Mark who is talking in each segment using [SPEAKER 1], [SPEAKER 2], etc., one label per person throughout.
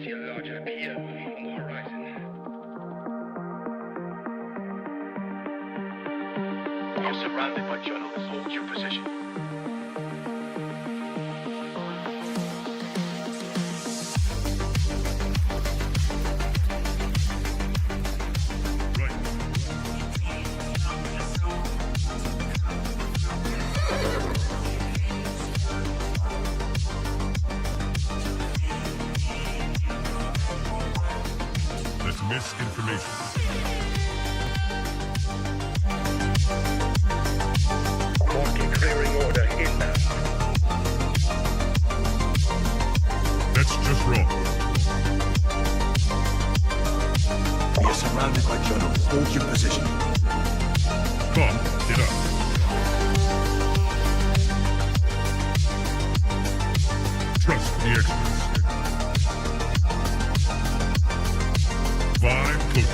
[SPEAKER 1] see a larger pier on the horizon. You're surrounded by journalists. Hold your position.
[SPEAKER 2] Misinformation.
[SPEAKER 1] Marking clearing order inbound.
[SPEAKER 2] That's just wrong.
[SPEAKER 3] We are surrounded by journalists. Hold your position.
[SPEAKER 2] Come, get up. Trust the experts. Vibe coding.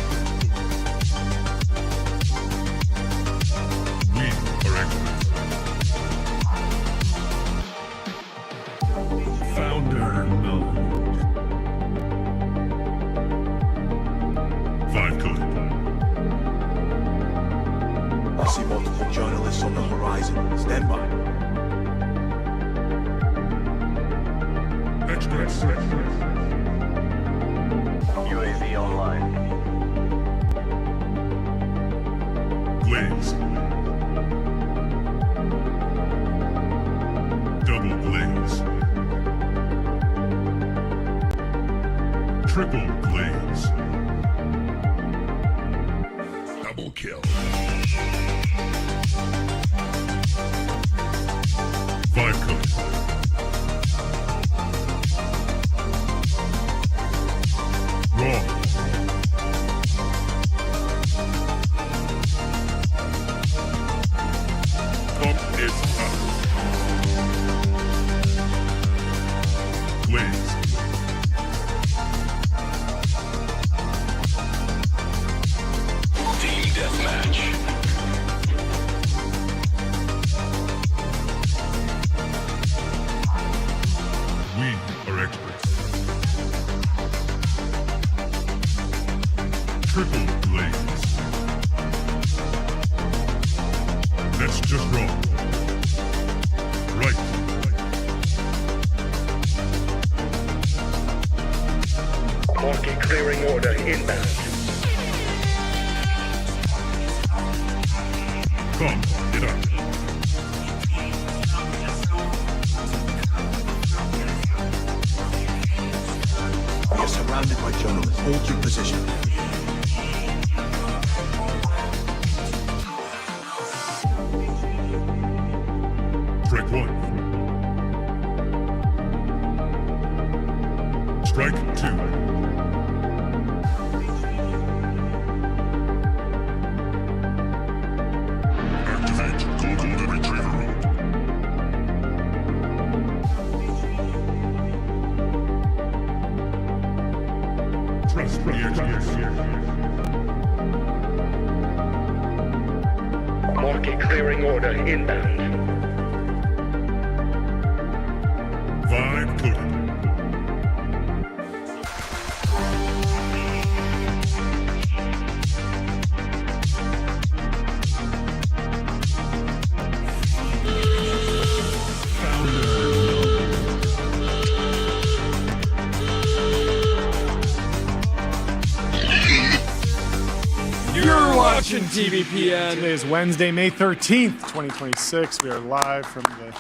[SPEAKER 2] We are experts. Founder mode. Vibe coding.
[SPEAKER 3] I see multiple journalists on the horizon. Stand by.
[SPEAKER 2] Experts.
[SPEAKER 1] UAV online.
[SPEAKER 2] Glaze. Double glaze. Triple glaze. Double kill. Vibe code. Wrong. Pump is up. Glaze.
[SPEAKER 1] Team deathmatch.
[SPEAKER 2] We are experts. Triple glaze. That's just wrong. Right.
[SPEAKER 1] Marking clearing order inbound.
[SPEAKER 2] Come, get up.
[SPEAKER 3] We are surrounded by journalists. Hold your position.
[SPEAKER 2] Strike one. Strike two. Activate Golden Retriever mode. Trust the experts.
[SPEAKER 1] Marking clearing order inbound.
[SPEAKER 2] Vibe coded.
[SPEAKER 4] You're watching TBPN. Today is Wednesday, May 13th, 2026. We are live from the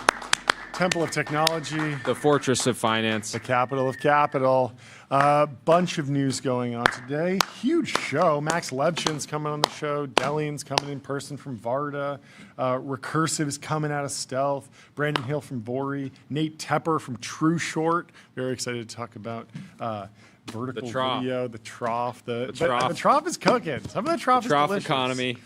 [SPEAKER 4] Temple of Technology,
[SPEAKER 5] The fortress of finance.
[SPEAKER 4] the capital of capital. Bunch of news going on today. Huge show. Max Levchin's coming on the show. Delian's coming in person from Varda. Recursive is coming out of Stealth. Brandon Hill from Vori. Nate Tepper from True Short. Very excited to talk about vertical
[SPEAKER 5] The trough.
[SPEAKER 4] video, the trough. The
[SPEAKER 5] trough.
[SPEAKER 4] the trough is cooking. Some of the trough is
[SPEAKER 5] Trough
[SPEAKER 4] delicious.
[SPEAKER 5] economy.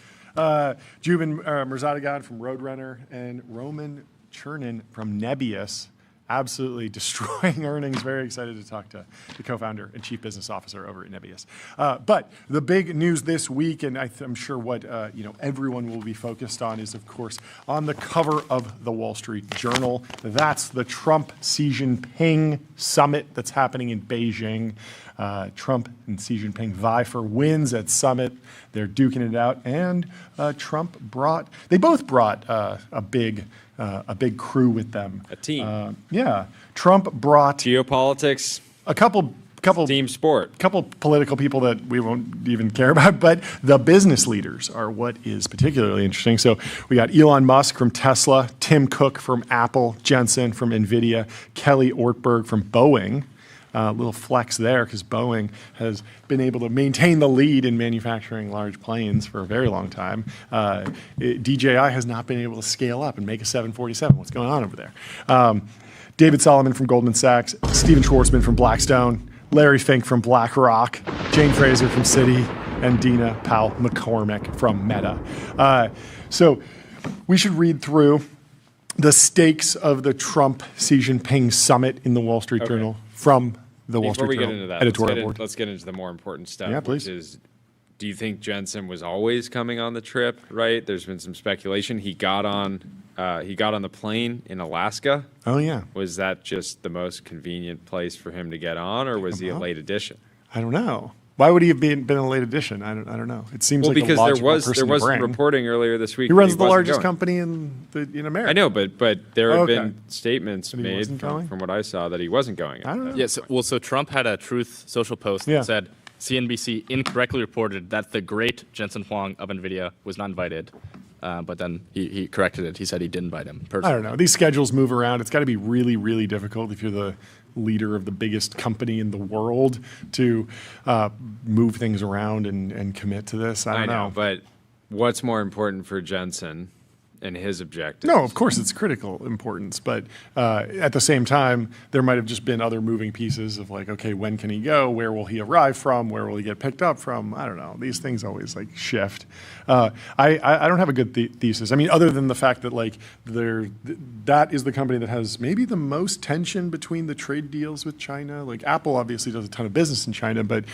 [SPEAKER 4] Jubin Mirzadeghan from Roadrunner and Roman Chernin from Nebius. absolutely destroying earnings. Very excited to talk to the co-founder and chief business officer over at Nebius. But the big news this week, and I'm sure what everyone will be focused on, is of course on the cover of the Wall Street Journal. That's the Trump-Xi Jinping summit that's happening in Beijing. Trump and Xi Jinping vie for wins at summit. They're duking it out, and Trump both brought a big crew with them.
[SPEAKER 5] A team.
[SPEAKER 4] Yeah, Trump brought
[SPEAKER 5] Geopolitics.
[SPEAKER 4] a couple
[SPEAKER 5] Team sport.
[SPEAKER 4] couple political people that we won't even care about, but the business leaders are what is particularly interesting. So we got Elon Musk from Tesla, Tim Cook from Apple, Jensen from NVIDIA, Kelly Ortberg from Boeing. Little flex there because Boeing has been able to maintain the lead in manufacturing large planes for a very long time. DJI has not been able to scale up and make a 747. What's going on over there? David Solomon from Goldman Sachs, Steven Schwarzman from Blackstone, Larry Fink from BlackRock, Jane Fraser from Citi, and Dina Powell McCormick from Meta. So we should read through the stakes of the Trump-Xi Jinping summit in the Wall Street Journal from the Wall
[SPEAKER 5] Before
[SPEAKER 4] Street
[SPEAKER 5] we
[SPEAKER 4] Journal
[SPEAKER 5] get into that,
[SPEAKER 4] editorial board.
[SPEAKER 5] let's get into the more important stuff.
[SPEAKER 4] Yeah, please.
[SPEAKER 5] Which is, do you think Jensen was always coming on the trip? Right? There's been some speculation. He got on the plane in Alaska.
[SPEAKER 4] Oh, yeah.
[SPEAKER 5] Was that just the most convenient place for him to get on, or was he a late addition?
[SPEAKER 4] I don't know. Why would he have been a late addition? I don't know. It seems like
[SPEAKER 5] because
[SPEAKER 4] a logical
[SPEAKER 5] there
[SPEAKER 4] person
[SPEAKER 5] was
[SPEAKER 4] to bring.
[SPEAKER 5] reporting earlier this week.
[SPEAKER 4] He runs
[SPEAKER 5] that
[SPEAKER 4] the
[SPEAKER 5] wasn't
[SPEAKER 4] largest
[SPEAKER 5] going.
[SPEAKER 4] company in America.
[SPEAKER 5] I know, but there have
[SPEAKER 4] Okay.
[SPEAKER 5] been statements
[SPEAKER 4] That he
[SPEAKER 5] made
[SPEAKER 4] wasn't going?
[SPEAKER 5] from what I saw that he wasn't going.
[SPEAKER 4] I don't know.
[SPEAKER 6] Yeah, so Trump had a Truth Social post
[SPEAKER 4] Yeah.
[SPEAKER 6] that said CNBC incorrectly reported that the great Jensen Huang of NVIDIA was not invited, but then he corrected it. He said he did invite him personally.
[SPEAKER 4] I don't know. These schedules move around. It's got to be really, really difficult if you're the leader of the biggest company in the world to move things around and commit to this. I don't know.
[SPEAKER 5] But what's more important for Jensen and his objectives?
[SPEAKER 4] No, of course it's critical importance, but at the same time, there might have just been other moving pieces of like, okay, when can he go? Where will he arrive from? Where will he get picked up from? I don't know. These things always like shift. I don't have a good thesis. I mean, other than the fact that like that is the company that has maybe the most tension between the trade deals with China. Like Apple obviously does a ton of business in China, but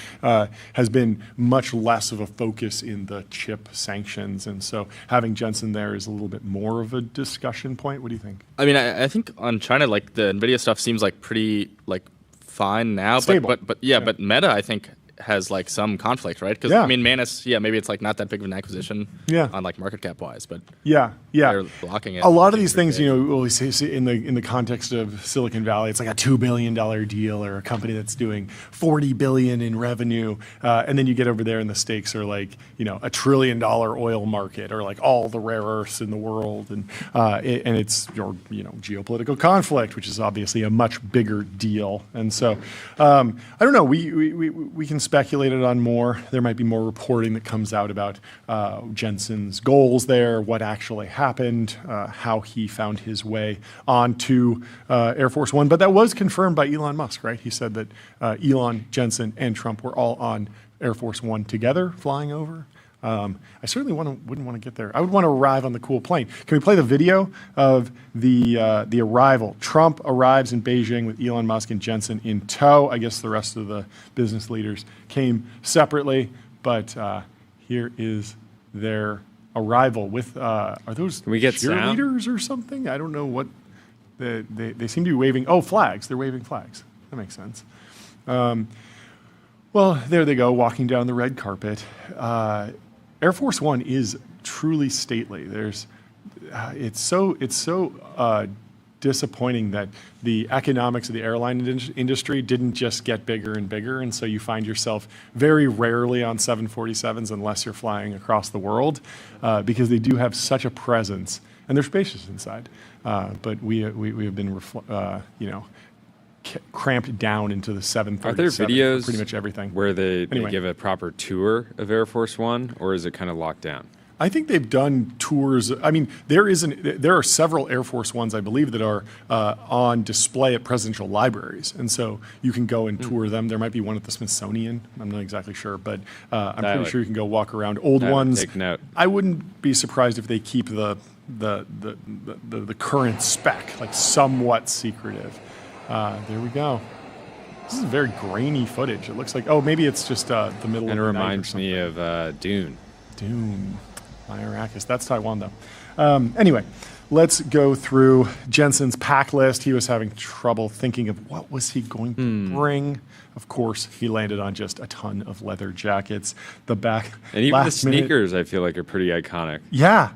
[SPEAKER 4] has been much less of a focus in the chip sanctions. And so having Jensen there is a little bit more of a discussion point. What do you think?
[SPEAKER 6] I mean, I think on China, like the NVIDIA stuff seems like pretty like fine now,
[SPEAKER 4] Stable.
[SPEAKER 6] but Meta I think has like some conflict, right? Because
[SPEAKER 4] Yeah.
[SPEAKER 6] I mean, Manus, maybe it's like not that big of an acquisition, on like market cap wise, but
[SPEAKER 4] Yeah.
[SPEAKER 6] they're blocking it.
[SPEAKER 4] A lot of these things, we always say in the context of Silicon Valley, it's like a $2 billion deal or a company that's doing $40 billion in revenue, and then you get over there and the stakes are like $1 trillion oil market or like all the rare earths in the world, and it's your geopolitical conflict, which is obviously a much bigger deal. And so I don't know. We can speculate it on more. There might be more reporting that comes out about Jensen's goals there, what actually happened, how he found his way onto Air Force One. But that was confirmed by Elon Musk, right? He said that Elon, Jensen, and Trump were all on Air Force One together, flying over. I certainly wouldn't want to get there. I would want to arrive on the cool plane. Can we play the video of the arrival? Trump arrives in Beijing with Elon Musk and Jensen in tow. I guess the rest of the business leaders came separately, but here is their arrival with, are those
[SPEAKER 5] Can we get sound?
[SPEAKER 4] cheerleaders or something? I don't know what, they seem to be waving, flags. They're waving flags. That makes sense. Well, there they go, walking down the red carpet. Air Force One is truly stately. It's so disappointing that the economics of the airline industry didn't just get bigger and bigger, and so you find yourself very rarely on 747s unless you're flying across the world, because they do have such a presence, and they're spacious inside. But we have been cramped down into the 737.
[SPEAKER 5] Are there videos
[SPEAKER 4] pretty much everything
[SPEAKER 5] where they
[SPEAKER 4] Anyway.
[SPEAKER 5] give a proper tour of Air Force One, or is it kind of locked down?
[SPEAKER 4] I think they've done tours. I mean, there are several Air Force Ones, I believe, that are on display at presidential libraries, and so you can go and tour them. There might be one at the Smithsonian. I'm not exactly sure, but I'm pretty sure you can go walk around old ones.
[SPEAKER 5] Take note.
[SPEAKER 4] I wouldn't be surprised if they keep the the current spec, like somewhat secretive. There we go. This is very grainy footage. It looks like, oh, maybe it's just the middle of the night.
[SPEAKER 5] And it
[SPEAKER 4] or
[SPEAKER 5] reminds
[SPEAKER 4] something.
[SPEAKER 5] me of Dune.
[SPEAKER 4] Dune. Arrakis. That's Taiwan, though. Anyway, let's go through Jensen's pack list. He was having trouble thinking of what was he going to bring. Of course, he landed on just a ton of leather jackets. The back
[SPEAKER 5] And even the
[SPEAKER 4] last minute-
[SPEAKER 5] sneakers, I feel like, are pretty iconic.
[SPEAKER 4] Yeah.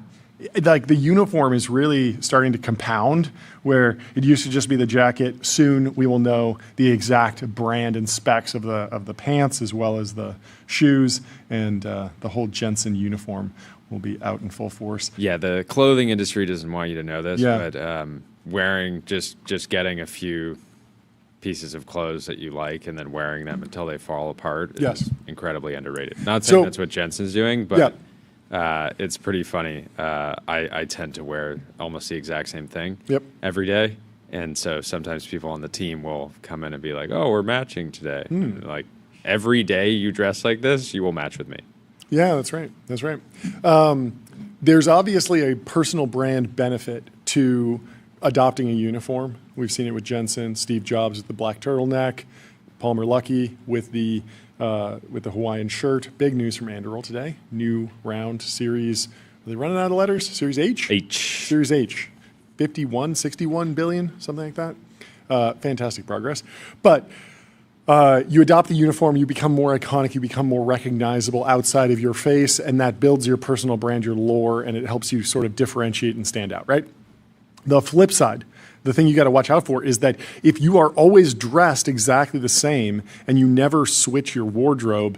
[SPEAKER 4] Like the uniform is really starting to compound, where it used to just be the jacket. Soon we will know the exact brand and specs of the pants as well as the shoes, and the whole Jensen uniform will be out in full force.
[SPEAKER 5] Yeah, the clothing industry doesn't want you to know this,
[SPEAKER 4] Yeah.
[SPEAKER 5] but wearing just getting a few pieces of clothes that you like and then wearing them until they fall apart
[SPEAKER 4] Yes.
[SPEAKER 5] is incredibly underrated. Not saying
[SPEAKER 4] So-
[SPEAKER 5] that's what Jensen's doing, but it's pretty funny. I tend to wear almost the exact same thing
[SPEAKER 4] Yep.
[SPEAKER 5] every day. And so sometimes people on the team will come in and be like, oh, we're matching today. And like, every day you dress like this, you will match with me.
[SPEAKER 4] Yeah, that's right. That's right. There's obviously a personal brand benefit to adopting a uniform. We've seen it with Jensen, Steve Jobs with the black turtleneck, Palmer Luckey with the Hawaiian shirt. Big news from Anduril today. New round series. Are they running out of letters? Series H?
[SPEAKER 5] H.
[SPEAKER 4] Series H. 51, 61 billion, something like that. Fantastic progress. But you adopt the uniform, you become more iconic, you become more recognizable outside of your face, and that builds your personal brand, your lore, and it helps you sort of differentiate and stand out, right? The flip side, the thing you got to watch out for is that if you are always dressed exactly the same and you never switch your wardrobe,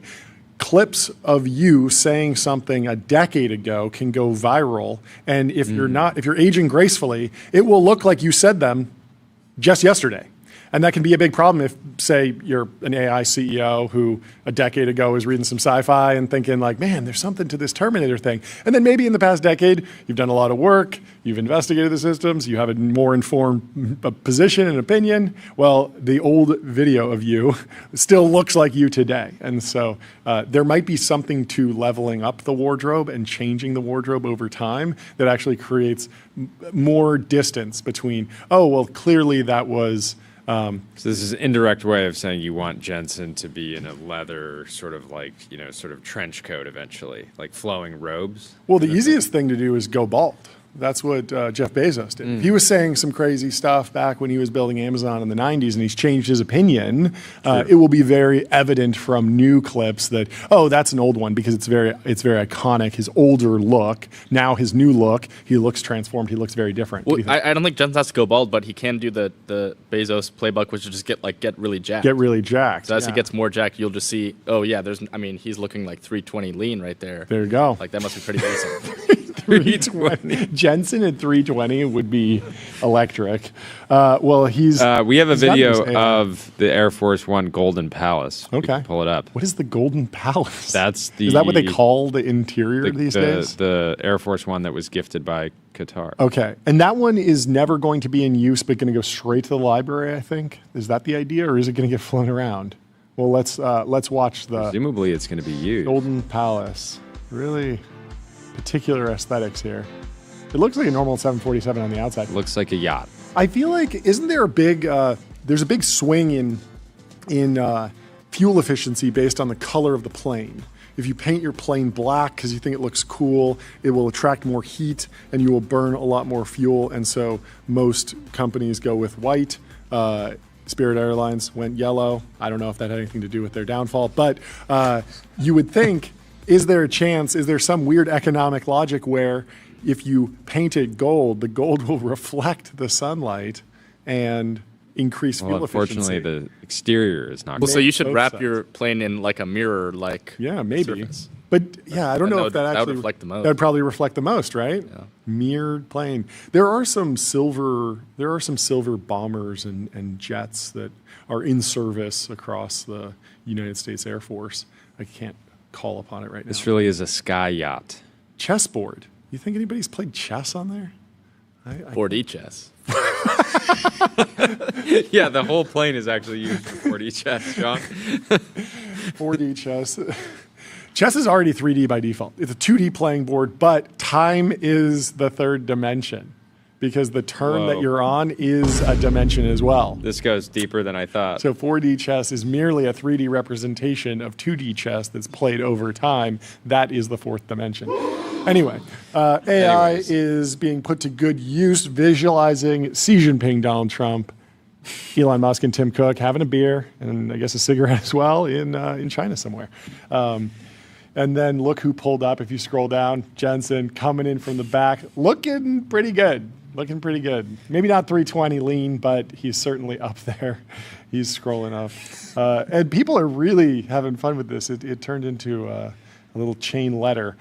[SPEAKER 4] clips of you saying something a decade ago can go viral. And if you're aging gracefully, it will look like you said them just yesterday. And that can be a big problem if, say, you're an AI CEO who a decade ago was reading some sci-fi and thinking like, man, there's something to this Terminator thing. And then maybe in the past decade, you've done a lot of work, you've investigated the systems, you have a more informed position and opinion. Well, the old video of you still looks like you today. And so there might be something to leveling up the wardrobe and changing the wardrobe over time that actually creates more distance between, oh, well, clearly that was...
[SPEAKER 5] So this is an indirect way of saying you want Jensen to be in a leather sort of like, sort of trench coat eventually, like flowing robes.
[SPEAKER 4] Well, the easiest thing to do is go bald. That's what Jeff Bezos did. He was saying some crazy stuff back when he was building Amazon in the 90s, and he's changed his opinion. It will be very evident from new clips that, oh, that's an old one because it's very iconic. His older look, now his new look, he looks transformed. He looks very different.
[SPEAKER 6] Well, I don't think Jensen has to go bald, but he can do the Bezos playbook, which is just get really jacked.
[SPEAKER 4] Get really jacked.
[SPEAKER 6] So as he
[SPEAKER 4] yeah.
[SPEAKER 6] gets more jacked, you'll just see, oh yeah, he's looking like 320 lean right there.
[SPEAKER 4] There you go.
[SPEAKER 6] Like that must be pretty decent.
[SPEAKER 4] 320. Jensen at 320 would be electric. Well, he's.
[SPEAKER 5] We have a
[SPEAKER 4] he's got
[SPEAKER 5] video
[SPEAKER 4] his AI.
[SPEAKER 5] of the Air Force One Golden Palace. We
[SPEAKER 4] Okay.
[SPEAKER 5] can pull it up.
[SPEAKER 4] What is the Golden Palace?
[SPEAKER 5] That's
[SPEAKER 4] Is that what they call the interior these days?
[SPEAKER 5] The Air Force One that was gifted by Qatar.
[SPEAKER 4] Okay, and that one is never going to be in use, but going to go straight to the library. I think is that the idea, or is it going to get flown around? Well, let's watch the
[SPEAKER 5] Presumably, it's going to be used.
[SPEAKER 4] Golden Palace. Really particular aesthetics here. It looks like a normal 747 on the outside.
[SPEAKER 5] Looks like a yacht.
[SPEAKER 4] I feel like isn't there a big there's a big swing in fuel efficiency based on the color of the plane. If you paint your plane black because you think it looks cool, it will attract more heat and you will burn a lot more fuel. And so most companies go with white. Spirit Airlines went yellow. I don't know if that had anything to do with their downfall, but you would think, is there a chance, is there some weird economic logic where if you paint it gold, the gold will reflect the sunlight and increase
[SPEAKER 5] Well,
[SPEAKER 4] fuel
[SPEAKER 5] unfortunately,
[SPEAKER 4] efficiency?
[SPEAKER 5] the exterior is not.
[SPEAKER 6] Well, so
[SPEAKER 5] gold.
[SPEAKER 6] you should
[SPEAKER 4] Both
[SPEAKER 6] wrap
[SPEAKER 4] sides.
[SPEAKER 6] your plane in like a mirror, like
[SPEAKER 4] Yeah, maybe.
[SPEAKER 6] surface.
[SPEAKER 4] But yeah, I don't know
[SPEAKER 6] That
[SPEAKER 4] if that
[SPEAKER 6] would
[SPEAKER 4] actually
[SPEAKER 6] reflect the most.
[SPEAKER 4] That would probably reflect the most, right?
[SPEAKER 6] Yeah.
[SPEAKER 4] Mirrored plane. There are some silver bombers and jets that are in service across the United States Air Force. I can't call upon it right now.
[SPEAKER 5] This really is a sky yacht.
[SPEAKER 4] Chessboard. You think anybody's played chess on there?
[SPEAKER 6] 4D chess.
[SPEAKER 5] Yeah, the whole plane is actually used for 4D chess, John.
[SPEAKER 4] 4D chess. Chess is already 3D by default. It's a 2D playing board, but time is the third dimension because the turn that
[SPEAKER 5] Whoa.
[SPEAKER 4] you're on is a dimension as well.
[SPEAKER 5] This goes deeper than I thought.
[SPEAKER 4] So 4D chess is merely a 3D representation of 2D chess that's played over time. That is the fourth dimension. Anyway, AI
[SPEAKER 5] Anyways.
[SPEAKER 4] is being put to good use visualizing Xi Jinping, Donald Trump, Elon Musk, and Tim Cook having a beer and I guess a cigarette as well in China somewhere. And then look who pulled up. If you scroll down, Jensen coming in from the back, looking pretty good. Looking pretty good. Maybe not 320 lean, but he's certainly up there. He's scrolling up. And people are really having fun with this. It turned into a little chain letter.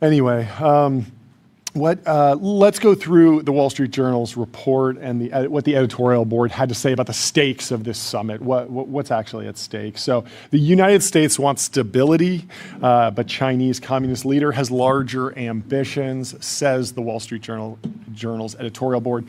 [SPEAKER 4] Anyway, let's go through the Wall Street Journal's report and what the editorial board had to say about the stakes of this summit. What's actually at stake? So the United States wants stability, but Chinese communist leader has larger ambitions, says the Wall Street Journal's editorial board.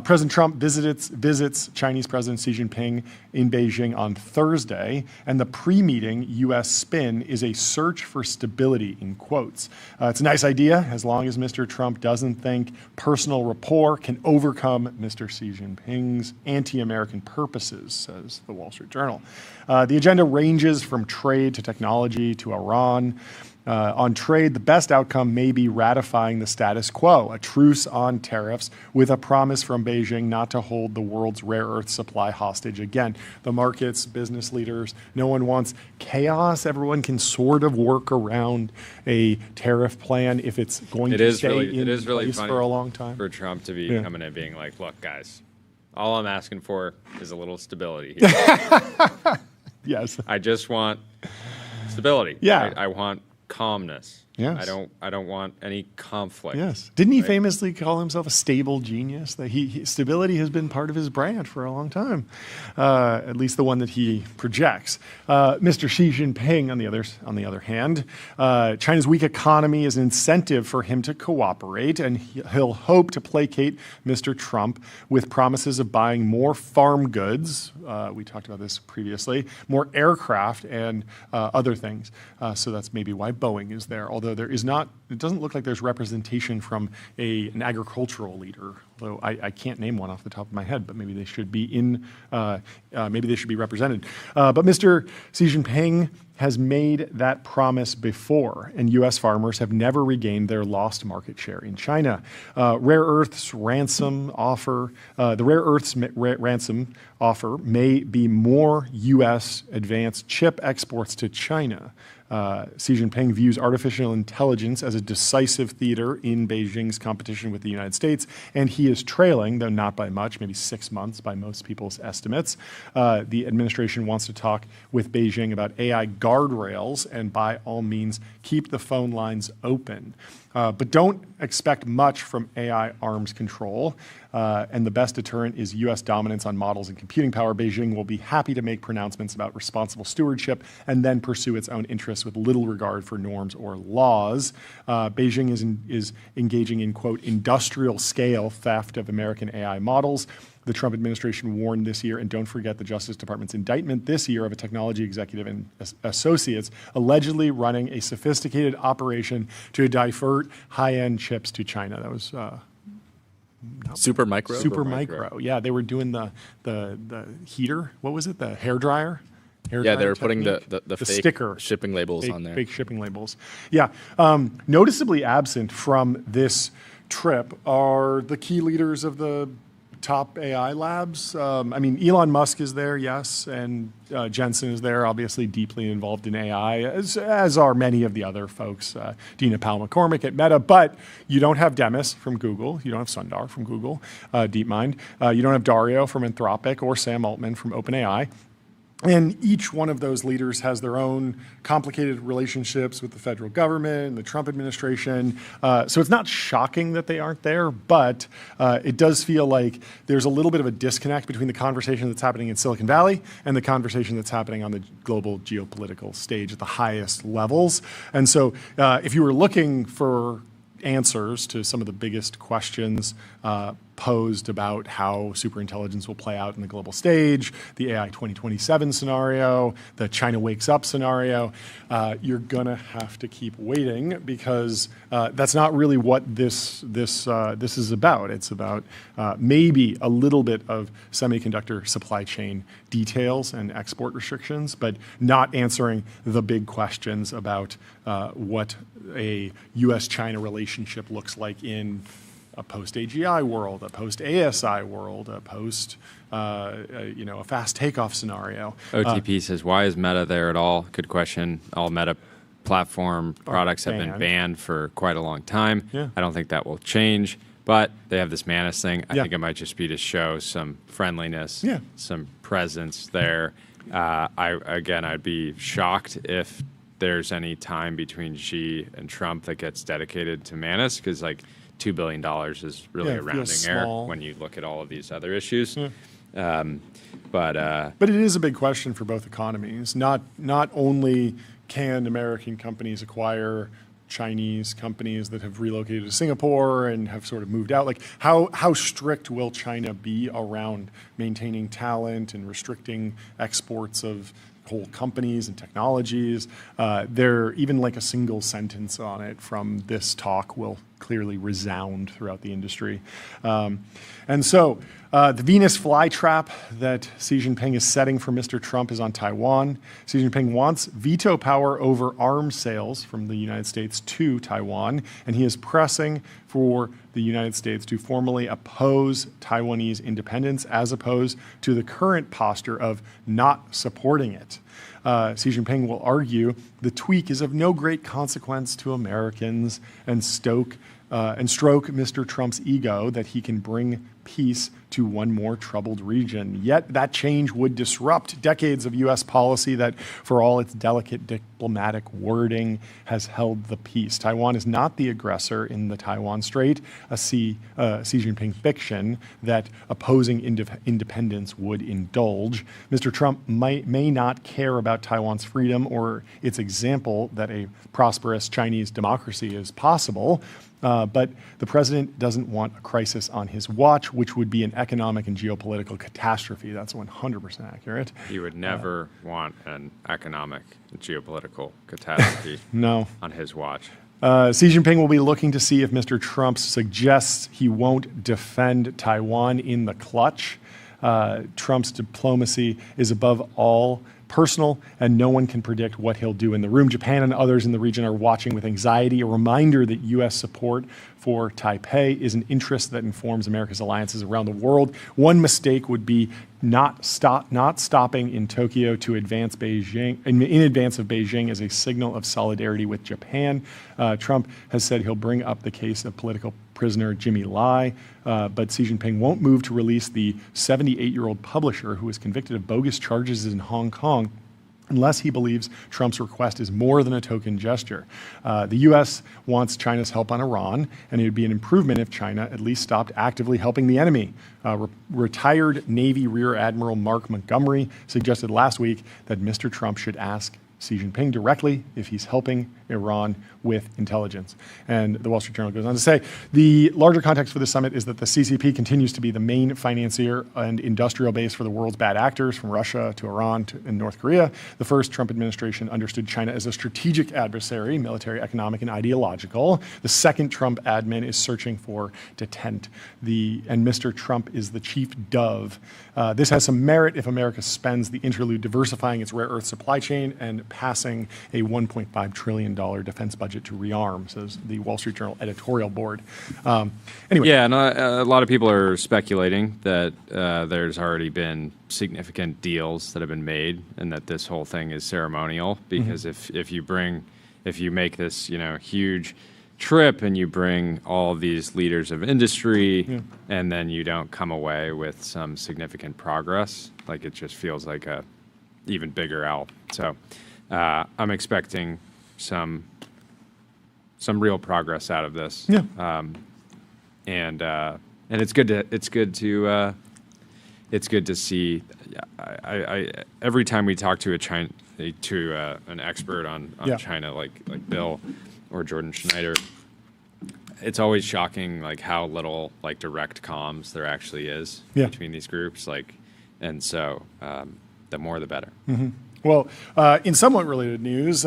[SPEAKER 4] President Trump visits Chinese President Xi Jinping in Beijing on Thursday, and the pre-meeting U.S. spin is a search for stability, in quotes. It's a nice idea, as long as Mr. Trump doesn't think personal rapport can overcome Mr. Xi Jinping's anti-American purposes, says the Wall Street Journal. The agenda ranges from trade to technology to Iran. On trade, the best outcome may be ratifying the status quo, a truce on tariffs with a promise from Beijing not to hold the world's rare earth supply hostage again. The markets, business leaders, no one wants chaos. Everyone can sort of work around a tariff plan if it's going to stay in place
[SPEAKER 5] funny
[SPEAKER 4] for a long time.
[SPEAKER 5] for Trump to be coming in being like, look, guys, all I'm asking for is a little stability here.
[SPEAKER 4] Yes.
[SPEAKER 5] I just want stability.
[SPEAKER 4] Yeah.
[SPEAKER 5] I want calmness.
[SPEAKER 4] Yes.
[SPEAKER 5] I don't want any conflict.
[SPEAKER 4] Yes. Didn't he famously call himself a stable genius? That stability has been part of his brand for a long time, at least the one that he projects. Mr. Xi Jinping, on the other hand, China's weak economy is an incentive for him to cooperate, and he'll hope to placate Mr. Trump with promises of buying more farm goods. We talked about this previously, more aircraft and other things. So that's maybe why Boeing is there. Although there is not, it doesn't look like there's representation from an agricultural leader. Although I can't name one off the top of my head, but maybe they should be maybe they should be represented. But Mr. Xi Jinping has made that promise before, and U.S. farmers have never regained their lost market share in China. The rare earths ransom offer may be more U.S. advanced chip exports to China. Xi Jinping views artificial intelligence as a decisive theater in Beijing's competition with the United States, and he is trailing, though not by much, maybe 6 months by most people's estimates. The administration wants to talk with Beijing about AI guardrails and by all means keep the phone lines open. But don't expect much from AI arms control. And the best deterrent is U.S. dominance on models and computing power. Beijing will be happy to make pronouncements about responsible stewardship and then pursue its own interests with little regard for norms or laws. Beijing is engaging in, quote, industrial scale theft of American AI models. The Trump administration warned this year, and don't forget the Justice Department's indictment this year of a technology executive and associates allegedly running a sophisticated operation to divert high-end chips to China. That was
[SPEAKER 6] Super micro.
[SPEAKER 4] Super micro. Yeah, they were doing the heater. What was it? The hair dryer.
[SPEAKER 6] Yeah, they were putting the fake
[SPEAKER 4] sticker
[SPEAKER 6] shipping labels
[SPEAKER 4] fake,
[SPEAKER 6] on there.
[SPEAKER 4] Fake shipping labels. Yeah. Noticeably absent from this trip are the key leaders of the top AI labs. I mean, Elon Musk is there, yes, and Jensen is there, obviously deeply involved in AI, as are many of the other folks, Dina Powell-McCormick at Meta, but you don't have Demis from Google, you don't have Sundar from Google, DeepMind, you don't have Dario from Anthropic or Sam Altman from OpenAI. And each one of those leaders has their own complicated relationships with the federal government and the Trump administration. So it's not shocking that they aren't there, but it does feel like there's a little bit of a disconnect between the conversation that's happening in Silicon Valley and the conversation that's happening on the global geopolitical stage at the highest levels. And so if you were looking for answers to some of the biggest questions posed about how superintelligence will play out in the global stage, the AI 2027 scenario, the China wakes up scenario. You're going to have to keep waiting because that's not really what this is about. It's about maybe a little bit of semiconductor supply chain details and export restrictions, but not answering the big questions about what a U.S.-China relationship looks like in a post-AGI world, a post-ASI world, a post, a fast takeoff scenario.
[SPEAKER 5] OTP says, why is Meta there at all? Good question. All Meta platform products have been banned for quite a long time.
[SPEAKER 4] Yeah.
[SPEAKER 5] I don't think that will change, but they have this Manus thing. I
[SPEAKER 4] Yeah.
[SPEAKER 5] think it might just be to show some friendliness,
[SPEAKER 4] Yeah.
[SPEAKER 5] some presence there. I'd be shocked if there's any time between Xi and Trump that gets dedicated to Manus, because like $2 billion is really a
[SPEAKER 4] it feels
[SPEAKER 5] rounding error
[SPEAKER 4] small.
[SPEAKER 5] when you look at all of these other issues.
[SPEAKER 4] But it is a big question for both economies. Not only can American companies acquire Chinese companies that have relocated to Singapore and have sort of moved out, like how strict will China be around maintaining talent and restricting exports of whole companies and technologies? There, even like a single sentence on it from this talk will clearly resound throughout the industry. And so the Venus flytrap that Xi Jinping is setting for Mr. Trump is on Taiwan. Xi Jinping wants veto power over arms sales from the United States to Taiwan, and he is pressing for the United States to formally oppose Taiwanese independence as opposed to the current posture of not supporting it. Xi Jinping will argue the tweak is of no great consequence to Americans and stroke Mr. Trump's ego that he can bring peace to one more troubled region. Yet that change would disrupt decades of U.S. policy that, for all its delicate diplomatic wording, has held the peace. Taiwan is not the aggressor in the Taiwan Strait, a Xi Jinping fiction that opposing independence would indulge. Mr. Trump may not care about Taiwan's freedom or its example that a prosperous Chinese democracy is possible, but the president doesn't want a crisis on his watch, which would be an economic and geopolitical catastrophe. That's 100% accurate.
[SPEAKER 5] You would never want an economic and geopolitical catastrophe
[SPEAKER 4] No.
[SPEAKER 5] on his watch.
[SPEAKER 4] Xi Jinping will be looking to see if Mr. Trump suggests he won't defend Taiwan in the clutch. Trump's diplomacy is above all personal, and no one can predict what he'll do in the room. Japan and others in the region are watching with anxiety, a reminder that U.S. support for Taipei is an interest that informs America's alliances around the world. One mistake would be not stopping in Tokyo to advance Beijing, in advance of Beijing, as a signal of solidarity with Japan. Trump has said he'll bring up the case of political prisoner Jimmy Lai, but Xi Jinping won't move to release the 78-year-old publisher who was convicted of bogus charges in Hong Kong unless he believes Trump's request is more than a token gesture. The U.S. wants China's help on Iran, and it would be an improvement if China at least stopped actively helping the enemy. Retired Navy Rear Admiral Mark Montgomery suggested last week that Mr. Trump should ask Xi Jinping directly if he's helping Iran with intelligence. And the Wall Street Journal goes on to say, the larger context for this summit is that the CCP continues to be the main financier and industrial base for the world's bad actors, from Russia to Iran and North Korea. The first Trump administration understood China as a strategic adversary, military, economic, and ideological. The second Trump admin is searching for detent. And Mr. Trump is the chief dove. This has some merit if America spends the interlude diversifying its rare earth supply chain and passing a $1.5 trillion defense budget to rearm, says the Wall Street Journal editorial board. Anyway.
[SPEAKER 5] Yeah, and a lot of people are speculating that there's already been significant deals that have been made, and that this whole thing is ceremonial. Because if you make this huge trip and you bring all these leaders of industry, and then you don't come away with some significant progress, like it just feels like a even bigger L. So I'm expecting some real progress out of this.
[SPEAKER 4] Yeah.
[SPEAKER 5] And it's good to see. I every time we talk to an expert on China, like Bill or Jordan Schneider, it's always shocking like how little like direct comms there actually is between these groups. Like, and so the more the better.
[SPEAKER 4] Well, in somewhat related news,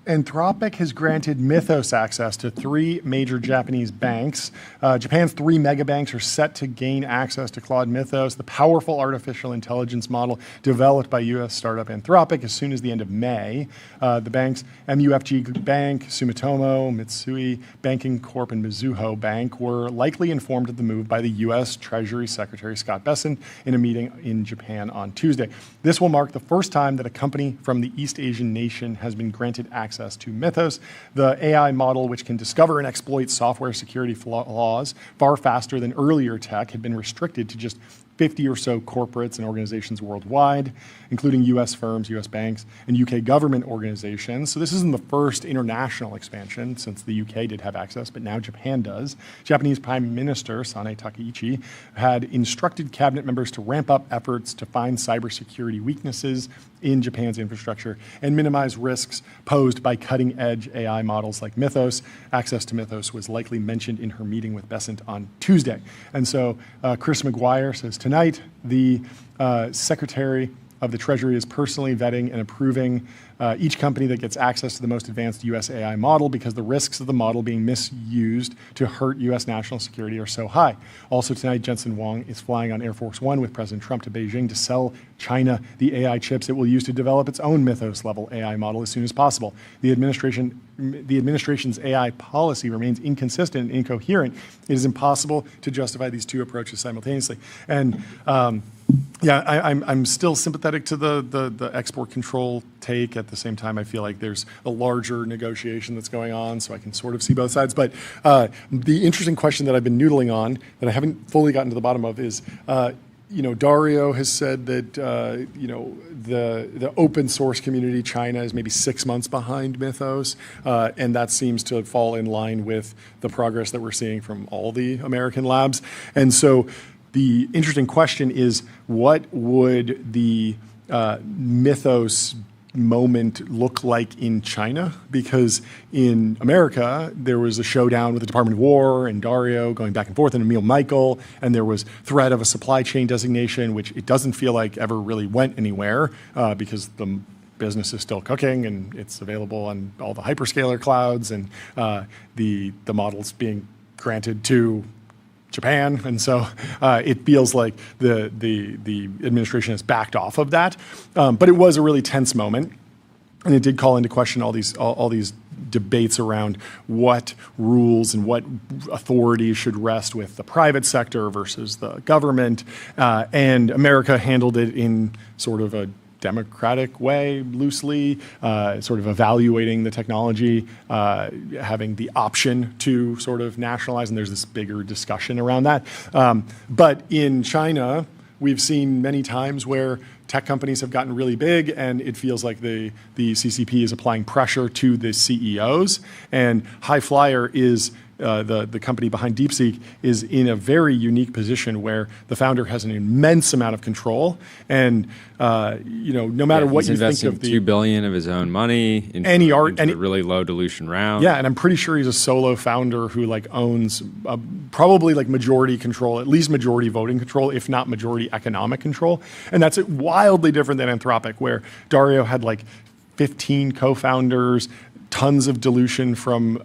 [SPEAKER 4] Anthropic has granted Mythos access to 3 major Japanese banks. Japan's 3 mega banks are set to gain access to Claude Mythos, the powerful artificial intelligence model developed by U.S. startup Anthropic, as soon as the end of May. The banks, MUFG Bank, Sumitomo, Mitsui Banking Corp., and Mizuho Bank were likely informed of the move by the U.S. Treasury Secretary Scott Bessent in a meeting in Japan on Tuesday. This will mark the first time that a company from the East Asian nation has been granted access to Mythos, the AI model which can discover and exploit software security flaws far faster than earlier tech, had been restricted to just 50 or so corporates and organizations worldwide, including U.S. firms, U.S. banks, and U.K. government organizations. So this isn't the first international expansion, since the U.K. did have access, but now Japan does. Japanese Prime Minister Sanae Takaichi had instructed cabinet members to ramp up efforts to find cybersecurity weaknesses in Japan's infrastructure and minimize risks posed by cutting-edge AI models like Mythos. Access to Mythos was likely mentioned in her meeting with Bessent on Tuesday. And so Chris McGuire says tonight the Secretary of the Treasury is personally vetting and approving each company that gets access to the most advanced U.S. AI model, because the risks of the model being misused to hurt U.S. national security are so high. Also tonight, Jensen Huang is flying on Air Force One with President Trump to Beijing to sell China the AI chips it will use to develop its own Mythos-level AI model as soon as possible. The administration's AI policy remains inconsistent and incoherent. It is impossible to justify these two approaches simultaneously. And I'm still sympathetic to the export control take. At the same time, I feel like there's a larger negotiation that's going on, so I can sort of see both sides. But the interesting question that I've been noodling on, that I haven't fully gotten to the bottom of, is Dario has said that the open source community, China, is maybe 6 months behind Mythos, and that seems to fall in line with the progress that we're seeing from all the American labs. And so the interesting question is, what would the Mythos moment look like in China? Because in America, there was a showdown with the Department of War and Dario going back and forth, and Emil Michael, and there was threat of a supply chain designation, which it doesn't feel like ever really went anywhere because the business is still cooking and it's available on all the hyperscaler clouds, and the model's being granted to Japan, and so it feels like the administration has backed off of that. But it was a really tense moment, and it did call into question all these debates around what rules and what authority should rest with the private sector versus the government. And America handled it in sort of a democratic way, loosely, sort of evaluating the technology, having the option to sort of nationalize, and there's this bigger discussion around that. But in China, we've seen many times where tech companies have gotten really big, and it feels like the CCP is applying pressure to the CEOs, and High Flyer is the company behind DeepSeek, is in a very unique position where the founder has an immense amount of control, and no matter what you think of the
[SPEAKER 5] $2 billion of his own money into a really low dilution round.
[SPEAKER 4] Yeah, and I'm pretty sure he's a solo founder who owns probably majority control, at least majority voting control, if not majority economic control, and that's wildly different than Anthropic, where Dario had 15 co-founders, tons of dilution from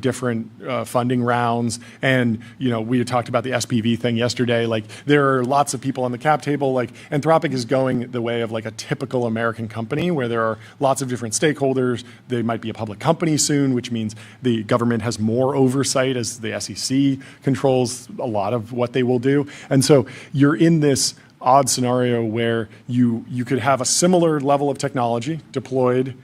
[SPEAKER 4] different funding rounds, and we had talked about the SPV thing yesterday. There are lots of people on the cap table. Anthropic is going the way of a typical American company, where there are lots of different stakeholders. They might be a public company soon, which means the government has more oversight, as the SEC controls a lot of what they will do. And so you're in this odd scenario where you could have a similar level of technology deployed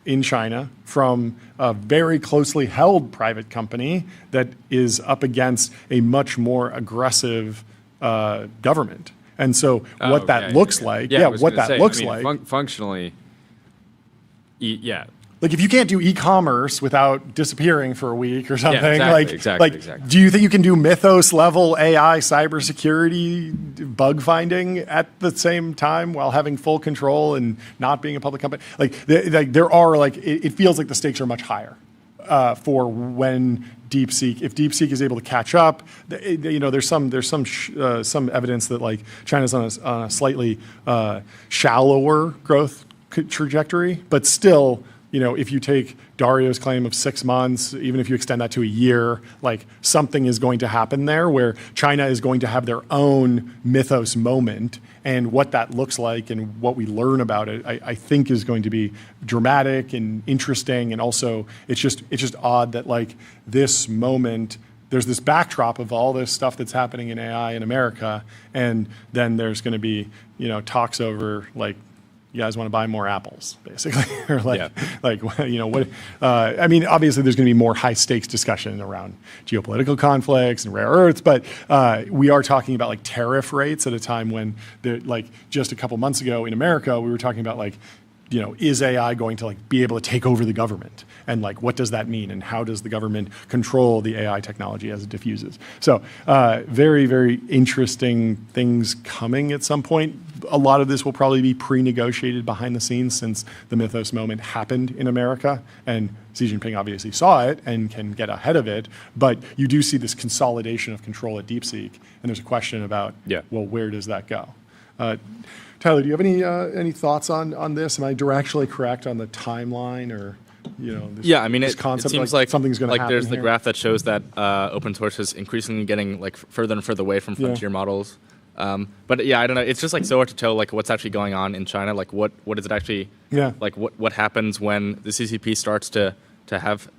[SPEAKER 4] in China from a very closely held private company that is up against a much more aggressive government. And so what that looks like,
[SPEAKER 5] functionally, yeah.
[SPEAKER 4] If you can't do e-commerce without disappearing for a week or something,
[SPEAKER 5] exactly.
[SPEAKER 4] Do you think you can do Mythos level AI cybersecurity bug finding at the same time while having full control and not being a public company? There are it feels like the stakes are much higher for when DeepSeek, if DeepSeek is able to catch up, there's some evidence that like China's on a slightly shallower growth trajectory, but still, if you take Dario's claim of 6 months, even if you extend that to a year, like something is going to happen there where China is going to have their own mythos moment, and what that looks like and what we learn about it, I think is going to be dramatic and interesting. And also, it's just odd that like this moment, there's this backdrop of all this stuff that's happening in AI in America, and then there's going to be talks over like, you guys want to buy more apples, basically, or like, what? I mean, obviously, there's going to be more high stakes discussion around geopolitical conflicts and rare earths, but we are talking about like tariff rates at a time when, like, just a couple months ago in America, we were talking about like, is AI going to like be able to take over the government, and like what does that mean, and how does the government control the AI technology as it diffuses? So very, very interesting things coming at some point. A lot of this will probably be pre-negotiated behind the scenes since the mythos moment happened in America, and Xi Jinping obviously saw it and can get ahead of it. But you do see this consolidation of control at DeepSeek, and there's a question about, well, where does that go? Tyler, do you have any thoughts on this? Am I directionally correct on the timeline, or this,
[SPEAKER 6] I mean,
[SPEAKER 4] this
[SPEAKER 6] it
[SPEAKER 4] concept
[SPEAKER 6] seems like
[SPEAKER 4] something's going to happen
[SPEAKER 6] there's the
[SPEAKER 4] here?
[SPEAKER 6] graph that shows that open source is increasingly getting like further and further away from frontier models. But yeah, I don't know. It's just like so hard to tell like what's actually going on in China. Like what is it actually? Like what happens when the CCP starts to have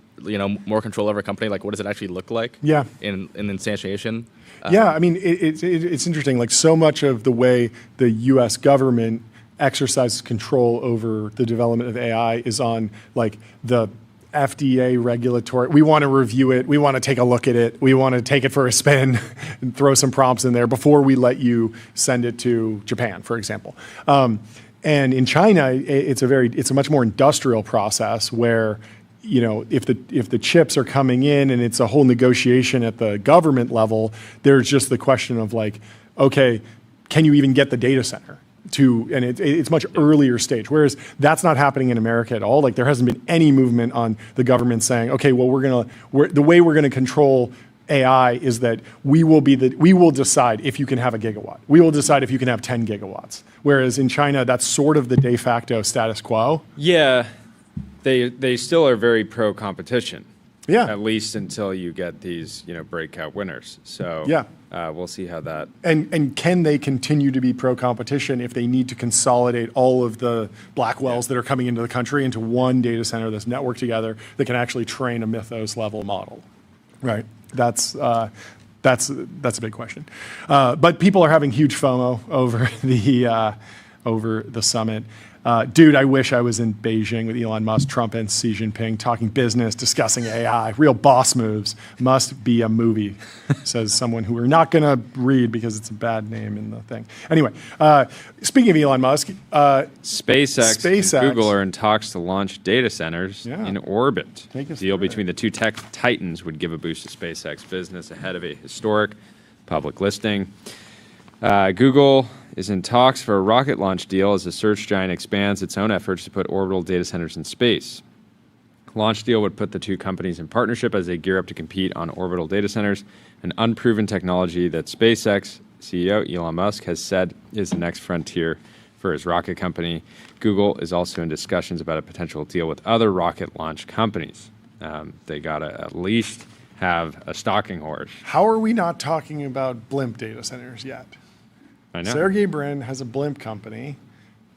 [SPEAKER 6] more control over a company? Like what does it actually look like? In instantiation.
[SPEAKER 4] I mean, it's interesting. Like so much of the way the U.S. government exercises control over the development of AI is on like the FDA regulatory. We want to review it. We want to take a look at it. We want to take it for a spin and throw some prompts in there before we let you send it to Japan, for example. And in China, it's a much more industrial process where, if the chips are coming in and it's a whole negotiation at the government level, there's just the question of like, okay, can you even get the data center? And it's much earlier stage, whereas that's not happening in America at all. Like there hasn't been any movement on the government saying, okay, well the way we're gonna control AI is that we will decide if you can have a gigawatt. We will decide if you can have 10 gigawatts. Whereas in China, that's sort of the de facto status quo.
[SPEAKER 5] Yeah, they still are very pro competition.
[SPEAKER 4] Yeah.
[SPEAKER 5] At least until you get these breakout winners. So we'll see how that.
[SPEAKER 4] And can they continue to be pro-competition if they need to consolidate all of the Blackwells that are coming into the country into one data center that's networked together that can actually train a mythos level model, right? That's a big question. But people are having huge FOMO over the summit. Dude, I wish I was in Beijing with Elon Musk, Trump, and Xi Jinping talking business, discussing AI, real boss moves. Must be a movie, says someone who we're not going to read because it's a bad name in the thing. Anyway, speaking of Elon Musk,
[SPEAKER 5] SpaceX and Google are in talks to launch data centers in orbit. The deal between the two tech titans would give a boost to SpaceX business ahead of a historic public listing. Google is in talks for a rocket launch deal as the search giant expands its own efforts to put orbital data centers in space. Launch deal would put the two companies in partnership as they gear up to compete on orbital data centers, an unproven technology that SpaceX CEO Elon Musk has said is the next frontier for his rocket company. Google is also in discussions about a potential deal with other rocket launch companies. They got to at least have a stalking horse.
[SPEAKER 4] How are we not talking about blimp data centers yet?
[SPEAKER 5] I know.
[SPEAKER 4] Sergey Brin has a blimp company.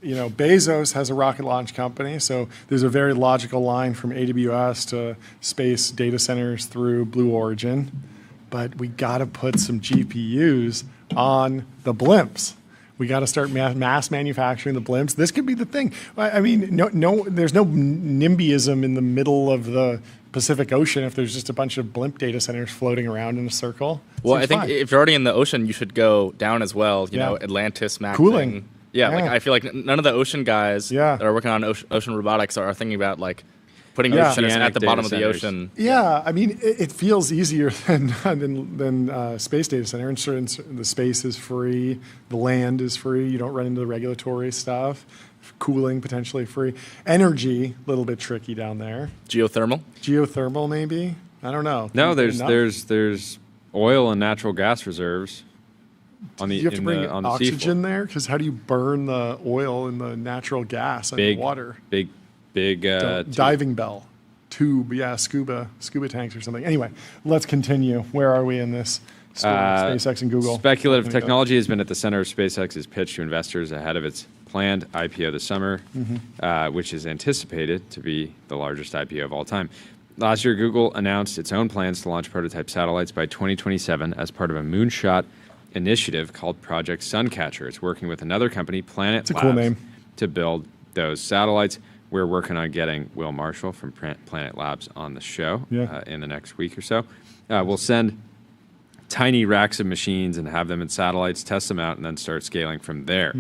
[SPEAKER 4] Bezos has a rocket launch company. So there's a very logical line from AWS to space data centers through Blue Origin. But we got to put some GPUs on the blimps. We got to start mass manufacturing the blimps. This could be the thing. I mean, there's no NIMBYism in the middle of the Pacific Ocean if there's just a bunch of blimp data centers floating around in a circle.
[SPEAKER 6] Well, I think if you're already in the ocean, you should go down as well. You know, Atlantis, Mac.
[SPEAKER 4] Cooling.
[SPEAKER 6] Yeah, like I feel like none of the ocean guys that are working on ocean robotics are thinking about like putting data centers at the bottom of the ocean.
[SPEAKER 4] Yeah, I mean, it feels easier than space data center. The space is free, the land is free. You don't run into the regulatory stuff. cooling potentially free. Energy, a little bit tricky down there.
[SPEAKER 6] Geothermal,
[SPEAKER 4] maybe. I don't know.
[SPEAKER 5] No, there's oil and natural gas reserves on the
[SPEAKER 4] you have to bring
[SPEAKER 5] on the
[SPEAKER 4] oxygen
[SPEAKER 5] seafloor.
[SPEAKER 4] there, because how do you burn the oil and the natural gas underwater?
[SPEAKER 5] Big
[SPEAKER 4] diving bell, tube, scuba tanks or something. Anyway, let's continue. Where are we in this story? SpaceX and Google.
[SPEAKER 5] Speculative technology has been at the center of SpaceX's pitch to investors ahead of its planned IPO this summer, which is anticipated to be the largest IPO of all time. Last year, Google announced its own plans to launch prototype satellites by 2027 as part of a moonshot initiative called Project Suncatcher. It's working with another company, Planet Labs,
[SPEAKER 4] cool name,
[SPEAKER 5] to build those satellites. We're working on getting Will Marshall from Planet Labs on the show in the next week or so. We'll send tiny racks of machines and have them in satellites, test them out, and then start scaling from there,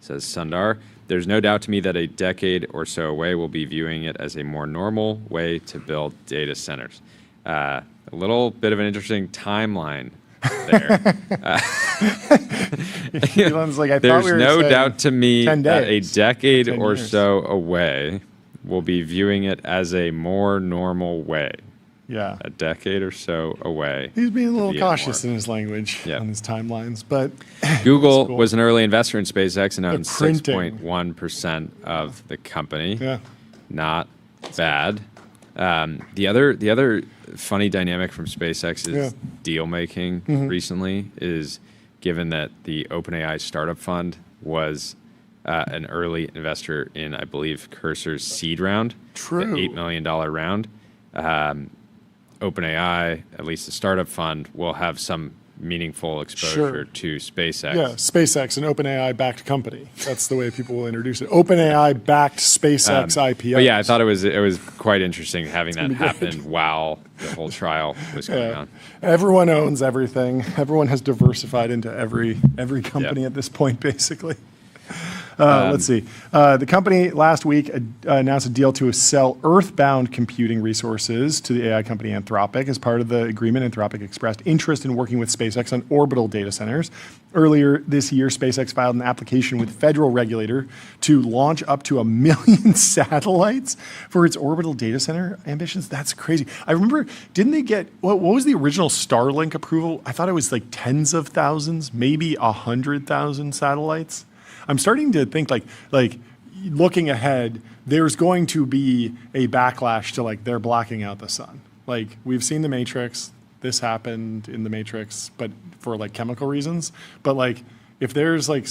[SPEAKER 5] says Sundar. There's no doubt to me that a decade or so away, we'll be viewing it as a more normal way to build data centers. A little bit of an interesting timeline there.
[SPEAKER 4] Elon's like,
[SPEAKER 5] there's no doubt to me
[SPEAKER 4] 10
[SPEAKER 5] that a
[SPEAKER 4] days,
[SPEAKER 5] decade
[SPEAKER 4] 10
[SPEAKER 5] or
[SPEAKER 4] years.
[SPEAKER 5] so away, we'll be viewing it as a more normal way.
[SPEAKER 4] Yeah.
[SPEAKER 5] A decade or so away.
[SPEAKER 4] He's being a little cautious in his language on his timelines, but
[SPEAKER 5] Google
[SPEAKER 4] cool.
[SPEAKER 5] was an early investor in SpaceX and owned
[SPEAKER 4] printing.
[SPEAKER 5] 6.1% of the company.
[SPEAKER 4] Yeah.
[SPEAKER 5] Not bad. The other funny dynamic from SpaceX's deal making recently is, given that the OpenAI startup fund was an early investor in, I believe, Cursor's seed round,
[SPEAKER 4] True.
[SPEAKER 5] the $8 million round. OpenAI, at least the startup fund, will have some meaningful exposure to SpaceX.
[SPEAKER 4] Yeah, SpaceX, an OpenAI backed company. That's the way people will introduce it. OpenAI backed SpaceX IPO.
[SPEAKER 5] But yeah, I thought it was quite interesting having that happen while the whole trial was going on.
[SPEAKER 4] Everyone owns everything. Everyone has diversified into every company at this point, basically. Let's see. The company last week announced a deal to sell Earthbound computing resources to the AI company Anthropic. As part of the agreement, Anthropic expressed interest in working with SpaceX on orbital data centers. Earlier this year, SpaceX filed an application with federal regulator to launch up to 1 million satellites for its orbital data center ambitions. That's crazy. I remember, didn't they get, what was the original Starlink approval? I thought it was like tens of thousands, maybe 100,000 satellites. I'm starting to think like looking ahead, there's going to be a backlash to like they're blocking out the sun. Like we've seen the Matrix, this happened in the Matrix, but for like chemical reasons. But like if there's like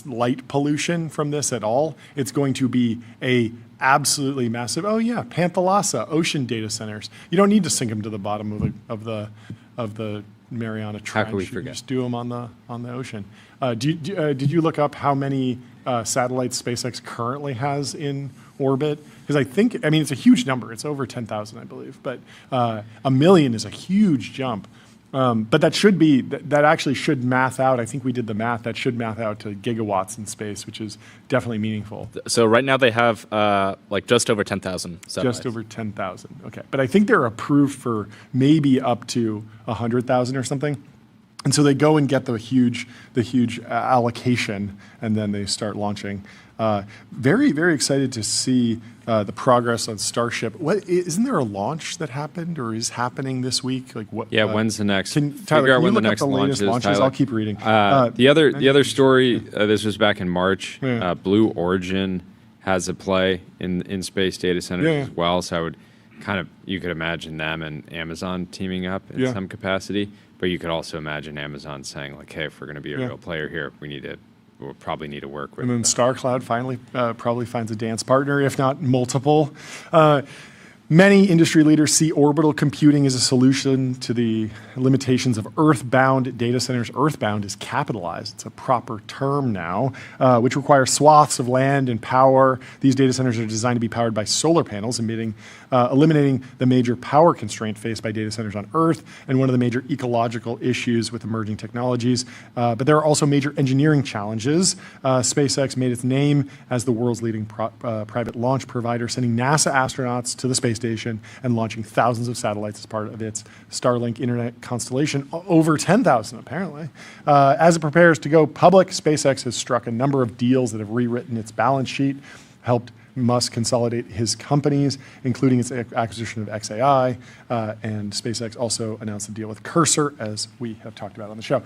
[SPEAKER 4] light pollution from this at all, it's going to be a absolutely massive. Oh yeah, Panthalassa ocean data centers. You don't need to sink them to the bottom of the Mariana Trench.
[SPEAKER 5] How could we forget?
[SPEAKER 4] You just do them on the ocean. Did you look up how many satellites SpaceX currently has in orbit? Because I mean, it's a huge number. It's over 10,000, I believe. But 1 million is a huge jump. But that actually should math out. I think we did the math. That should math out to gigawatts in space, which is definitely meaningful.
[SPEAKER 6] So right now they have like just over 10,000 satellites.
[SPEAKER 4] Just over 10,000. Okay, but I think they're approved for maybe up to 100,000 or something. And so they go and get the huge allocation, and then they start launching. Very, very excited to see the progress on Starship. Isn't there a launch that happened or is happening this week? Like what?
[SPEAKER 5] Yeah, when's the next?
[SPEAKER 4] Tyler,
[SPEAKER 5] figure out
[SPEAKER 4] can
[SPEAKER 5] when
[SPEAKER 4] you
[SPEAKER 5] the
[SPEAKER 4] look
[SPEAKER 5] next
[SPEAKER 4] up the latest
[SPEAKER 5] launch is,
[SPEAKER 4] launches?
[SPEAKER 5] Tyler?
[SPEAKER 4] I'll keep reading.
[SPEAKER 5] The other story. This was back in March.
[SPEAKER 4] Yeah.
[SPEAKER 5] Blue Origin has a play in space data centers as well. So I would you could imagine them and Amazon teaming up in some capacity. But you could also imagine Amazon saying like, "Hey, if we're going to be a real player here, we'll probably need to work with."
[SPEAKER 4] And then StarCloud finally probably finds a dance partner, if not multiple. Many industry leaders see orbital computing as a solution to the limitations of earthbound data centers. Earthbound is capitalized. It's a proper term now, which requires swaths of land and power. These data centers are designed to be powered by solar panels, eliminating the major power constraint faced by data centers on Earth and one of the major ecological issues with emerging technologies. But there are also major engineering challenges. SpaceX made its name as the world's leading private launch provider, sending NASA astronauts to the space station and launching thousands of satellites as part of its Starlink internet constellation, over 10,000 apparently. As it prepares to go public, SpaceX has struck a number of deals that have rewritten its balance sheet, helped Musk consolidate his companies, including its acquisition of XAI, and SpaceX also announced a deal with Cursor, as we have talked about on the show.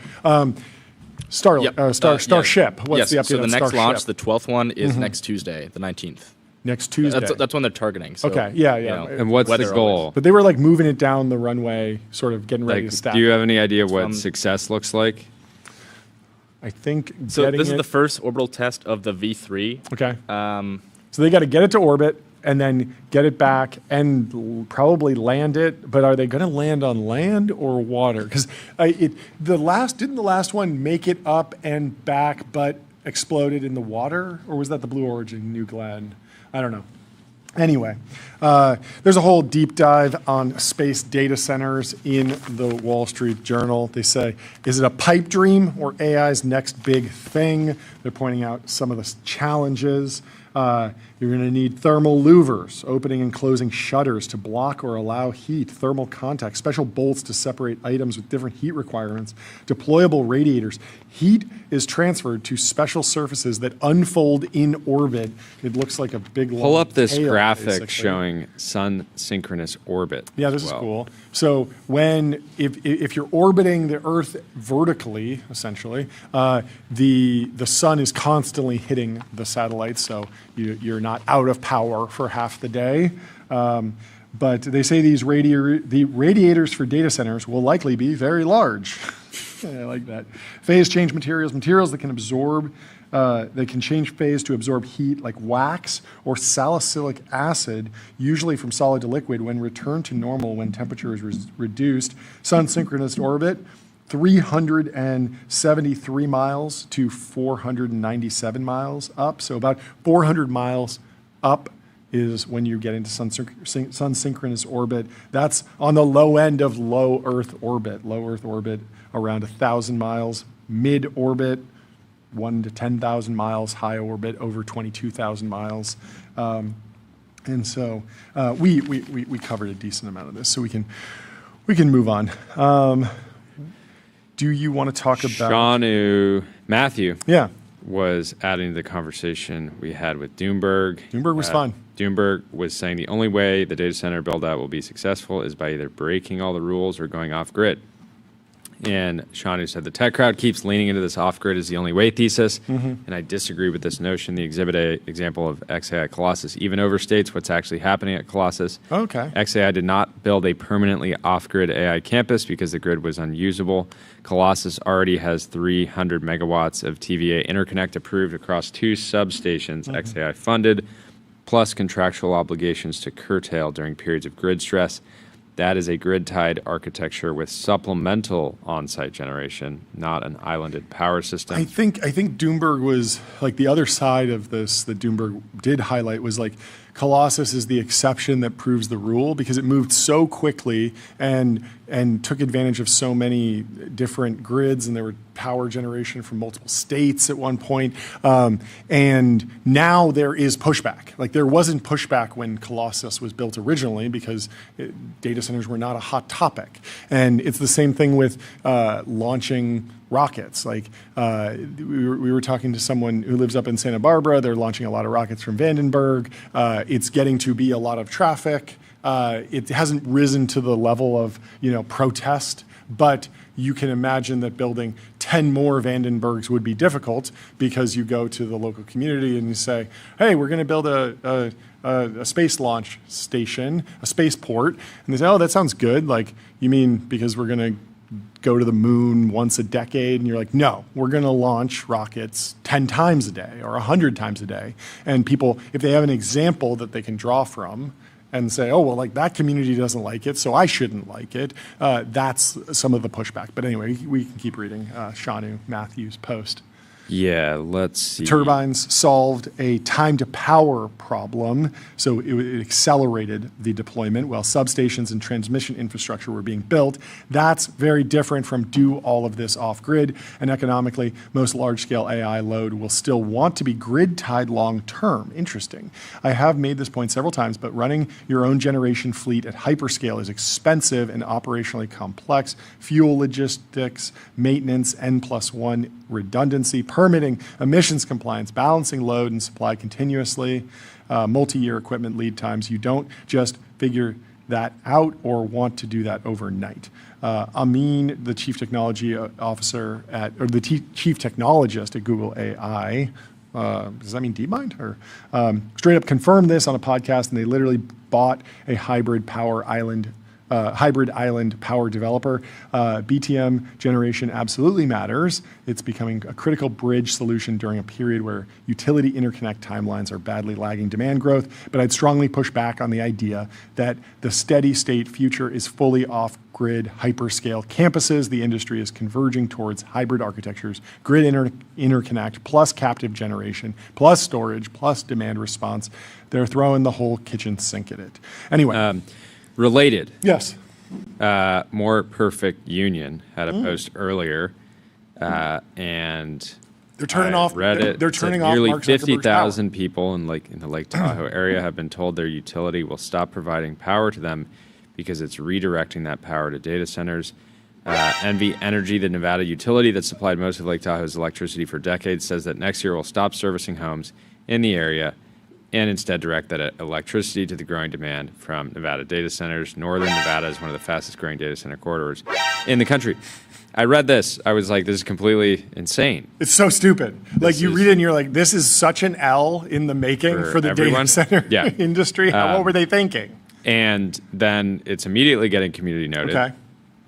[SPEAKER 4] Starship. What's the update
[SPEAKER 6] so the
[SPEAKER 4] on
[SPEAKER 6] next
[SPEAKER 4] Starship?
[SPEAKER 6] launch, the 12th one, is next Tuesday, the 19th.
[SPEAKER 4] Next Tuesday.
[SPEAKER 6] That's when they're targeting. So,
[SPEAKER 4] Okay, yeah.
[SPEAKER 5] And what's the goal?
[SPEAKER 4] But they were like moving it down the runway, sort of getting ready to stack.
[SPEAKER 5] Do you have any idea what success looks like?
[SPEAKER 4] I think
[SPEAKER 6] So this is the first orbital test of the V3.
[SPEAKER 4] Okay. So they got to get it to orbit and then get it back and probably land it. But are they going to land on land or water? Because didn't the last one make it up and back, but exploded in the water, or was that the Blue Origin, New Glenn? I don't know. Anyway, there's a whole deep dive on space data centers in the Wall Street Journal. They say, is it a pipe dream or AI's next big thing? They're pointing out some of the challenges. You're going to need thermal louvers, opening and closing shutters to block or allow heat, thermal contact, special bolts to separate items with different heat requirements, deployable radiators. Heat is transferred to special surfaces that unfold in orbit. It looks like a big long
[SPEAKER 5] Pull up this
[SPEAKER 4] tail,
[SPEAKER 5] graphic
[SPEAKER 4] basically.
[SPEAKER 5] showing sun synchronous orbit.
[SPEAKER 4] Yeah, this is cool. So if you're orbiting the Earth vertically, essentially, the sun is constantly hitting the satellite, so you're not out of power for half the day. But they say the radiators for data centers will likely be very large. I like that. Phase change materials that can absorb. They can change phase to absorb heat, like wax or salicylic acid, usually from solid to liquid, when returned to normal when temperature is reduced. Sun synchronous orbit, 373 miles to 497 miles up. So about 400 miles up is when you get into sun synchronous orbit. That's on the low end of low Earth orbit. Low Earth orbit around 1,000 miles. Mid orbit, 1 to 10,000 miles. High orbit, over 22,000 miles. And so we covered a decent amount of this, so we can move on. Do you want to talk about
[SPEAKER 5] Matthew?
[SPEAKER 4] Yeah.
[SPEAKER 5] Was adding to the conversation we had with Doomberg.
[SPEAKER 4] Doomberg was fun.
[SPEAKER 5] Doomberg was saying the only way the data center build-out will be successful is by either breaking all the rules or going off-grid. And Shanu said the tech crowd keeps leaning into this off-grid is the only way thesis, and I disagree with this notion. The Exhibit A example of XAI Colossus even overstates what's actually happening at Colossus.
[SPEAKER 4] Okay.
[SPEAKER 5] XAI did not build a permanently off-grid AI campus because the grid was unusable. Colossus already has 300 megawatts of TVA interconnect approved across 2 substations XAI funded, plus contractual obligations to curtail during periods of grid stress. That is a grid-tied architecture with supplemental on-site generation, not an islanded power system.
[SPEAKER 4] I think Doomberg was like the other side of this that Doomberg did highlight was like Colossus is the exception that proves the rule because it moved so quickly and took advantage of so many different grids, and there were power generation from multiple states at one point. And now there is pushback. Like there wasn't pushback when Colossus was built originally because data centers were not a hot topic. And it's the same thing with launching rockets. Like we were talking to someone who lives up in Santa Barbara. They're launching a lot of rockets from Vandenberg. It's getting to be a lot of traffic. It hasn't risen to the level of protest, but you can imagine that building 10 more Vandenbergs would be difficult because you go to the local community and you say, hey, we're going to build a space launch station, a spaceport. And they say, oh, that sounds good. Like, you mean because we're going to go to the moon once a decade? And you're like, no, we're going to launch rockets 10 times a day or 100 times a day. And people, if they have an example that they can draw from, and say, oh, well, like that community doesn't like it, so I shouldn't like it. That's some of the pushback. But anyway, we can keep reading Shanu Matthews' post.
[SPEAKER 5] Yeah, let's see.
[SPEAKER 4] Turbines solved a time to power problem, so it accelerated the deployment while substations and transmission infrastructure were being built. That's very different from do all of this off grid. And economically, most large scale AI load will still want to be grid tied long term. Interesting. I have made this point several times, but running your own generation fleet at hyperscale is expensive and operationally complex. Fuel logistics, maintenance, N+1 redundancy, permitting, emissions compliance, balancing load and supply continuously, multi-year equipment lead times. You don't just figure that out or want to do that overnight. Amin, the chief technology officer the chief technologist at Google AI, does that mean DeepMind? Or straight up confirmed this on a podcast, and they literally bought a hybrid island power developer. BTM generation absolutely matters. It's becoming a critical bridge solution during a period where utility interconnect timelines are badly lagging demand growth. But I'd strongly push back on the idea that the steady state future is fully off-grid hyperscale campuses. The industry is converging towards hybrid architectures, grid interconnect, plus captive generation, plus storage, plus demand response. They're throwing the whole kitchen sink at it. Anyway.
[SPEAKER 5] Related.
[SPEAKER 4] Yes.
[SPEAKER 5] More Perfect Union had a post earlier, and
[SPEAKER 4] they're turning off.
[SPEAKER 5] Reddit.
[SPEAKER 4] They're turning off.
[SPEAKER 5] Nearly
[SPEAKER 4] Mark Zuckerberg's
[SPEAKER 5] 50,000 people in the Lake Tahoe area have been told their utility will stop providing power to them because it's redirecting that power to data centers. NV Energy, the Nevada utility that supplied most of Lake Tahoe's electricity for decades, says that next year will stop servicing homes in the area and instead direct that electricity to the growing demand from Nevada data centers. Northern Nevada is one of the fastest growing data center corridors in the country. I read this. I was like, this is completely insane.
[SPEAKER 4] It's so stupid. Like you read it and you're like, this is such an L in the making for the
[SPEAKER 5] everyone.
[SPEAKER 4] Data center industry. What were they thinking?
[SPEAKER 5] And then it's immediately getting community noted.
[SPEAKER 4] Okay.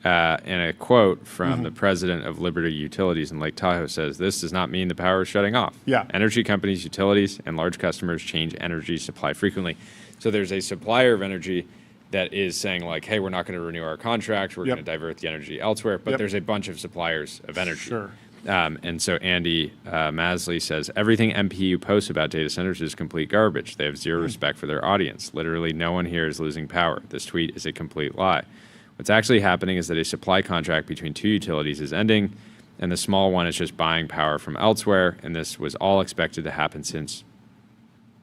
[SPEAKER 5] And a quote from the president of Liberty Utilities in Lake Tahoe says, "This does not mean the power is shutting off.
[SPEAKER 4] Yeah.
[SPEAKER 5] Energy companies, utilities, and large customers change energy supply frequently." So there's a supplier of energy that is saying like, hey, we're not going to renew our contract. We're going to divert the energy elsewhere. But there's a bunch of suppliers of energy.
[SPEAKER 4] Sure.
[SPEAKER 5] And so Andy Masley says, everything MPU posts about data centers is complete garbage. They have zero respect for their audience. Literally no one here is losing power. This tweet is a complete lie. What's actually happening is that a supply contract between two utilities is ending, and the small one is just buying power from elsewhere, and this was all expected to happen since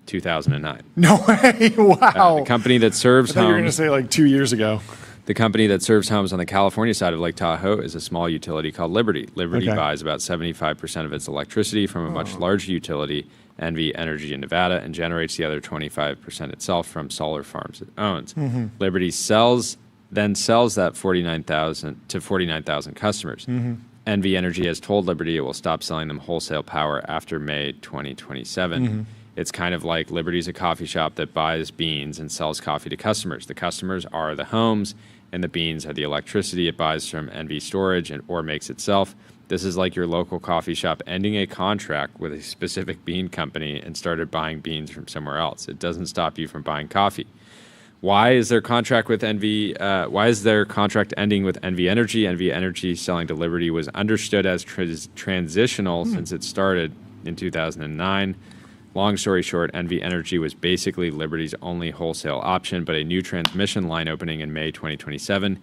[SPEAKER 5] 2009.
[SPEAKER 4] No way! Wow.
[SPEAKER 5] The company that serves
[SPEAKER 4] I thought you were going to
[SPEAKER 5] homes,
[SPEAKER 4] say like 2 years ago.
[SPEAKER 5] the company that serves homes on the California side of Lake Tahoe is a small utility called Liberty. Liberty buys about 75% of its electricity from a much larger utility, NV Energy in Nevada, and generates the other 25% itself from solar farms it owns. Liberty then sells that 49,000 to 49,000 customers. NV Energy has told Liberty it will stop selling them wholesale power after May 2027. It's kind of like Liberty's a coffee shop that buys beans and sells coffee to customers. The customers are the homes, and the beans are the electricity it buys from NV Storage or makes itself. This is like your local coffee shop ending a contract with a specific bean company and started buying beans from somewhere else. It doesn't stop you from buying coffee. Why is their contract with why is their contract ending with NV Energy? NV Energy selling to Liberty was understood as transitional since it started in 2009. Long story short, NV Energy was basically Liberty's only wholesale option, but a new transmission line opening in May 2027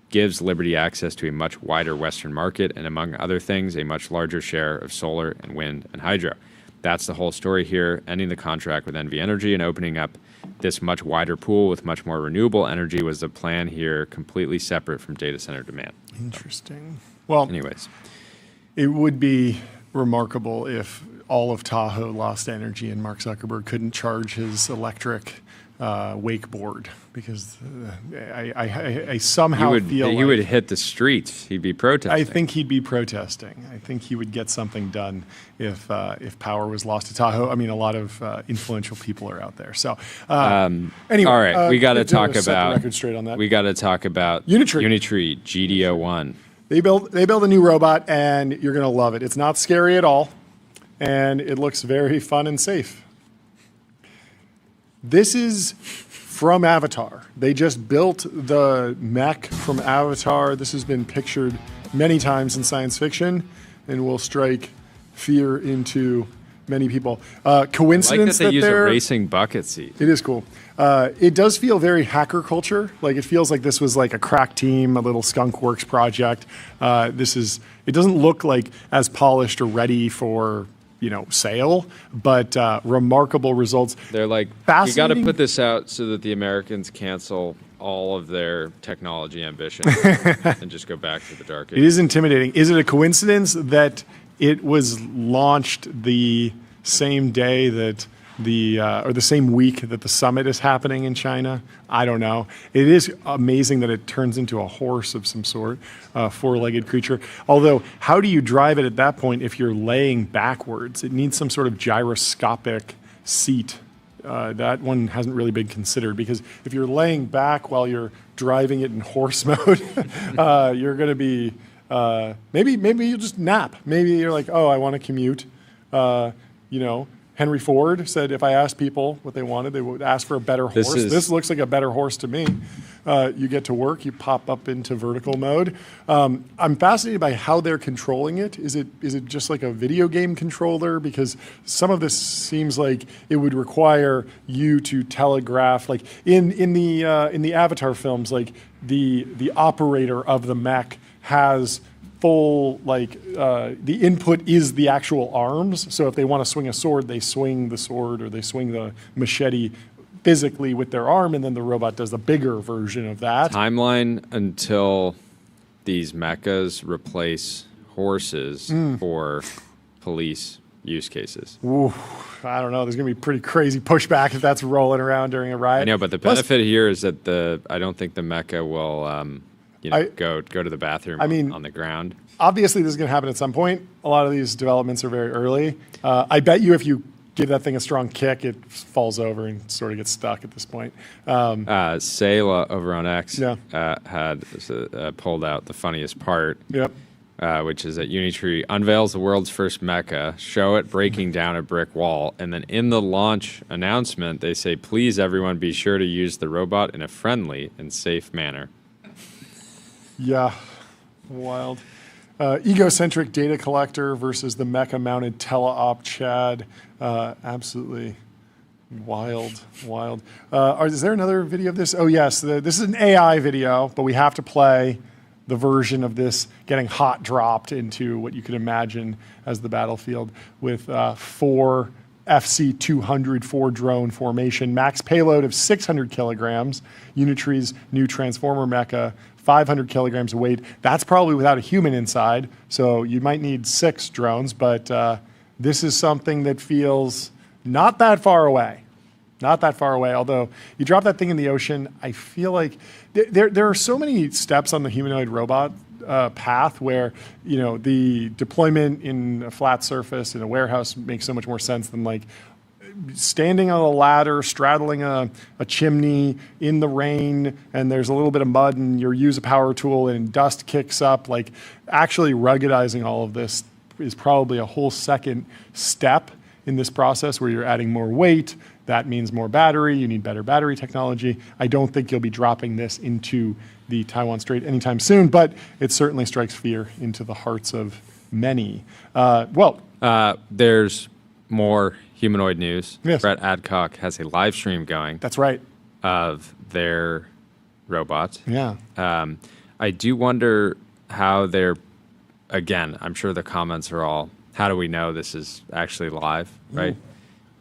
[SPEAKER 5] gives Liberty access to a much wider Western market and, among other things, a much larger share of solar and wind and hydro. That's the whole story here. Ending the contract with NV Energy and opening up this much wider pool with much more renewable energy was the plan here, completely separate from data center demand.
[SPEAKER 4] Interesting. Well,
[SPEAKER 5] anyways,
[SPEAKER 4] it would be remarkable if all of Tahoe lost energy and Mark Zuckerberg couldn't charge his electric wakeboard, because I somehow feel
[SPEAKER 5] he would hit the streets. He'd be protesting.
[SPEAKER 4] I think he'd be protesting. I think he would get something done if power was lost to Tahoe. I mean, a lot of influential people are out there. So anyway,
[SPEAKER 5] all right, we got to talk
[SPEAKER 4] set the
[SPEAKER 5] about.
[SPEAKER 4] record straight on that.
[SPEAKER 5] We got to talk about
[SPEAKER 4] Unitree
[SPEAKER 5] GDO1.
[SPEAKER 4] They build a new robot, and you're going to love it. It's not scary at all, and it looks very fun and safe. This is from Avatar. They just built the mech from Avatar. This has been pictured many times in science fiction and will strike fear into many people. Coincidence
[SPEAKER 5] they use a
[SPEAKER 4] they're
[SPEAKER 5] racing bucket seat.
[SPEAKER 4] It is cool. It does feel very hacker culture. Like it feels like this was like a crack team, a little Skunk Works project. It doesn't look like as polished or ready for sale, but remarkable results.
[SPEAKER 5] They're like, you got to put this out so that the Americans cancel all of their technology ambitions and just go back to the dark ages.
[SPEAKER 4] It is intimidating. Is it a coincidence that it was launched the same day that or the same week that the summit is happening in China? I don't know. It is amazing that it turns into a horse of some sort, a four-legged creature. Although, how do you drive it at that point if you're laying backwards? It needs some sort of gyroscopic seat. That one hasn't really been considered, because if you're laying back while you're driving it in horse mode, you're going to be maybe you'll just nap. Maybe you're like, oh, I want to commute. Henry Ford said if I asked people what they wanted, they would ask for a better horse. This looks like a better horse to me. You get to work, you pop up into vertical mode. I'm fascinated by how they're controlling it. Is it just like a video game controller? Because some of this seems like it would require you to telegraph, like in the Avatar films, like the operator of the mech has full, the input is the actual arms. So if they want to swing a sword, they swing the sword or they swing the machete physically with their arm, and then the robot does the bigger version of that.
[SPEAKER 5] Timeline until these mechas replace horses for police use cases.
[SPEAKER 4] Ooh, I don't know. There's going to be pretty crazy pushback if that's rolling around during a riot.
[SPEAKER 5] I know, but the benefit here is that I don't think the mecha will go to the bathroom on the ground.
[SPEAKER 4] Obviously, this is going to happen at some point. A lot of these developments are very early. I bet you if you give that thing a strong kick, it falls over and sort of gets stuck at this point.
[SPEAKER 5] Sayla over on X
[SPEAKER 4] Yeah.
[SPEAKER 5] had pulled out the funniest part,
[SPEAKER 4] Yep.
[SPEAKER 5] which is that Unitree unveils the world's first mecha, show it breaking down a brick wall, and then in the launch announcement, they say, please, everyone, be sure to use the robot in a friendly and safe manner.
[SPEAKER 4] Yeah, wild. Egocentric data collector versus the mecha-mounted teleop Chad. Absolutely wild. Is there another video of this? Oh, yes. This is an AI video, but we have to play the version of this getting hot dropped into what you could imagine as the battlefield with 4 FC-200 4-drone formation, max payload of 600 kilograms, Unitree's new Transformer mecha, 500 kilograms of weight. That's probably without a human inside, so you might need 6 drones, but this is something that feels not that far away. Not that far away, although you drop that thing in the ocean, I feel like there are so many steps on the humanoid robot path where the deployment in a flat surface in a warehouse makes so much more sense than like standing on a ladder, straddling a chimney in the rain, and there's a little bit of mud, and you use a power tool, and dust kicks up. Like, actually ruggedizing all of this is probably a whole second step in this process where you're adding more weight. That means more battery. You need better battery technology. I don't think you'll be dropping this into the Taiwan Strait anytime soon, but it certainly strikes fear into the hearts of many.
[SPEAKER 5] There's more humanoid news.
[SPEAKER 4] Yes.
[SPEAKER 5] Brett Adcock has a live stream going.
[SPEAKER 4] That's right.
[SPEAKER 5] Of their robots.
[SPEAKER 4] Yeah.
[SPEAKER 5] I do wonder how again, I'm sure the comments are all, how do we know this is actually live, right?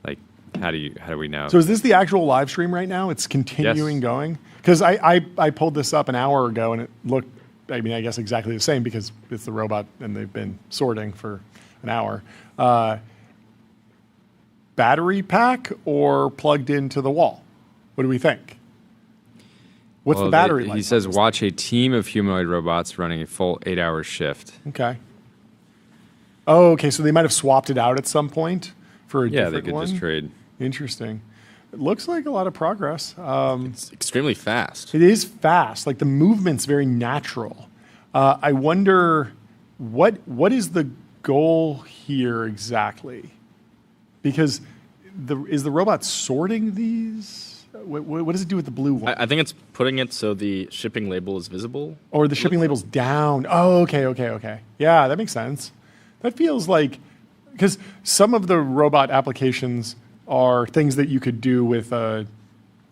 [SPEAKER 5] Like, how do we know?
[SPEAKER 4] So is this the actual live stream right now? It's continuing going? Because I pulled this up an hour ago, and it looked, I guess exactly the same, because it's the robot, and they've been sorting for an hour. Battery pack or plugged into the wall? What do we think? What's the battery life?
[SPEAKER 5] He says, watch a team of humanoid robots running a full 8-hour shift.
[SPEAKER 4] Okay. Oh, okay. So they might have swapped it out at some point for a different one?
[SPEAKER 5] Yeah, they could just trade.
[SPEAKER 4] Interesting. It looks like a lot of progress.
[SPEAKER 6] It's extremely fast.
[SPEAKER 4] It is fast. Like, the movement's very natural. I wonder what is the goal here exactly? Because is the robot sorting these? What does it do with the blue one?
[SPEAKER 6] I think it's putting it so the shipping label is visible.
[SPEAKER 4] Or the shipping label's down. Oh, okay. Yeah, that makes sense. That feels like, because some of the robot applications are things that you could do with a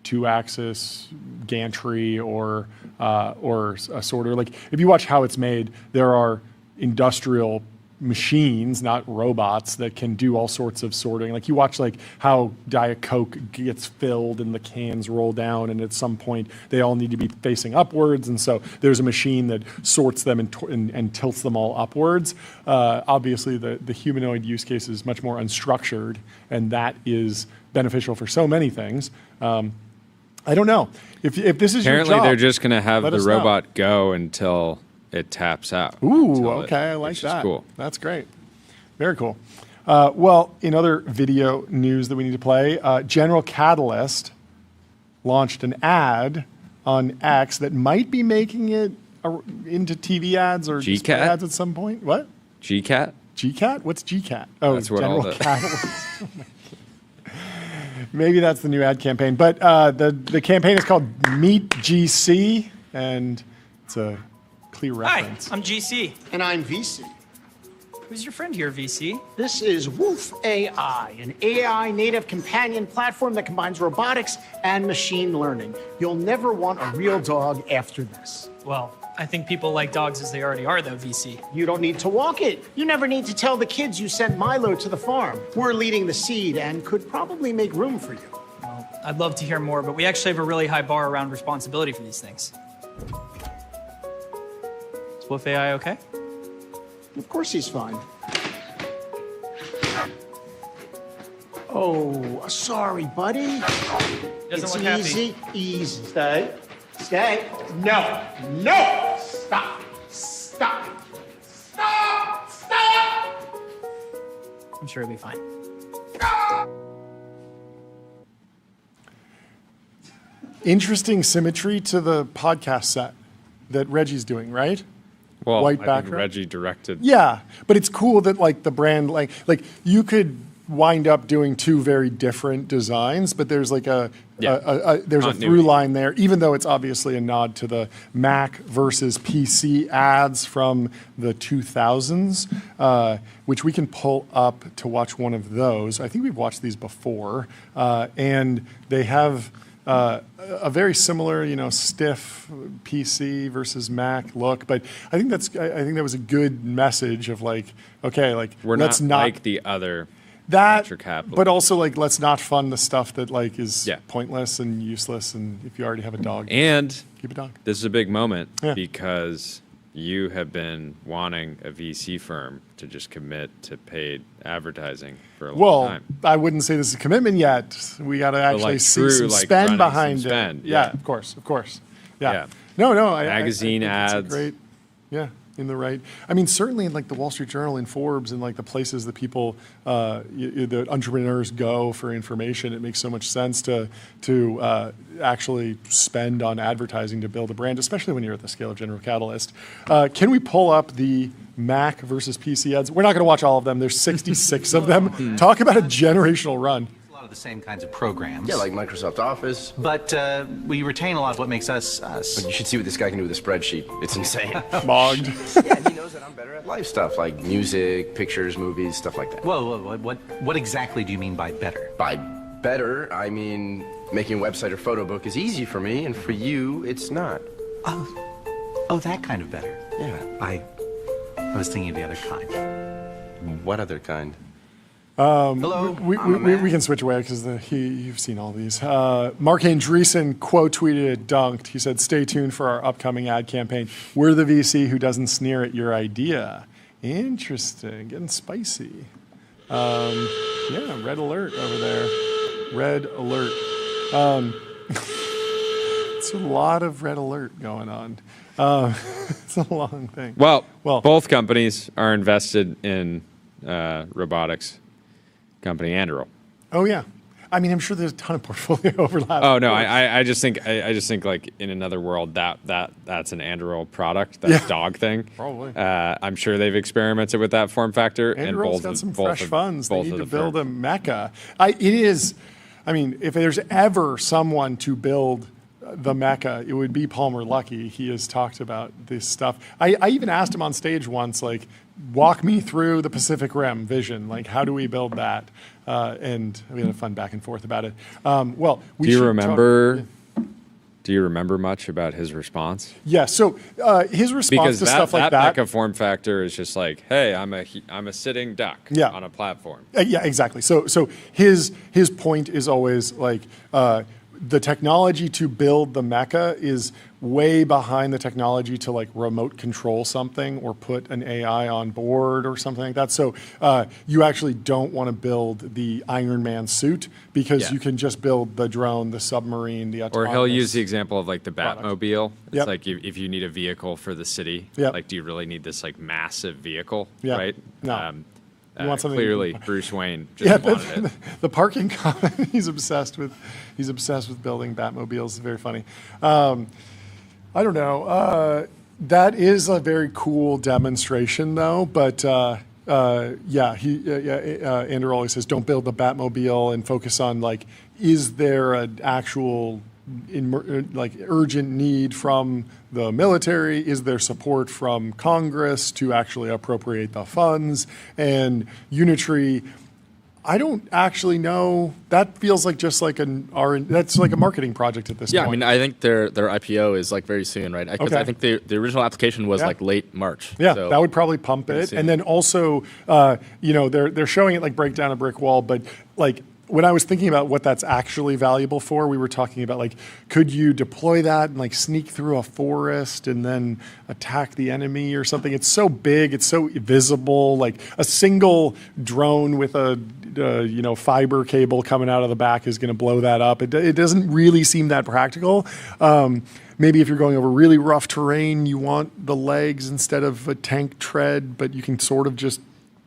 [SPEAKER 4] 2-axis gantry or a sorter. Like if you watch how it's made, there are industrial machines, not robots, that can do all sorts of sorting. Like you watch like how Diet Coke gets filled and the cans roll down, and at some point they all need to be facing upwards, and so there's a machine that sorts them and tilts them all upwards. Obviously, the humanoid use case is much more unstructured, and that is beneficial for so many things. I don't know if this is
[SPEAKER 5] apparently
[SPEAKER 4] your job,
[SPEAKER 5] they're just going to have the
[SPEAKER 4] know.
[SPEAKER 5] robot go until it taps out.
[SPEAKER 4] Ooh, okay, I like
[SPEAKER 5] which
[SPEAKER 4] that.
[SPEAKER 5] Is cool.
[SPEAKER 4] That's great. Very cool. Well, in other video news that we need to play, General Catalyst launched an ad on X that might be making it into TV ads or display
[SPEAKER 5] GCat?
[SPEAKER 4] ads at some point. What?
[SPEAKER 5] GCat?
[SPEAKER 4] GCat? What's GCat? Oh,
[SPEAKER 5] That's what
[SPEAKER 4] General
[SPEAKER 5] all the-
[SPEAKER 4] Catalyst. Oh my God. Maybe that's the new ad campaign. But the campaign is called Meet GC, and it's a clear
[SPEAKER 7] Hi,
[SPEAKER 4] reference.
[SPEAKER 7] I'm GC.
[SPEAKER 8] And I'm VC.
[SPEAKER 7] Who's your friend here, VC?
[SPEAKER 8] This is Wolf AI, an AI native companion platform that combines robotics and machine learning. You'll never want a real dog after this.
[SPEAKER 7] Well, I think people like dogs as they already are, though, VC.
[SPEAKER 8] You don't need to walk it. You never need to tell the kids you sent Milo to the farm. We're leading the seed and could probably make room for you.
[SPEAKER 7] Well, I'd love to hear more, but we actually have a really high bar around responsibility for these things. Is Wolf AI okay?
[SPEAKER 8] Of course he's fine. Oh, sorry, buddy.
[SPEAKER 7] Doesn't
[SPEAKER 8] It's
[SPEAKER 7] look happy.
[SPEAKER 8] easy, easy. Stay. Stay. No. No. Stop. Stop. Stop. Stop.
[SPEAKER 7] I'm sure it'll be fine.
[SPEAKER 4] Interesting symmetry to the podcast set that Reggie's doing, right?
[SPEAKER 5] Well,
[SPEAKER 4] White
[SPEAKER 5] I think
[SPEAKER 4] background?
[SPEAKER 5] Reggie directed.
[SPEAKER 4] Yeah, but it's cool that like the brand, like you could wind up doing two very different designs, but there's like there's a
[SPEAKER 5] Continuity.
[SPEAKER 4] through line there, even though it's obviously a nod to the Mac versus PC ads from the 2000s, which we can pull up to watch one of those. I think we've watched these before, and they have a very similar, stiff PC versus Mac look. But I think that was a good message of like, okay, like
[SPEAKER 5] We're
[SPEAKER 4] let's
[SPEAKER 5] not
[SPEAKER 4] not
[SPEAKER 5] like the other
[SPEAKER 4] that,
[SPEAKER 5] venture capital.
[SPEAKER 4] but also like let's not fund the stuff that like is
[SPEAKER 5] Yeah.
[SPEAKER 4] pointless and useless. And if you already have a dog,
[SPEAKER 5] And
[SPEAKER 4] keep a dog.
[SPEAKER 5] this is a big moment
[SPEAKER 4] Yeah.
[SPEAKER 5] because you have been wanting a VC firm to just commit to paid advertising for a long
[SPEAKER 4] Well,
[SPEAKER 5] time.
[SPEAKER 4] I wouldn't say this is a commitment yet. We got to actually
[SPEAKER 5] like
[SPEAKER 4] see
[SPEAKER 5] true,
[SPEAKER 4] some
[SPEAKER 5] like,
[SPEAKER 4] spend
[SPEAKER 5] running some
[SPEAKER 4] behind
[SPEAKER 5] spend,
[SPEAKER 4] it.
[SPEAKER 5] yeah.
[SPEAKER 4] Of course. Yeah.
[SPEAKER 5] Yeah.
[SPEAKER 4] No.
[SPEAKER 5] Magazine
[SPEAKER 4] I think it's a
[SPEAKER 5] ads.
[SPEAKER 4] great. Yeah. In the right. I mean, certainly in like the Wall Street Journal and Forbes and like the places that people, the entrepreneurs go for information, it makes so much sense to actually spend on advertising to build a brand, especially when you're at the scale of General Catalyst. Can we pull up the Mac versus PC ads? We're not going to watch all of them. There's 66 of them. Talk about a generational run.
[SPEAKER 9] A lot of the same kinds of programs.
[SPEAKER 10] Yeah, like Microsoft Office.
[SPEAKER 9] But we retain a lot of what makes us us.
[SPEAKER 10] But you should see what this guy can do with a spreadsheet. It's insane.
[SPEAKER 4] Mogged.
[SPEAKER 10] Yeah, he knows that I'm better at life stuff, like music, pictures, movies, stuff like that.
[SPEAKER 9] Whoa, what exactly do you mean by better?
[SPEAKER 10] By better, I mean making a website or photo book is easy for me, and for you, it's not.
[SPEAKER 9] Oh, that kind of better.
[SPEAKER 10] Yeah.
[SPEAKER 9] I was thinking of the other kind.
[SPEAKER 10] What other kind?
[SPEAKER 9] Hello.
[SPEAKER 4] We can switch away because you've seen all these. Mark Andreessen quote tweeted it dunked. He said, "Stay tuned for our upcoming ad campaign. We're the VC who doesn't sneer at your idea." Interesting, getting spicy. Yeah, red alert over there. Red alert. It's a lot of red alert going on. It's a long thing.
[SPEAKER 5] Well,
[SPEAKER 4] Well-
[SPEAKER 5] both companies are invested in robotics company Anduril.
[SPEAKER 4] Oh yeah, I mean I'm sure there's a ton of portfolio overlap.
[SPEAKER 5] Oh no, I just think like in another world that's an Anduril product, that
[SPEAKER 4] Yeah.
[SPEAKER 5] dog thing.
[SPEAKER 4] Probably.
[SPEAKER 5] I'm sure they've experimented with that form factor.
[SPEAKER 4] Anduril's
[SPEAKER 5] both
[SPEAKER 4] got
[SPEAKER 5] of-
[SPEAKER 4] some
[SPEAKER 5] both
[SPEAKER 4] fresh
[SPEAKER 5] of-
[SPEAKER 4] funds. They
[SPEAKER 5] both
[SPEAKER 4] need
[SPEAKER 5] of
[SPEAKER 4] to
[SPEAKER 5] the
[SPEAKER 4] build
[SPEAKER 5] firms.
[SPEAKER 4] a mecca. It is. I mean, if there's ever someone to build the Mecca, it would be Palmer Luckey. He has talked about this stuff. I even asked him on stage once, like, walk me through the Pacific Rim vision. Like, how do we build that? And we had a fun back and forth about it. Well, we
[SPEAKER 5] do you
[SPEAKER 4] should
[SPEAKER 5] remember?
[SPEAKER 4] talk-
[SPEAKER 5] Do you remember much about his response?
[SPEAKER 4] Yeah. So his response
[SPEAKER 5] Because
[SPEAKER 4] to stuff like that.
[SPEAKER 5] Mecca form factor is just like, hey, I'm a sitting duck on a platform.
[SPEAKER 4] Yeah, exactly. So his point is always like the technology to build the Mecca is way behind the technology to like remote control something or put an AI on board or something like that. So you actually don't want to build the Iron Man suit because you can just build the drone, the submarine, the autonomous.
[SPEAKER 5] Or he'll use the example of like the Batmobile. It's
[SPEAKER 4] Yep.
[SPEAKER 5] like if you need a vehicle for the city,
[SPEAKER 4] Yep.
[SPEAKER 5] like do you really need this like massive vehicle,
[SPEAKER 4] Yeah.
[SPEAKER 5] right?
[SPEAKER 4] No. You want something-
[SPEAKER 5] Clearly, Bruce Wayne just wanted it.
[SPEAKER 4] The parking comment. He's obsessed with building Batmobiles. It's very funny. I don't know. That is a very cool demonstration, though. But Andrew always says, "Don't build the Batmobile and focus on like, is there an actual urgent need from the military? Is there support from Congress to actually appropriate the funds?" And Unitree, I don't actually know. That feels like just like that's like a marketing project at this point.
[SPEAKER 6] Yeah, I mean, I think their IPO is like very soon, right? Because
[SPEAKER 4] Okay.
[SPEAKER 6] I think the original application was like late March.
[SPEAKER 4] Yeah,
[SPEAKER 6] so
[SPEAKER 4] that would probably pump it.
[SPEAKER 6] soon.
[SPEAKER 4] And then also, they're showing it like break down a brick wall, but like when I was thinking about what that's actually valuable for, we were talking about like, could you deploy that and like sneak through a forest and then attack the enemy or something? It's so big, it's so visible. Like a single drone with a fiber cable coming out of the back is going to blow that up. It doesn't really seem that practical. Maybe if you're going over really rough terrain, you want the legs instead of a tank tread, but you can sort of just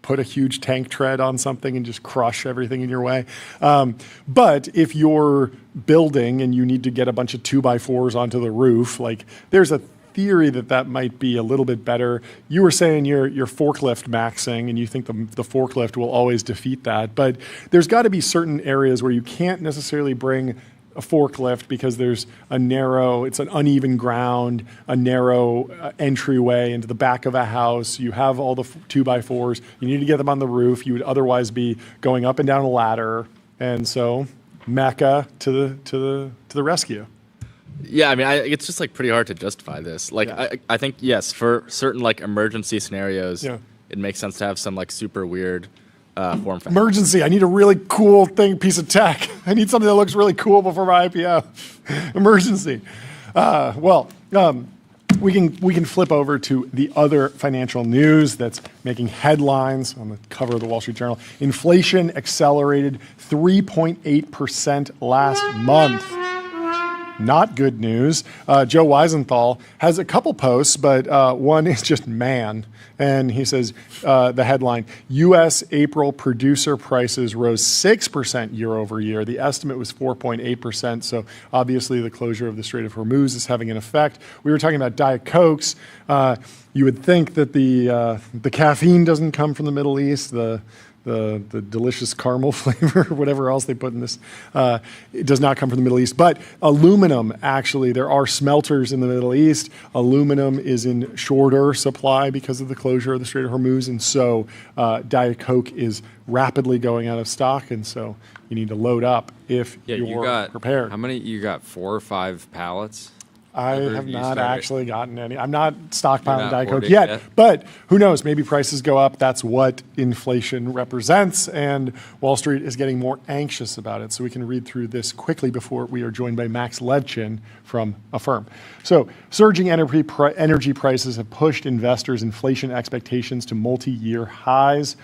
[SPEAKER 4] put a huge tank tread on something and just crush everything in your way. But if you're building and you need to get a bunch of 2x4s onto the roof, like there's a theory that might be a little bit better. You were saying you're forklift maxing and you think the forklift will always defeat that, but there's got to be certain areas where you can't necessarily bring a forklift because there's it's an uneven ground, a narrow entryway into the back of a house. You have all the 2x4s. You need to get them on the roof. You would otherwise be going up and down a ladder. And so Mecca to the rescue.
[SPEAKER 6] Yeah, I mean, it's just like pretty hard to justify this. Like, I think yes, for certain like emergency scenarios, it makes sense to have some like super weird form factor.
[SPEAKER 4] Emergency. I need a really cool piece of tech. I need something that looks really cool before my IPO. Emergency. We can flip over to the other financial news that's making headlines on the cover of the Wall Street Journal. Inflation accelerated 3.8% last month. Not good news. Joe Weisenthal has a couple posts, but one is just man. And he says, the headline, U.S. April producer prices rose 6% year over year. The estimate was 4.8%. So obviously the closure of the Strait of Hormuz is having an effect. We were talking about Diet Cokes. You would think that the caffeine doesn't come from the Middle East, the delicious caramel flavor, or whatever else they put in this, it does not come from the Middle East. But aluminum, actually, there are smelters in the Middle East. Aluminum is in shorter supply because of the closure of the Strait of Hormuz. And so Diet Coke is rapidly going out of stock. And so you need to load up if you're prepared.
[SPEAKER 5] How many? You got 4 or 5 pallets?
[SPEAKER 4] I have not actually gotten any. I'm not stockpiling Diet Coke
[SPEAKER 5] yet,
[SPEAKER 4] yet, but who knows? Maybe prices go up. That's what inflation represents, and Wall Street is getting more anxious about it. So we can read through this quickly before we are joined by Max Levchin from Affirm. So surging energy prices have pushed investors' inflation expectations to multi-year highs.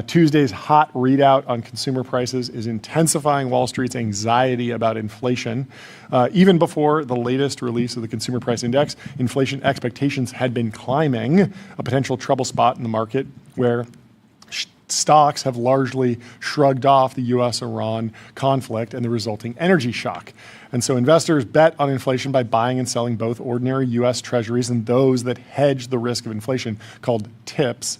[SPEAKER 4] Tuesday's hot readout on consumer prices is intensifying Wall Street's anxiety about inflation. Even before the latest release of the Consumer Price Index, inflation expectations had been climbing, a potential trouble spot in the market where stocks have largely shrugged off the U.S.-Iran conflict and the resulting energy shock. And so investors bet on inflation by buying and selling both ordinary U.S. treasuries and those that hedge the risk of inflation, called TIPS,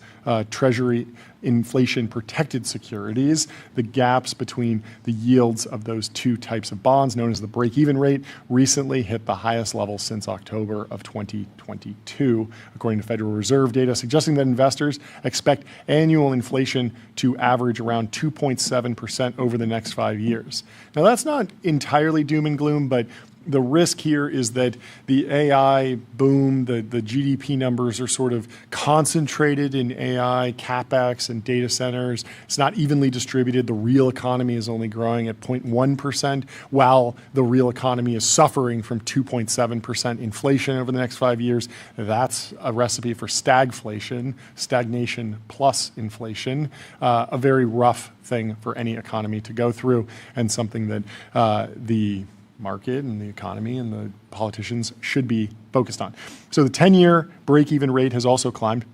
[SPEAKER 4] Treasury inflation-protected securities. The gaps between the yields of those two types of bonds, known as the break-even rate, recently hit the highest level since October of 2022, according to Federal Reserve data, suggesting that investors expect annual inflation to average around 2.7% over the next 5 years. Now, that's not entirely doom and gloom, but the risk here is that the AI boom, the GDP numbers are sort of concentrated in AI, CapEx, and data centers. It's not evenly distributed. The real economy is only growing at 0.1%, while the real economy is suffering from 2.7% inflation over the next 5 years. That's a recipe for stagflation, stagnation plus inflation, a very rough thing for any economy to go through, and something that the market and the economy and the politicians should be focused on. So the 10-year break-even rate has also climbed,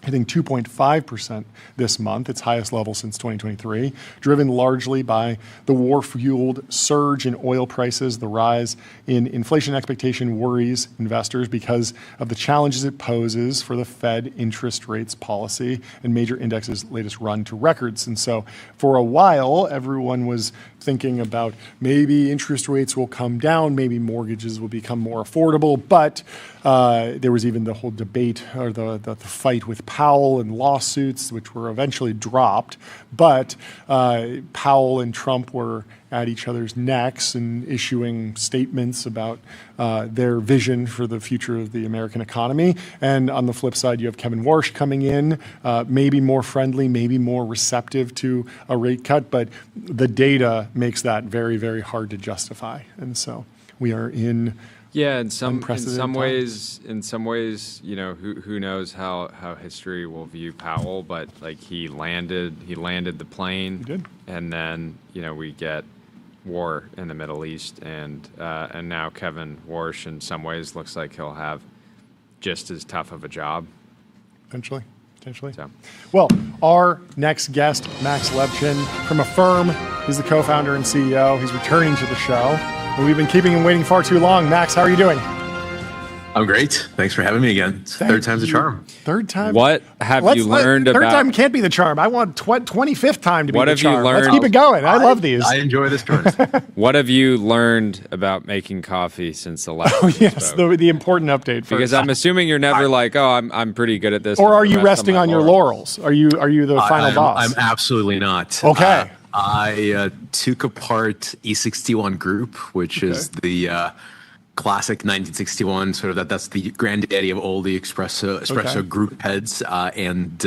[SPEAKER 4] hitting 2.5% this month, its highest level since 2023, driven largely by the war-fueled surge in oil prices. The rise in inflation expectation worries investors because of the challenges it poses for the Fed interest rates policy and major indexes' latest run to records. And so for a while, everyone was thinking about maybe interest rates will come down, maybe mortgages will become more affordable, but there was even the whole debate or the fight with Powell and lawsuits, which were eventually dropped. But Powell and Trump were at each other's necks and issuing statements about their vision for the future of the American economy. And on the flip side, you have Kevin Warsh coming in, maybe more friendly, maybe more receptive to a rate cut, but the data makes that very, very hard to justify. And so we are in
[SPEAKER 5] in some ways, you know, who knows how history will view Powell, but like he landed the plane.
[SPEAKER 4] He did.
[SPEAKER 5] And then, you know, we get war in the Middle East, and now Kevin Warsh in some ways looks like he'll have just as tough of a job.
[SPEAKER 4] Potentially.
[SPEAKER 5] So.
[SPEAKER 4] Well, our next guest, Max Levchin, from Affirm, he's the co-founder and CEO. He's returning to the show. We've been keeping him waiting far too long. Max, how are you doing?
[SPEAKER 11] I'm great. Thanks for having me again. Third time's a charm.
[SPEAKER 4] Third time?
[SPEAKER 5] What have you learned about...
[SPEAKER 4] Third time can't be the charm. I want 25th time to be the charm.
[SPEAKER 5] What have you learned?
[SPEAKER 4] Let's keep it going. I love these.
[SPEAKER 11] I enjoy this turn.
[SPEAKER 5] What have you learned about making coffee since the last
[SPEAKER 4] time yes, the important update first.
[SPEAKER 5] Because I'm assuming you're never like, oh, I'm pretty good at this.
[SPEAKER 4] Or are you resting on your laurels? Are you the final boss?
[SPEAKER 11] I'm absolutely not.
[SPEAKER 4] Okay.
[SPEAKER 11] I took apart E61 Group, which is the classic 1961 sort of that's the granddaddy of all the espresso group heads, and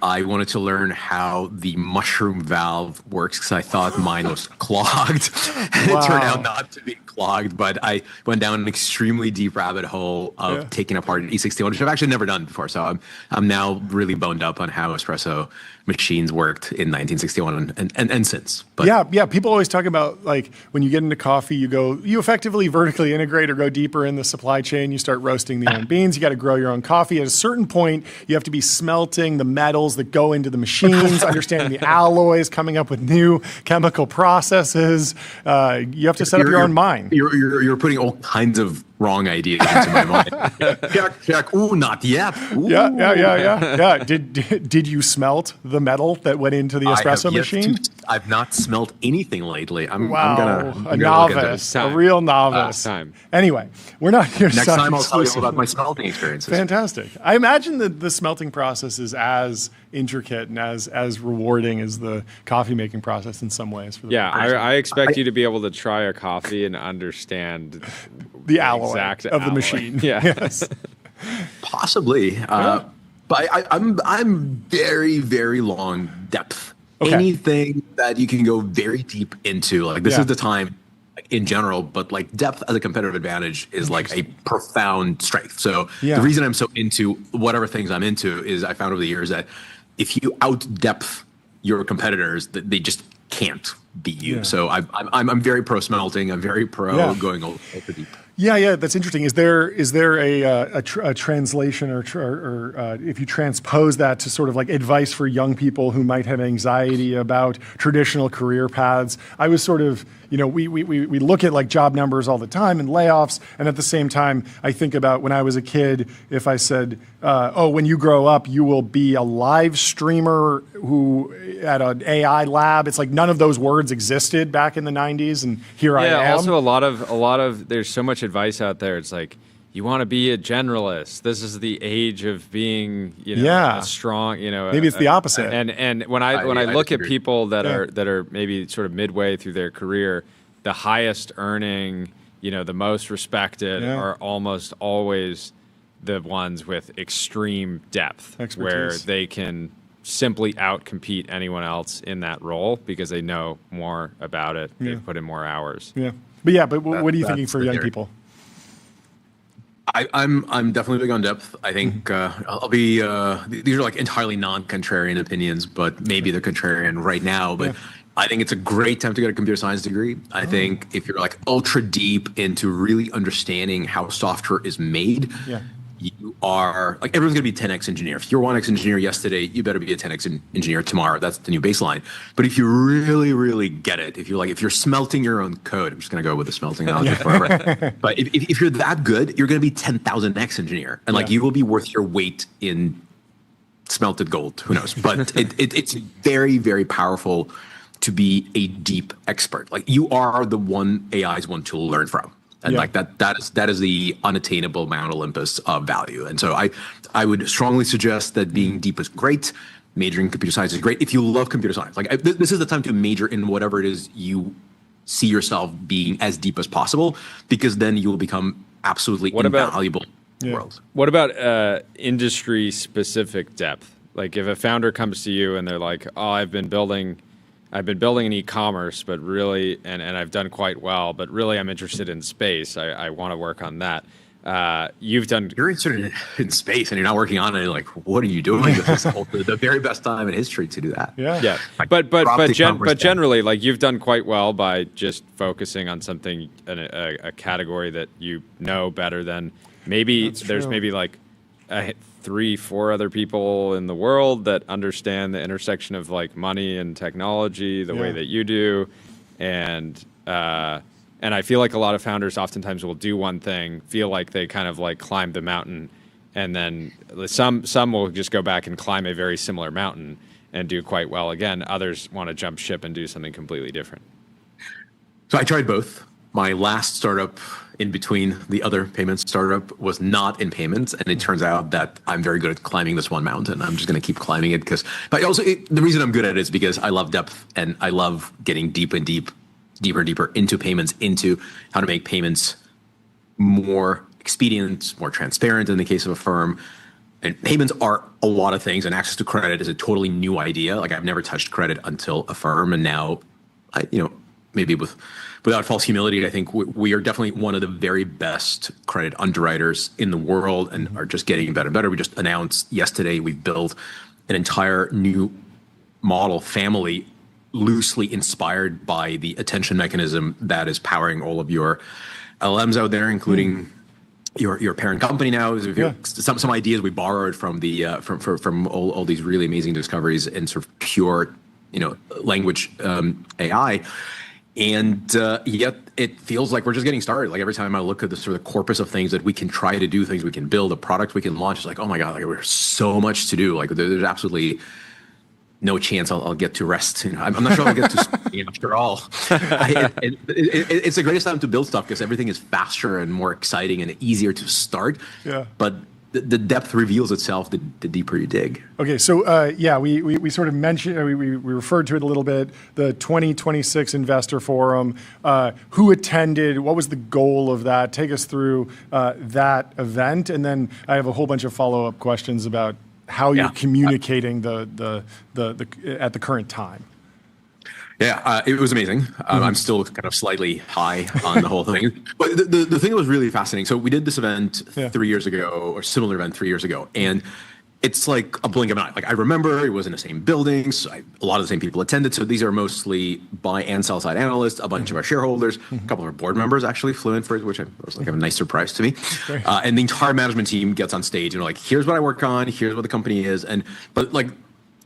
[SPEAKER 11] I wanted to learn how the mushroom valve works because I thought mine was clogged. And it turned out not to be clogged, but I went down an extremely deep rabbit hole of taking apart an E61, which I've actually never done before. So I'm now really boned up on how espresso machines worked in 1961 and since. But
[SPEAKER 4] yeah. People always talk about like when you get into coffee, you effectively vertically integrate or go deeper in the supply chain. You start roasting the own beans. You got to grow your own coffee. At a certain point, you have to be smelting the metals that go into the machines, understanding the alloys, coming up with new chemical processes. You have to set up your own mind.
[SPEAKER 11] You're putting all kinds of wrong ideas into my mind. Check. Ooh, not yet. Ooh.
[SPEAKER 4] Yeah. Did you smelt the metal that went into the espresso machine?
[SPEAKER 11] I've not smelt anything lately. I'm
[SPEAKER 4] a novice, a real novice. Anyway, we're not here.
[SPEAKER 11] Next time I'll tell you about my smelting experiences.
[SPEAKER 4] Fantastic. I imagine that the smelting process is as intricate and as rewarding as the coffee making process in some ways.
[SPEAKER 5] I expect you to be able to try a coffee and understand
[SPEAKER 4] the alloy of the
[SPEAKER 5] alloy.
[SPEAKER 4] machine.
[SPEAKER 5] Yes.
[SPEAKER 11] Possibly. But I'm very, very long depth. Anything that you can go very deep into, like this is the time in general, but like depth as a competitive advantage is like a profound strength. So the reason I'm so into whatever things I'm into is I found over the years that if you out depth your competitors, that they just can't. beat you. So I'm very pro smelting. I'm very pro going ultra deep.
[SPEAKER 4] Yeah, that's interesting. Is there a translation or if you transpose that to sort of like advice for young people who might have anxiety about traditional career paths? I was sort of, we look at like job numbers all the time and layoffs, and at the same time, I think about when I was a kid, if I said, when you grow up, you will be a live streamer who at an AI lab. It's like none of those words existed back in the 90s, and here I am.
[SPEAKER 5] Yeah, also a lot of there's so much advice out there. It's like, you want to be a generalist. This is the age of being, a strong,
[SPEAKER 4] Maybe it's the opposite.
[SPEAKER 5] And when I look at people that are maybe sort of midway through their career, the highest earning, the most respected are almost always the ones with extreme depth, where they can simply outcompete anyone else in that role because they know more about it. They've put in more hours.
[SPEAKER 4] But what are you thinking for young people?
[SPEAKER 11] I'm definitely big on depth. I think I'll be. These are like entirely non-contrarian opinions, but maybe they're contrarian right now. But I think it's a great time to get a computer science degree. I think if you're like ultra deep into really understanding how software is made, you are like everyone's gonna be a 10x engineer. If you're 1x engineer yesterday, you better be a 10x engineer tomorrow. That's the new baseline. But if you really, really get it, if you're smelting your own code, I'm just gonna go with the smelting analogy forever. But if you're that good, you're gonna be 10,000x engineer, and like you will be worth your weight in smelted gold. Who knows? But it's very, very powerful to be a deep expert. Like you are the one AI's one to learn from. And like that is the unattainable Mount Olympus of value. And so I would strongly suggest that being deep is great. Majoring in computer science is great. If you love computer science, like this is the time to major in whatever it is you see yourself being as deep as possible, because then you will become absolutely invaluable in the world.
[SPEAKER 5] What about industry specific depth? Like if a founder comes to you and they're like, I've been building an e-commerce, but really, and I've done quite well, but really I'm interested in space. I want to work on that. You're
[SPEAKER 11] interested in space and you're not working on it. Like, what are you doing? This is the very best time in history to do that.
[SPEAKER 5] Yeah. But generally, like you've done quite well by just focusing on something, a category that you know better than maybe maybe like 3-4 other people in the world that understand the intersection of like money and technology the way that you do, and I feel like a lot of founders oftentimes will do one thing, feel like they kind of like climbed the mountain, and then some will just go back and climb a very similar mountain and do quite well again. Others want to jump ship and do something completely different.
[SPEAKER 11] So I tried both. My last startup in between the other payments startup was not in payments, and it turns out that I'm very good at climbing this one mountain. I'm just going to keep climbing it but also the reason I'm good at it is because I love depth and I love getting deeper and deeper into payments, into how to make payments more expedient, more transparent in the case of a firm. And payments are a lot of things, and access to credit is a totally new idea. Like I've never touched credit until a firm, and now maybe without false humility, I think we are definitely one of the very best credit underwriters in the world and are just getting better and better. We just announced yesterday we've built an entire new model family loosely inspired by the attention mechanism that is powering all of your LLMs out there, including your parent company now. Some ideas we borrowed from the from all these really amazing discoveries in sort of pure language AI. And yet it feels like we're just getting started. Like every time I look at the sort of corpus of things that we can try to do, things we can build, a product we can launch, it's like, oh my God, like there's so much to do. Like there's absolutely no chance I'll get to rest. I'm not sure I'll get to after all. It's the greatest time to build stuff because everything is faster and more exciting and easier to start. Yeah. But the depth reveals itself the deeper you dig.
[SPEAKER 4] Okay, so we sort of mentioned, we referred to it a little bit, the 2026 Investor Forum. Who attended? What was the goal of that? Take us through that event, and then I have a whole bunch of follow-up questions about how you're communicating the at the current time.
[SPEAKER 11] Yeah, it was amazing. I'm still kind of slightly high on the whole thing. But the thing that was really fascinating, so we did this event 3 years ago, or similar event 3 years ago, and it's like a blink of an eye. Like I remember it was in the same building. So a lot of the same people attended. So these are mostly buy and sell side analysts, a bunch of our shareholders, a couple of our board members actually flew in for it, which was like a nice surprise to me. And the entire management team gets on stage and like, here's what I work on. Here's what the company is. But like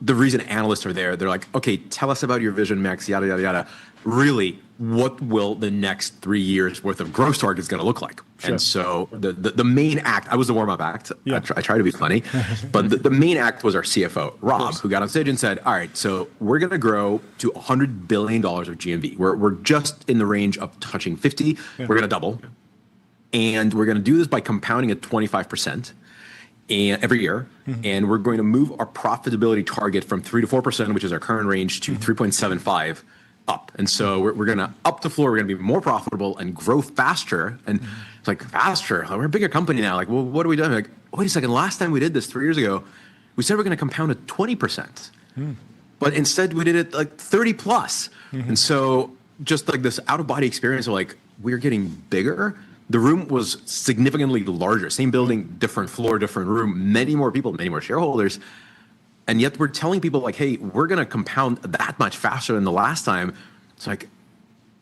[SPEAKER 11] the reason analysts are there, they're like, okay, tell us about your vision, Max, yada, yada, yada. Really, what will the next 3 years worth of growth targets going to look like? Sure. And so the main act, I was the warm-up act. Yeah. I try to be funny, but the main act was our CFO, Rob, who got on stage and said, all right, so we're going to grow to $100 billion of GMV. We're just in the range of touching 50. Yeah. We're going to double. And we're going to do this by compounding at 25%. And every year, and we're going to move our profitability target from 3 to 4%, which is our current range, to 3.75 up. And so we're going to up the floor. We're going to be more profitable and grow faster. And it's like, faster? We're a bigger company now. Like, well, what are we doing? Like, wait a second. Last time we did this 3 years ago, we said we're going to compound at 20%, but instead we did it like 30 plus. And so just like this out of body experience of like, we're getting bigger. The room was significantly larger, same building, different floor, different room, many more people, many more shareholders. And yet we're telling people like, hey, we're going to compound that much faster than the last time. It's like,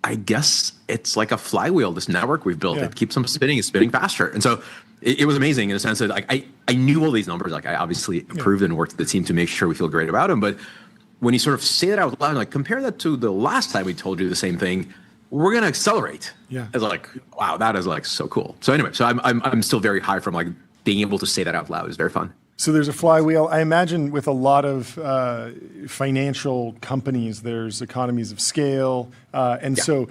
[SPEAKER 11] I guess it's like a flywheel, this network we've built. It keeps them spinning, it's spinning faster. And so it was amazing in the sense that like, I knew all these numbers. Like I obviously approved and worked with the team to make sure we feel great about them. But when you sort of say that out loud, like compare that to the last time we told you the same thing, we're going to accelerate. Yeah. It's like, wow, that is like so cool. So anyway, so I'm still very high from like being able to say that out loud is very fun.
[SPEAKER 4] So there's a flywheel. I imagine with a lot of financial companies, there's economies of scale. So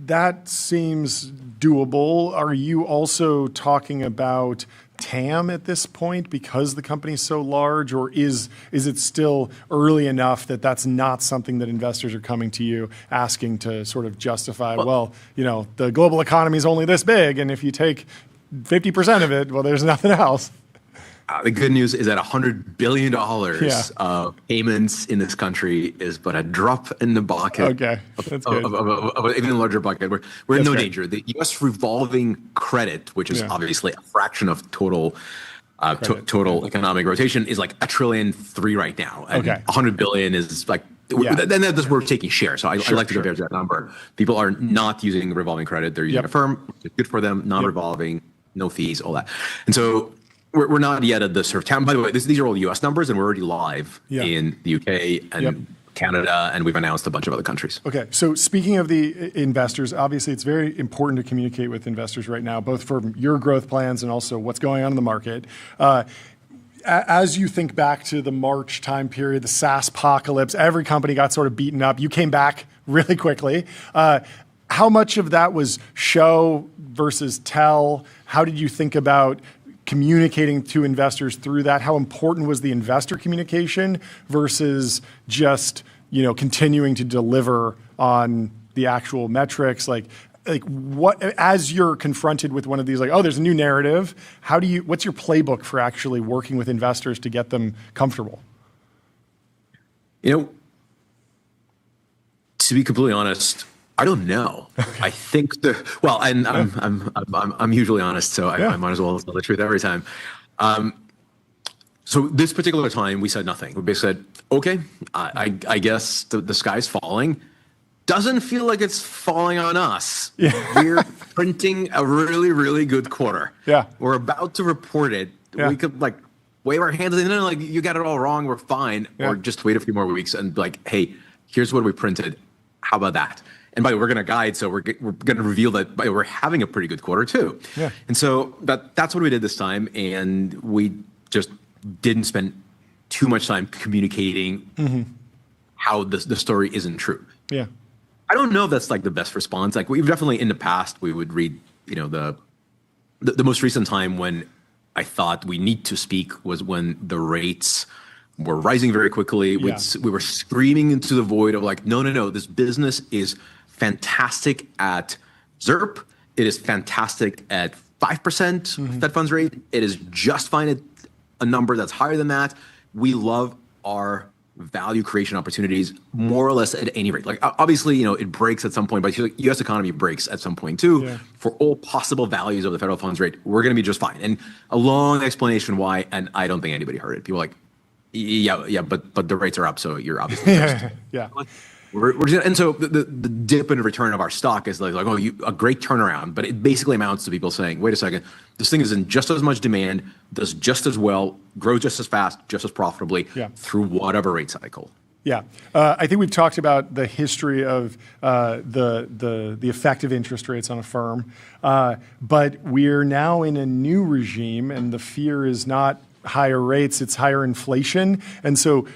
[SPEAKER 4] that seems doable. Are you also talking about TAM at this point because the company's so large, or is it still early enough that that's not something that investors are coming to you asking to sort of justify, well, you know, the global economy is only this big, and if you take 50% of it, well, there's nothing else.
[SPEAKER 11] The good news is that $100 billion of payments in this country is but a drop in the bucket of an even larger bucket. We're in no danger. The U.S. revolving credit, which is obviously a fraction of total total economic rotation, is like $1.3 trillion right now. And $100 billion is like, then that's we're taking share. So I like to compare to that number. People are not using revolving credit. They're using a firm. It's good for them, non-revolving, no fees, all that. And so we're not yet at the sort of town. By the way, these are all U.S. numbers, and we're already live in the U.K. and Canada, and we've announced a bunch of other countries. Okay, so speaking of the investors, obviously it's very important to communicate with investors right now, both for your growth plans and also what's going on in the market. As you think back to the March time period, the SaaS apocalypse, every company got sort of beaten up. You came back really quickly. How much of that was show versus tell? How did you think about communicating to investors through that? How important was the investor communication versus just, you know, continuing to deliver on the actual metrics? Like what, as you're confronted with one of these, like, oh, there's a new narrative, what's your playbook for actually working with investors to get them comfortable? You know, to be completely honest, I don't know. I think I'm usually honest, so I might as well tell the truth every time. So this particular time, we said nothing. We basically said, okay, I guess the sky's falling. Doesn't feel like it's falling on us. We're printing a really, really good quarter. We're about to report it. We could like wave our hands and then like, you got it all wrong. We're fine. Or just wait a few more weeks and like, hey, here's what we printed. How about that? And by the way, we're going to guide, so we're going to reveal that we're having a pretty good quarter too. And so that's what we did this time, and we just didn't spend too much time communicating how the story isn't true. I don't know if that's like the best response. Like we've definitely in the past we would read, you know, the most recent time when I thought we need to speak was when the rates were rising very quickly. We were screaming into the void of like, no, this business is fantastic at ZERP. It is fantastic at 5% Fed funds rate. It is just fine at a number that's higher than that. We love our value creation opportunities more or less at any rate. Like obviously, it breaks at some point, but the U.S. economy breaks at some point too. Yeah. For all possible values of the federal funds rate, we're going to be just fine. And a long explanation why, and I don't think anybody heard it. People are like, yeah, but the rates are up, so you're obviously
[SPEAKER 4] yeah.
[SPEAKER 11] And so the dip in return of our stock is like a great turnaround, but it basically amounts to people saying, wait a second, this thing is in just as much demand, does just as well, grows just as fast, just as profitably through whatever rate cycle.
[SPEAKER 4] Yeah, I think we've talked about the history of the effective interest rates on a firm, but we're now in a new regime, and the fear is not higher rates, it's higher inflation. And so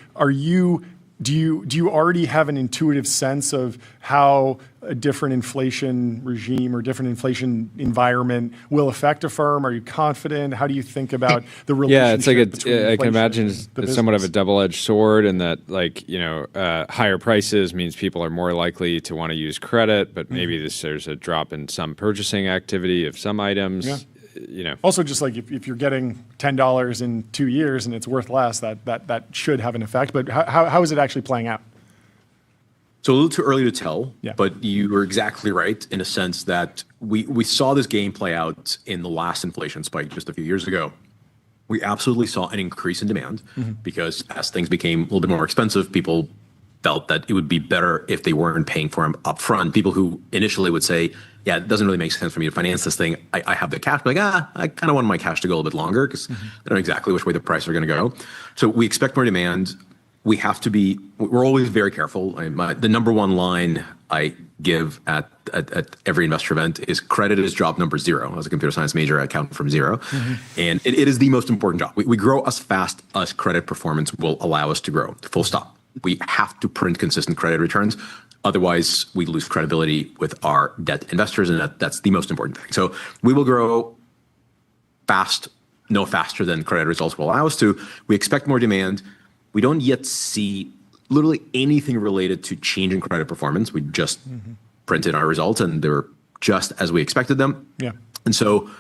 [SPEAKER 4] do you already have an intuitive sense of how a different inflation regime or different inflation environment will affect a firm? Are you confident? How do you think about the relationship?
[SPEAKER 5] Yeah, it's like I can imagine it's somewhat of a double-edged sword in that, higher prices means people are more likely to want to use credit, but maybe there's a drop in some purchasing activity of some items.
[SPEAKER 4] Yeah. Also, just like if you're getting $10 in 2 years and it's worth less, that should have an effect. But how is it actually playing out?
[SPEAKER 11] So a little too early to tell, but you were exactly right in a sense that we saw this game play out in the last inflation spike just a few years ago. We absolutely saw an increase in demand because as things became a little bit more expensive, people felt that it would be better if they weren't paying for them up front. People who initially would say, yeah, it doesn't really make sense for me to finance this thing. I have the cash. Like, I kind of want my cash to go a little bit longer because I don't know exactly which way the prices are going to go. So we expect more demand. We're always very careful. The number one line I give at every investor event is credit is job number 0. As a computer science major, I count from 0. And it is the most important job. We grow as fast as credit performance will allow us to grow, full stop. We have to print consistent credit returns. Otherwise, we lose credibility with our debt investors, and that's the most important thing. So we will grow fast, no faster than credit results will allow us to. We expect more demand. We don't yet see literally anything related to change in credit performance. We just printed our results, and they were just as we expected them.
[SPEAKER 4] Yeah.
[SPEAKER 11] And so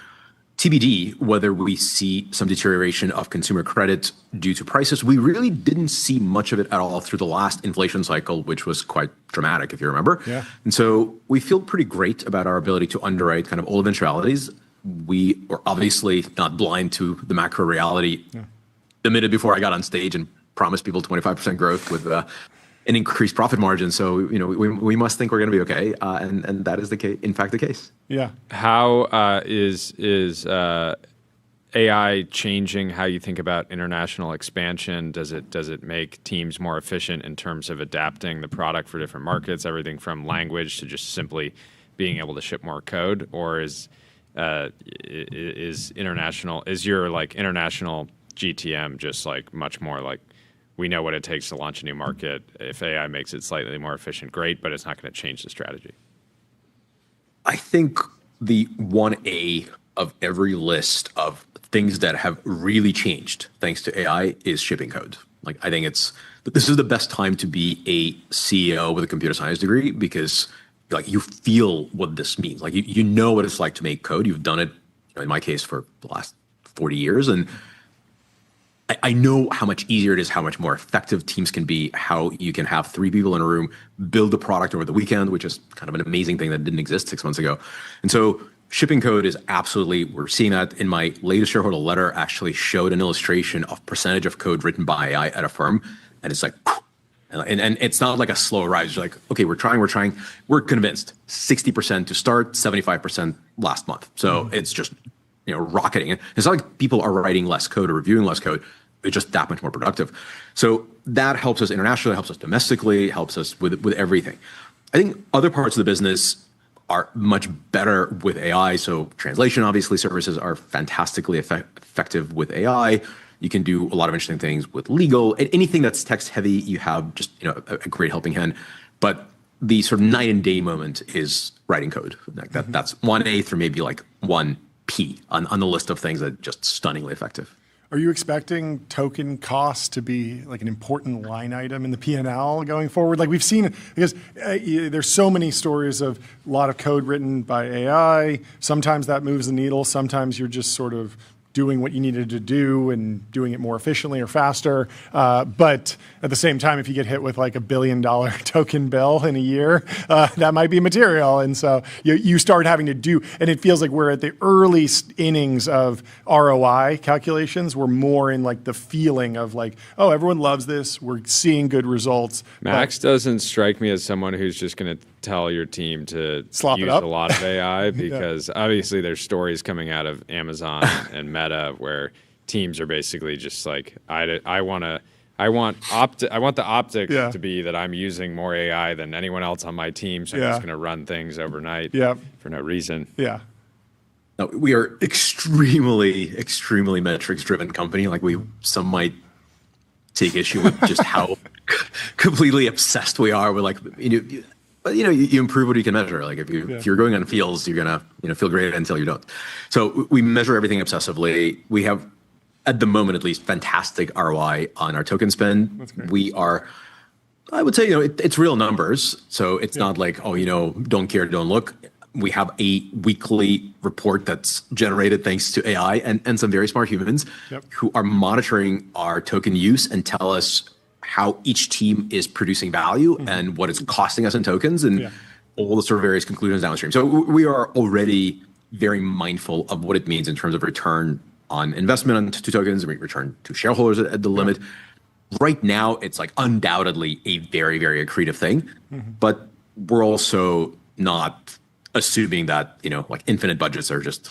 [SPEAKER 11] TBD, whether we see some deterioration of consumer credit due to prices. We really didn't see much of it at all through the last inflation cycle, which was quite dramatic, if you remember.
[SPEAKER 4] Yeah.
[SPEAKER 11] And so we feel pretty great about our ability to underwrite kind of all eventualities. We were obviously not blind to the macro reality. The minute before I got on stage and promised people 25% growth with an increased profit margin. So, we must think we're going to be okay. And that is in fact the case.
[SPEAKER 4] Yeah.
[SPEAKER 5] How is AI changing how you think about international expansion? Does it make teams more efficient in terms of adapting the product for different markets, everything from language to just simply being able to ship more code? Or is your international GTM just like much more like, we know what it takes to launch a new market. If AI makes it slightly more efficient, great, but it's not going to change the strategy?
[SPEAKER 11] I think the 1A of every list of things that have really changed thanks to AI is shipping code. Like, I think this is the best time to be a CEO with a computer science degree because you feel what this means. Like you know what it's like to make code. You've done it, in my case, for the last 40 years. And I know how much easier it is, how much more effective teams can be, how you can have 3 people in a room build a product over the weekend, which is kind of an amazing thing that didn't exist 6 months ago. And so shipping code is absolutely, we're seeing that. In my latest shareholder letter, actually showed an illustration of percentage of code written by AI at a firm. And it's like, and it's not like a slow rise. It's like, okay, we're trying. We're convinced 60% to start, 75% last month. So it's just, rocketing. It's not like people are writing less code or reviewing less code. It's just that much more productive. So that helps us internationally, helps us domestically, helps us with everything. I think other parts of the business are much better with AI. So translation, obviously, services are fantastically effective with AI. You can do a lot of interesting things with legal. Anything that's text heavy, you have just a great helping hand. But the sort of night and day moment is writing code. That's 1/8 or maybe like 1P on the list of things that are just stunningly effective.
[SPEAKER 4] Are you expecting token costs to be like an important line item in the P&L going forward? Like we've seen, because there's so many stories of a lot of code written by AI. Sometimes that moves the needle. Sometimes you're just sort of doing what you needed to do and doing it more efficiently or faster. But at the same time, if you get hit with like $1 billion token bill in a year, that might be material. And so you start having to do, and it feels like we're at the early innings of ROI calculations. We're more in like the feeling of like, oh, everyone loves this. We're seeing good results.
[SPEAKER 5] Max doesn't strike me as someone who's just going to tell your team to use a lot of AI because obviously there's stories coming out of Amazon and Meta where teams are basically just like, I want the optics to be that I'm using more AI than anyone else on my team, so I'm just going to run things overnight for no reason.
[SPEAKER 4] Yeah.
[SPEAKER 11] No, we are extremely metrics-driven company. Like some might take issue with just how completely obsessed we are with like, but you improve what you can measure. Like if you're going on fields, you're gonna feel great until you don't. So we measure everything obsessively. We have, at the moment at least, fantastic ROI on our token spend.
[SPEAKER 4] That's great.
[SPEAKER 11] We are, I would say, it's real numbers. So it's not like, don't care, don't look. We have a weekly report that's generated thanks to AI and some very smart humans who are monitoring our token use and tell us how each team is producing value and what it's costing us in tokens and all the sort of various conclusions downstream. So we are already very mindful of what it means in terms of return on investment on tokens and return to shareholders at the limit. Right now, it's like undoubtedly a very, very accretive thing, but we're also not assuming that, like infinite budgets are just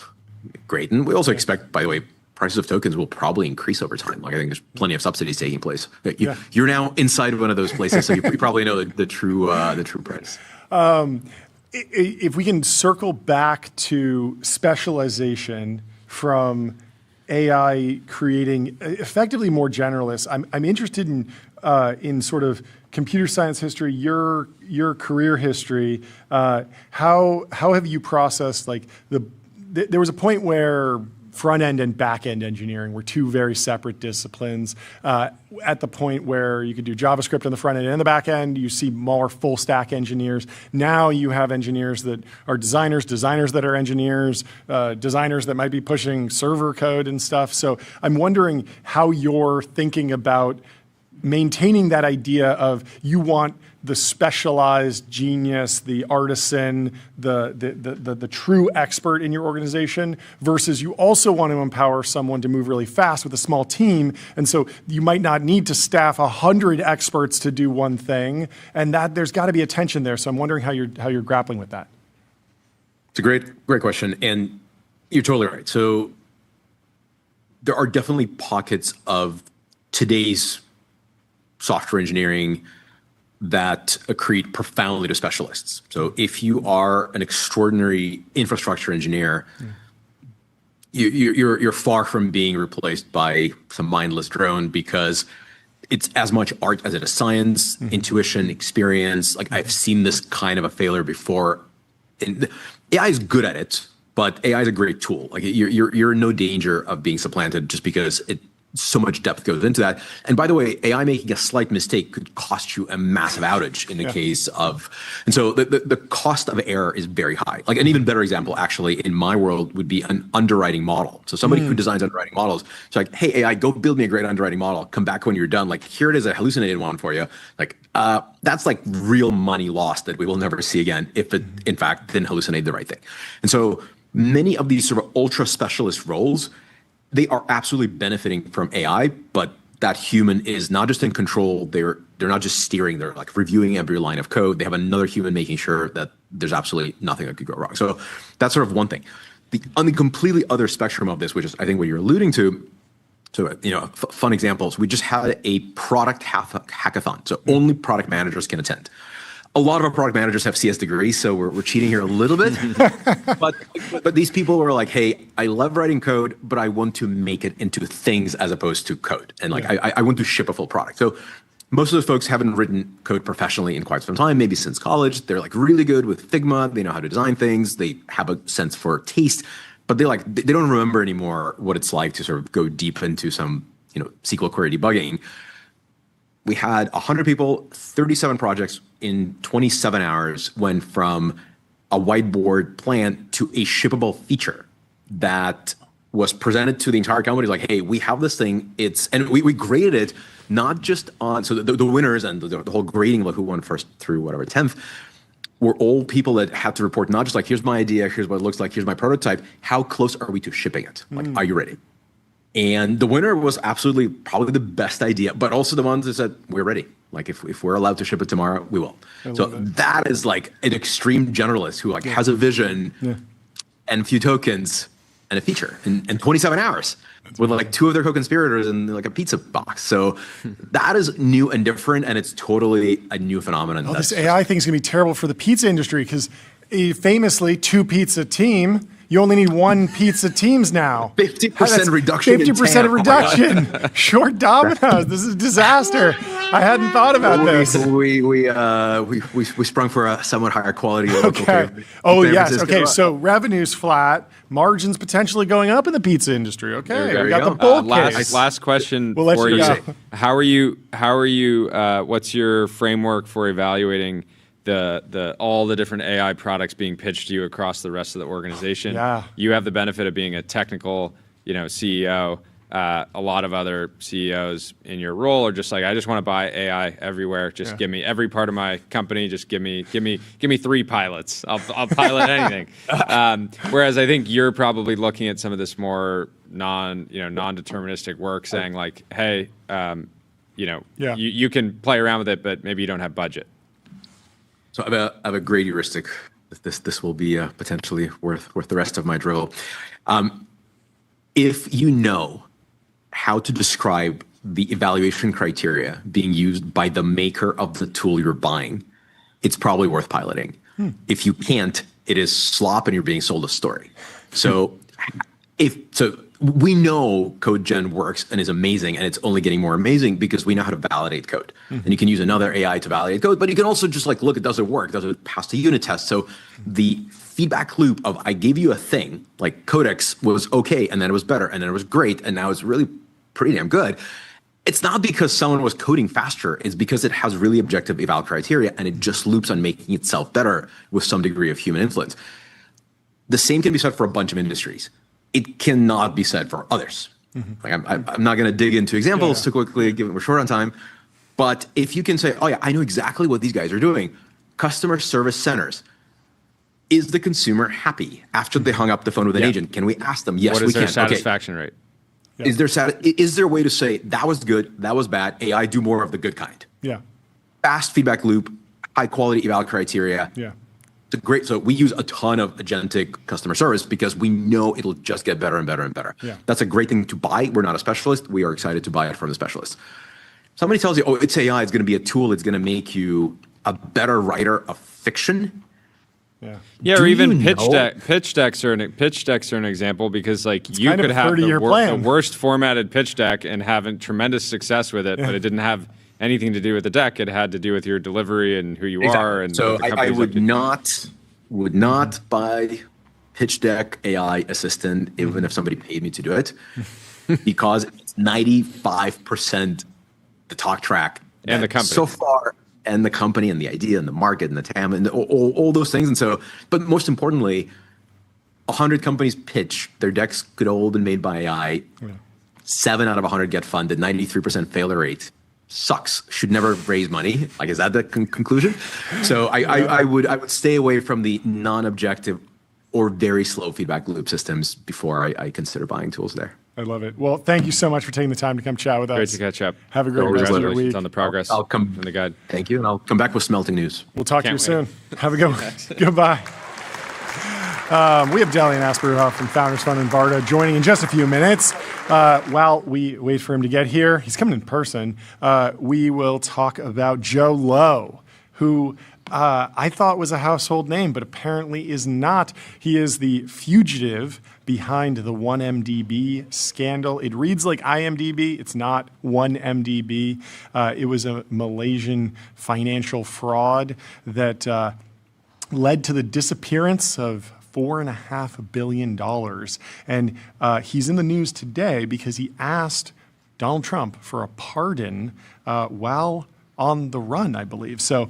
[SPEAKER 11] great. And we also expect, by the way, prices of tokens will probably increase over time. Like I think there's plenty of subsidies taking place. You're now inside one of those places, so you probably know the true price.
[SPEAKER 4] If we can circle back to specialization from AI creating effectively more generalists, I'm interested in sort of computer science history, your career history. How have you processed like there was a point where front end and back end engineering were two very separate disciplines. At the point where you could do JavaScript on the front end and the back end, you see more full stack engineers. Now you have engineers that are designers that are engineers, designers that might be pushing server code and stuff. So I'm wondering how you're thinking about maintaining that idea of you want the specialized genius, the artisan, the true expert in your organization versus you also want to empower someone to move really fast with a small team. And so you might not need to staff 100 experts to do one thing. And that there's got to be a tension there. So I'm wondering how you're grappling with that.
[SPEAKER 11] It's a great question. And you're totally right. So there are definitely pockets of today's software engineering that accrete profoundly to specialists. So if you are an extraordinary infrastructure engineer, you're far from being replaced by some mindless drone because it's as much art as it is science, intuition, experience. Like I've seen this kind of a failure before. And AI is good at it, but AI is a great tool. Like you're in no danger of being supplanted just because so much depth goes into that. And by the way, AI making a slight mistake could cost you a massive outage in the case of, and so the cost of error is very high. Like an even better example actually in my world would be an underwriting model. So somebody who designs underwriting models, it's like, hey AI, go build me a great underwriting model, come back when you're done. Like here it is, a hallucinated one for you. Like that's like real money lost that we will never see again if it in fact didn't hallucinate the right thing. And so many of these sort of ultra specialist roles, they are absolutely benefiting from AI, but that human is not just in control. They're not just steering. They're like reviewing every line of code. They have another human making sure that there's absolutely nothing that could go wrong. So that's sort of one thing. On the completely other spectrum of this, which is I think what you're alluding to, so fun examples. We just had a product hackathon, so only product managers can attend. A lot of our product managers have CS degrees, so we're cheating here a little bit. but these people were like, hey, I love writing code, but I want to make it into things as opposed to code. And like, I want to ship a full product. So most of those folks haven't written code professionally in quite some time, maybe since college. They're like really good with Figma. They know how to design things. They have a sense for taste, but they don't remember anymore what it's like to sort of go deep into some, SQL query debugging. We had 100 people, 37 projects in 27 hours, went from a whiteboard plan to a shippable feature that was presented to the entire company. Like, hey, we have this thing. And we graded it not just on, so the winners and the whole grading of who won first through whatever 10th were all people that had to report not just like, here's my idea, here's what it looks like, here's my prototype. How close are we to shipping it? Like, are you ready? And the winner was absolutely probably the best idea, but also the ones that said, we're ready. Like if we're allowed to ship it tomorrow, we will. So that is like an extreme generalist who like has a vision and a few tokens and a feature in 27 hours with like 2 of their co-conspirators and like a pizza box. So that is new and different, and it's totally a new phenomenon.
[SPEAKER 4] Oh, this AI thing is going to be terrible for the pizza industry because famously 2 pizza team. You only need 1 pizza teams now.
[SPEAKER 11] 50% reduction.
[SPEAKER 4] 50% reduction. Short Domino's. This is a disaster. I hadn't thought about this.
[SPEAKER 11] We sprung for a somewhat higher quality.
[SPEAKER 4] Okay. Oh yes. Okay. So revenue's flat. Margins potentially going up in the pizza industry. Okay. We got the bull case.
[SPEAKER 5] Last question
[SPEAKER 4] we'll
[SPEAKER 5] for you.
[SPEAKER 4] Go.
[SPEAKER 5] How are you? What's your framework for evaluating all the different AI products being pitched to you across the rest of the organization?
[SPEAKER 4] Yeah.
[SPEAKER 5] You have the benefit of being a technical, CEO. A lot of other CEOs in your role are just like, I just want to buy AI everywhere. Just give me every part of my company. Just give me 3 pilots. I'll pilot anything. Whereas I think you're probably looking at some of this more non-deterministic work, saying like, hey, you can play around with it, but maybe you don't have budget.
[SPEAKER 11] So I have a great heuristic. This will be potentially worth the rest of my drill. If you know how to describe the evaluation criteria being used by the maker of the tool you're buying, it's probably worth piloting. If you can't, it is slop and you're being sold a story. So we know code gen works and is amazing, and it's only getting more amazing because we know how to validate code. And you can use another AI to validate code, but you can also just like look, does it work? Does it pass the unit test? So the feedback loop of I gave you a thing, like Codex was okay, and then it was better, and then it was great, and now it's really pretty damn good. It's not because someone was coding faster, it's because it has really objective eval criteria, and it just loops on making itself better with some degree of human influence. The same can be said for a bunch of industries. It cannot be said for others. Like I'm not going to dig into examples too quickly, given we're short on time. But if you can say, oh yeah, I know exactly what these guys are doing. Customer service centers. Is the consumer happy after they hung up the phone with an agent? Can we ask them? Yes, we can.
[SPEAKER 5] What is their satisfaction rate?
[SPEAKER 11] Yeah. Is there a way to say that was good, that was bad? AI, do more of the good kind.
[SPEAKER 4] Yeah.
[SPEAKER 11] Fast feedback loop, high quality eval criteria.
[SPEAKER 4] Yeah.
[SPEAKER 11] So we use a ton of agentic customer service because we know it'll just get better and better and better.
[SPEAKER 4] Yeah.
[SPEAKER 11] That's a great thing to buy. We're not a specialist. We are excited to buy it from the specialist. Somebody tells you, oh, it's AI, it's going to be a tool, it's going to make you a better writer of fiction.
[SPEAKER 5] Yeah, or even pitch decks are an example, because like you could have the worst formatted pitch deck and have tremendous success with it, but it didn't have anything to do with the deck. It had to do with your delivery and who you are. And
[SPEAKER 11] so I would not buy pitch deck AI assistant even if somebody paid me to do it, because it's 95% the talk track
[SPEAKER 5] and the company
[SPEAKER 11] so far. And the company and the idea and the market and the TAM and all those things. And so, but most importantly, 100 companies pitch, their decks could all have been made by AI. 7 out of 100 get funded, 93% failure rate. Sucks. Should never raise money. Like, is that the conclusion? So I would stay away from the non-objective or very slow feedback loop systems before I consider buying tools there.
[SPEAKER 4] I love it. Well, thank you so much for taking the time to come chat with us.
[SPEAKER 5] Great to catch up.
[SPEAKER 4] Have a great rest of the week.
[SPEAKER 5] On the progress.
[SPEAKER 11] I'll come
[SPEAKER 5] in the guide.
[SPEAKER 11] Thank you, and I'll come back with smelting news.
[SPEAKER 4] We'll talk to you soon. Have a good one. Goodbye. We have Delian Asperuhoff from Founders Fund and Varda joining in just a few minutes. While we wait for him to get here, he's coming in person. We will talk about Joe Lowe, who I thought was a household name, but apparently is not. He is the fugitive behind the 1MDB scandal. It reads like IMDb. It's not 1MDB. It was a Malaysian financial fraud that led to the disappearance of $4.5 billion. And he's in the news today because he asked Donald Trump for a pardon while on the run, I believe. So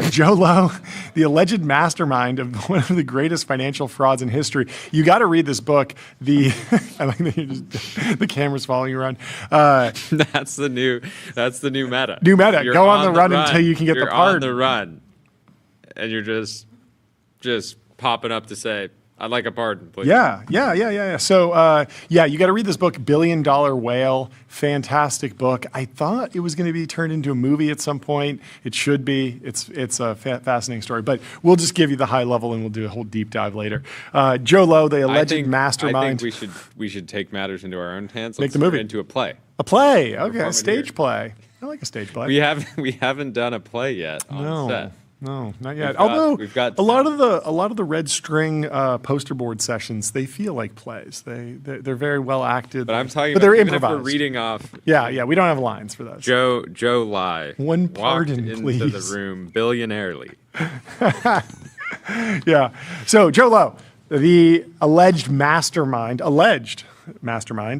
[SPEAKER 4] Joe Low, the alleged mastermind of one of the greatest financial frauds in history. You got to read this book. I like that the camera's following you around.
[SPEAKER 5] That's the new meta.
[SPEAKER 4] New meta.
[SPEAKER 5] You're
[SPEAKER 4] Go on the run until you can get the pardon.
[SPEAKER 5] You're on the run, and you're just popping up to say, I'd like a pardon, please.
[SPEAKER 4] Yeah. So, you got to read this book, $1 Billion Whale. Fantastic book. I thought it was going to be turned into a movie at some point. It should be. It's a fascinating story. But we'll just give you the high level, and we'll do a whole deep dive later. Joe Low, the alleged mastermind.
[SPEAKER 5] I think we should take matters into our own hands.
[SPEAKER 4] Make the movie
[SPEAKER 5] into a play.
[SPEAKER 4] A play. Okay, a stage play. I like a stage play.
[SPEAKER 5] We haven't done a play yet on set.
[SPEAKER 4] No, not yet. Although a lot of the red string poster board sessions, they feel like plays. They're very well acted.
[SPEAKER 5] But I'm talking
[SPEAKER 4] but
[SPEAKER 5] about
[SPEAKER 4] they're
[SPEAKER 5] even
[SPEAKER 4] improvised.
[SPEAKER 5] If we're reading off.
[SPEAKER 4] Yeah, we don't have lines for those.
[SPEAKER 5] Joe Lai.
[SPEAKER 4] One pardon,
[SPEAKER 5] walked
[SPEAKER 4] please.
[SPEAKER 5] into the room billionairely.
[SPEAKER 4] Yeah. So Joe Low, the alleged mastermind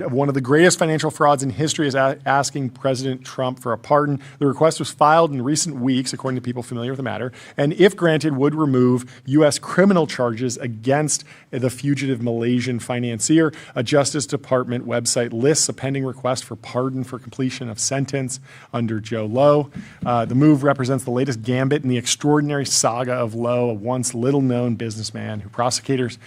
[SPEAKER 4] of one of the greatest financial frauds in history, is asking President Trump for a pardon. The request was filed in recent weeks, according to people familiar with the matter, and if granted, would remove U.S. criminal charges against the fugitive Malaysian financier. A Justice Department website lists a pending request for pardon for completion of sentence under Joe Low. The move represents the latest gambit in the extraordinary saga of Low, a once little-known businessman who prosecutors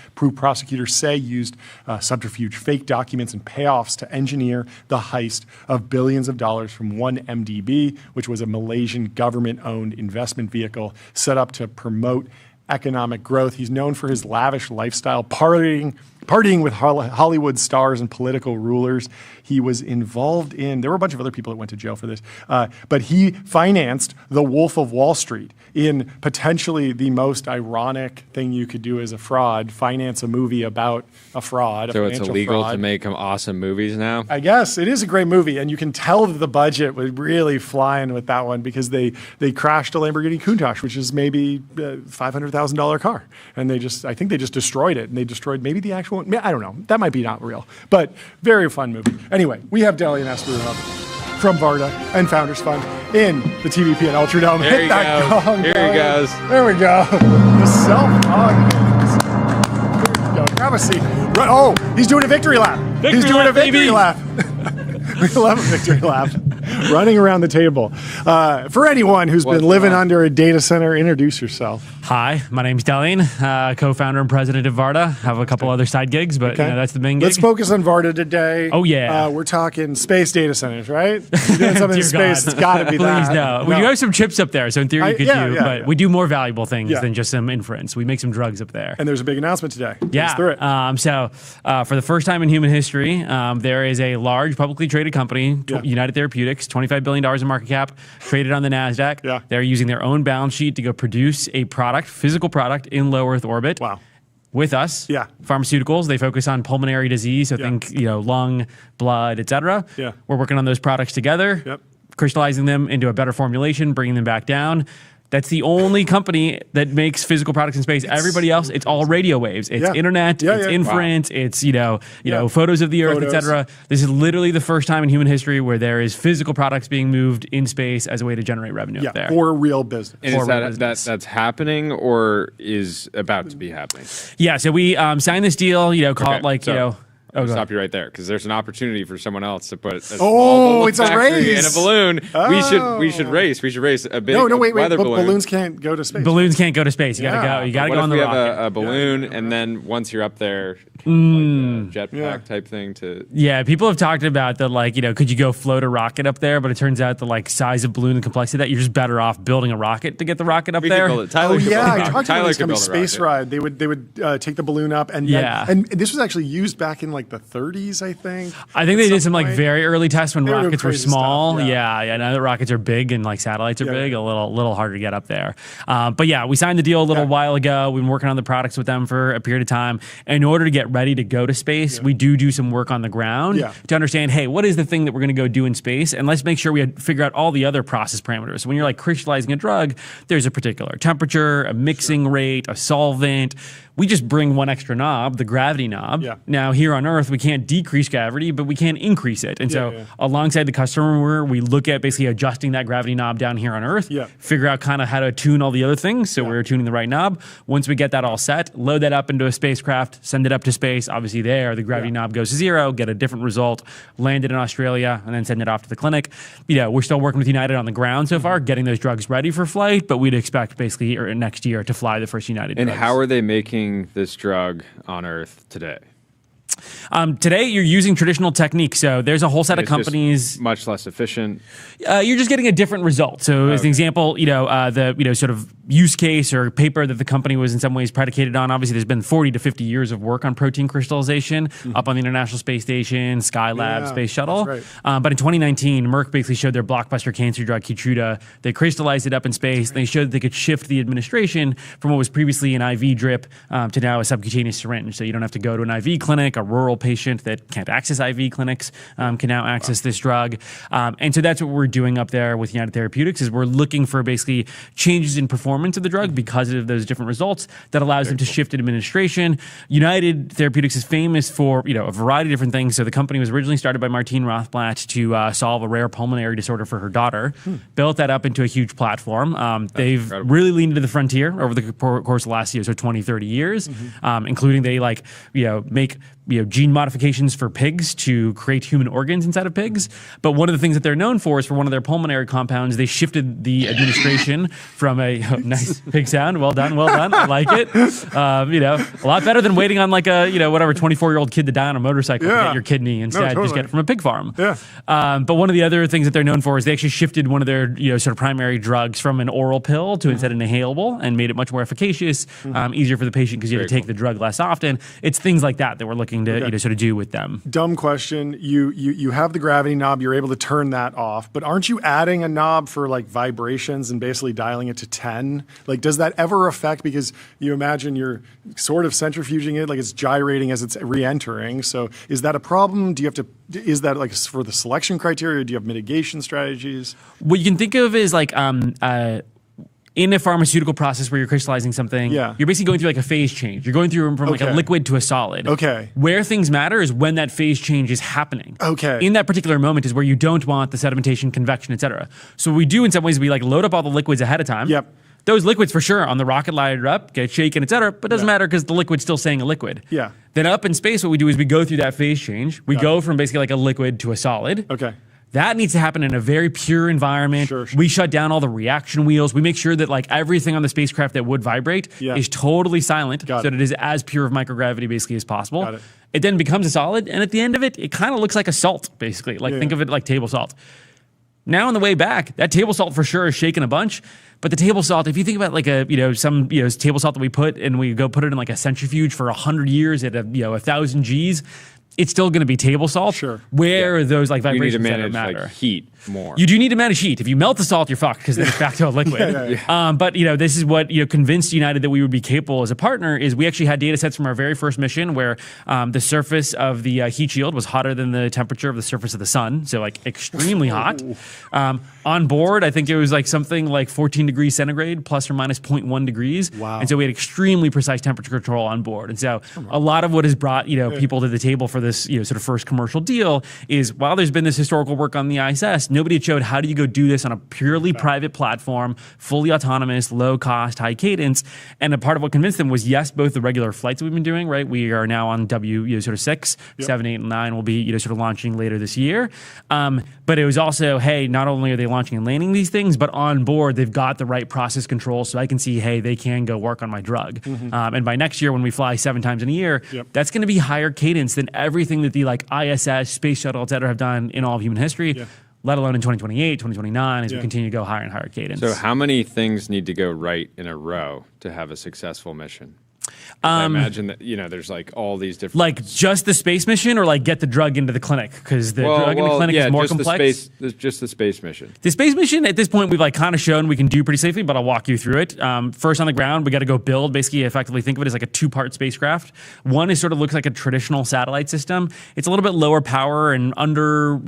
[SPEAKER 4] say used subterfuge, fake documents, and payoffs to engineer the heist of billions of dollars from 1MDB, which was a Malaysian government-owned investment vehicle set up to promote economic growth. He's known for his lavish lifestyle, partying with Hollywood stars and political rulers. He was involved in, there were a bunch of other people that went to jail for this, but he financed The Wolf of Wall Street in potentially the most ironic thing you could do as a fraud, finance a movie about a fraud.
[SPEAKER 5] So it's illegal to make awesome movies now? I
[SPEAKER 4] guess. It is a great movie, and you can tell that the budget was really flying with that one because they crashed a Lamborghini Countach, which is maybe $500,000 car. And I think they just destroyed it, and they destroyed maybe the actual one. I don't know. That might be not real, but very fun movie. Anyway, we have Deli and Esperanza from Varda and Founders Fund in the TBPN Ultradome.
[SPEAKER 5] There
[SPEAKER 4] Hit that gong.
[SPEAKER 5] Here he goes.
[SPEAKER 4] There we go. The self-hog. There we go. Grab a seat. Oh, he's doing a victory lap. He's doing a victory lap. We love a victory lap. Running around the table. For anyone who's been living under a data center, introduce yourself.
[SPEAKER 12] Hi, my name's Delian, co-founder and president of Varda. Have a couple other side gigs, but that's the main gig.
[SPEAKER 4] Let's focus on Varda today.
[SPEAKER 12] Oh, yeah.
[SPEAKER 4] We're talking space data centers, right? You're doing something in space, it's got to be that.
[SPEAKER 12] Please, no. We do have some chips up there, so in theory you could but we do more valuable things than just some inference. We make some drugs up there.
[SPEAKER 4] And there's a big announcement today.
[SPEAKER 12] Yeah.
[SPEAKER 4] Through it.
[SPEAKER 12] So for the first time in human history, there is a large publicly traded company, United Therapeutics, $25 billion in market cap, traded on the NASDAQ.
[SPEAKER 4] Yeah.
[SPEAKER 12] They're using their own balance sheet to go produce a product, physical product, in low Earth orbit.
[SPEAKER 4] Wow.
[SPEAKER 12] With us.
[SPEAKER 4] Yeah.
[SPEAKER 12] Pharmaceuticals, they focus on pulmonary disease, so think, lung, blood, et cetera.
[SPEAKER 4] Yeah.
[SPEAKER 12] We're working on those products together, crystallizing them into a better formulation, bringing them back down. That's the only company that makes physical products in space. Everybody else, it's all radio waves. It's internet, it's inference, it's photos of the Earth, etc. This is literally the first time in human history where there is physical products being moved in space as a way to generate revenue up there.
[SPEAKER 4] For real business.
[SPEAKER 5] And is that's happening or is about to be happening?
[SPEAKER 12] Yeah, so we signed this deal, call it like,
[SPEAKER 5] I'll stop you right there because there's an opportunity for someone else to put a
[SPEAKER 4] small
[SPEAKER 5] it's a race
[SPEAKER 4] in
[SPEAKER 5] a balloon. We should race. We should race a big
[SPEAKER 4] wait.
[SPEAKER 5] weather balloon.
[SPEAKER 4] Balloons can't go to space.
[SPEAKER 12] Balloons can't go to space. You gotta go. You gotta go on the rocket.
[SPEAKER 5] We have a balloon, and then once you're up there, like a jetpack type thing to.
[SPEAKER 12] Yeah, people have talked about that. Could you go float a rocket up there? But it turns out the size of balloon and complexity of that you're just better off building a rocket to get the rocket up there.
[SPEAKER 4] I talked about this coming space ride. They would take the balloon up and this was actually used back in the 30s. I think
[SPEAKER 12] they did some very early tests when rockets were small.
[SPEAKER 4] Stuff,
[SPEAKER 12] now that rockets are big and satellites are big, a little harder to get up there. But we signed the deal a little while ago. We've been working on the products with them for a period of time. In order to get ready to go to space, we do some work on the ground to understand, hey, what is the thing that we're going to go do in space? And let's make sure we figure out all the other process parameters. So when you're crystallizing a drug, there's a particular temperature, a mixing rate, a solvent. we just bring one extra knob, the gravity knob.
[SPEAKER 4] Yeah.
[SPEAKER 12] Now here on Earth, we can't decrease gravity, but we can increase it. And so alongside the customer, we look at basically adjusting that gravity knob down here on Earth, figure out kind of how to tune all the other things. So we're tuning the right knob. Once we get that all set, load that up into a spacecraft, send it up to space. Obviously there, the gravity knob goes to 0, get a different result, land it in Australia, and then send it off to the clinic. We're still working with United on the ground so far, getting those drugs ready for flight, but we'd expect basically next year to fly the first United drugs.
[SPEAKER 5] And how are they making this drug on Earth today?
[SPEAKER 12] Today, you're using traditional techniques. So there's a whole set of companies.
[SPEAKER 5] Much less efficient.
[SPEAKER 12] You're just getting a different result. So as an example, the sort of use case or paper that the company was in some ways predicated on. Obviously, there's been 40 to 50 years of work on protein crystallization up on the International Space Station, Skylab, Space Shuttle.
[SPEAKER 4] Right.
[SPEAKER 12] But in 2019, Merck basically showed their blockbuster cancer drug Keytruda. They crystallized it up in space. They showed that they could shift the administration from what was previously an IV drip to now a subcutaneous syringe. So you don't have to go to an IV clinic. A rural patient that can't access IV clinics can now access this drug. And so that's what we're doing up there with United Therapeutics is we're looking for basically changes in performance of the drug because of those different results that allows them to shift administration. United Therapeutics is famous for a variety of different things. So the company was originally started by Martine Rothblatt to solve a rare pulmonary disorder for her daughter, built that up into a huge platform. They've incredible. Really leaned into the frontier over the course of the last 20, 30 years, including they make gene modifications for pigs to create human organs inside of pigs. But one of the things that they're known for is for one of their pulmonary compounds, they shifted the administration from a nice pig sound. Well done. I like it. A lot better than waiting on like a 24-year-old kid to die on a motorcycle to get your kidney. Instead, just get it from a pig farm. But one of the other things that they're known for is they actually shifted one of their sort of primary drugs from an oral pill to instead an inhalable and made it much more efficacious, easier for the patient because you have to take the drug less often. It's things like that we're looking to sort of do with them.
[SPEAKER 4] Dumb question. You have the gravity knob. You're able to turn that off, but aren't you adding a knob for like vibrations and basically dialing it to 10? Like, does that ever affect? Because you imagine you're sort of centrifuging it, like it's gyrating as it's re-entering. So is that a problem? Do you have to? Is that like for the selection criteria? Do you have mitigation strategies?
[SPEAKER 12] What you can think of is like in a pharmaceutical process where you're crystallizing something, you're basically going through like a phase change. You're going through from like a liquid to a solid.
[SPEAKER 4] Okay.
[SPEAKER 12] Where things matter is when that phase change is happening.
[SPEAKER 4] Okay.
[SPEAKER 12] In that particular moment is where you don't want the sedimentation, convection, et cetera. So what we do in some ways, we like load up all the liquids ahead of time.
[SPEAKER 4] Yep.
[SPEAKER 12] Those liquids for sure on the rocket light up, get shaken, et cetera, but it doesn't matter because the liquid's still staying a liquid.
[SPEAKER 4] Yeah.
[SPEAKER 12] Then up in space, what we do is we go through that phase change. We go from basically like a liquid to a solid.
[SPEAKER 4] Okay.
[SPEAKER 12] That needs to happen in a very pure environment.
[SPEAKER 4] Sure.
[SPEAKER 12] We shut down all the reaction wheels. We make sure that like everything on the spacecraft that would vibrate is totally silent so that it is as pure of microgravity basically as possible.
[SPEAKER 4] Got it.
[SPEAKER 12] It then becomes a solid, and at the end of it, it kind of looks like a salt, basically. Like think of it like table salt. Now on the way back, that table salt for sure is shaking a bunch. But the table salt, if you think about like some table salt that we put and we go put it in like a centrifuge for 100 years at 1,000 Gs, it's still going to be table salt.
[SPEAKER 4] Sure.
[SPEAKER 12] Where are those like vibrations
[SPEAKER 5] you need to
[SPEAKER 12] that
[SPEAKER 5] manage
[SPEAKER 12] matter?
[SPEAKER 5] like heat more.
[SPEAKER 12] You do need to manage heat. If you melt the salt, you're fucked because then it's back to a liquid. But this is what convinced United that we would be capable as a partner. Is we actually had data sets from our very first mission where the surface of the heat shield was hotter than the temperature of the surface of the sun, so like extremely hot. On board, I think it was like something like 14 degrees centigrade plus or minus 0.1 degrees.
[SPEAKER 4] Wow.
[SPEAKER 12] And so we had extremely precise temperature control on board. And so a lot of what has brought people to the table for this sort of first commercial deal is while there's been this historical work on the ISS, nobody had showed how do you go do this on a purely private platform, fully autonomous, low cost, high cadence. And a part of what convinced them was yes, both the regular flights that we've been doing, right? We are now on W6, 7, 8, and 9 will be sort of launching later this year. But it was also, hey, not only are they launching and landing these things, but on board they've got the right process control, so I can see, hey, they can go work on my drug. And by next year, when we fly 7 times in a year, that's going to be higher cadence than everything that the like ISS, space shuttle, et cetera, have done in all of human history. Let alone in 2028, 2029, as we continue to go higher and higher cadence.
[SPEAKER 5] So how many things need to go right in a row to have a successful mission? I imagine that, there's like all these different...
[SPEAKER 12] Like just the space mission or like get the drug into the clinic? Because the drug in the clinic is more complex.
[SPEAKER 5] Just the space mission.
[SPEAKER 12] The space mission, at this point, we've like kind of shown we can do pretty safely, but I'll walk you through it. First on the ground, we got to go build, basically effectively think of it as like a 2-part spacecraft. One is sort of looks like a traditional satellite system. It's a little bit lower power and under,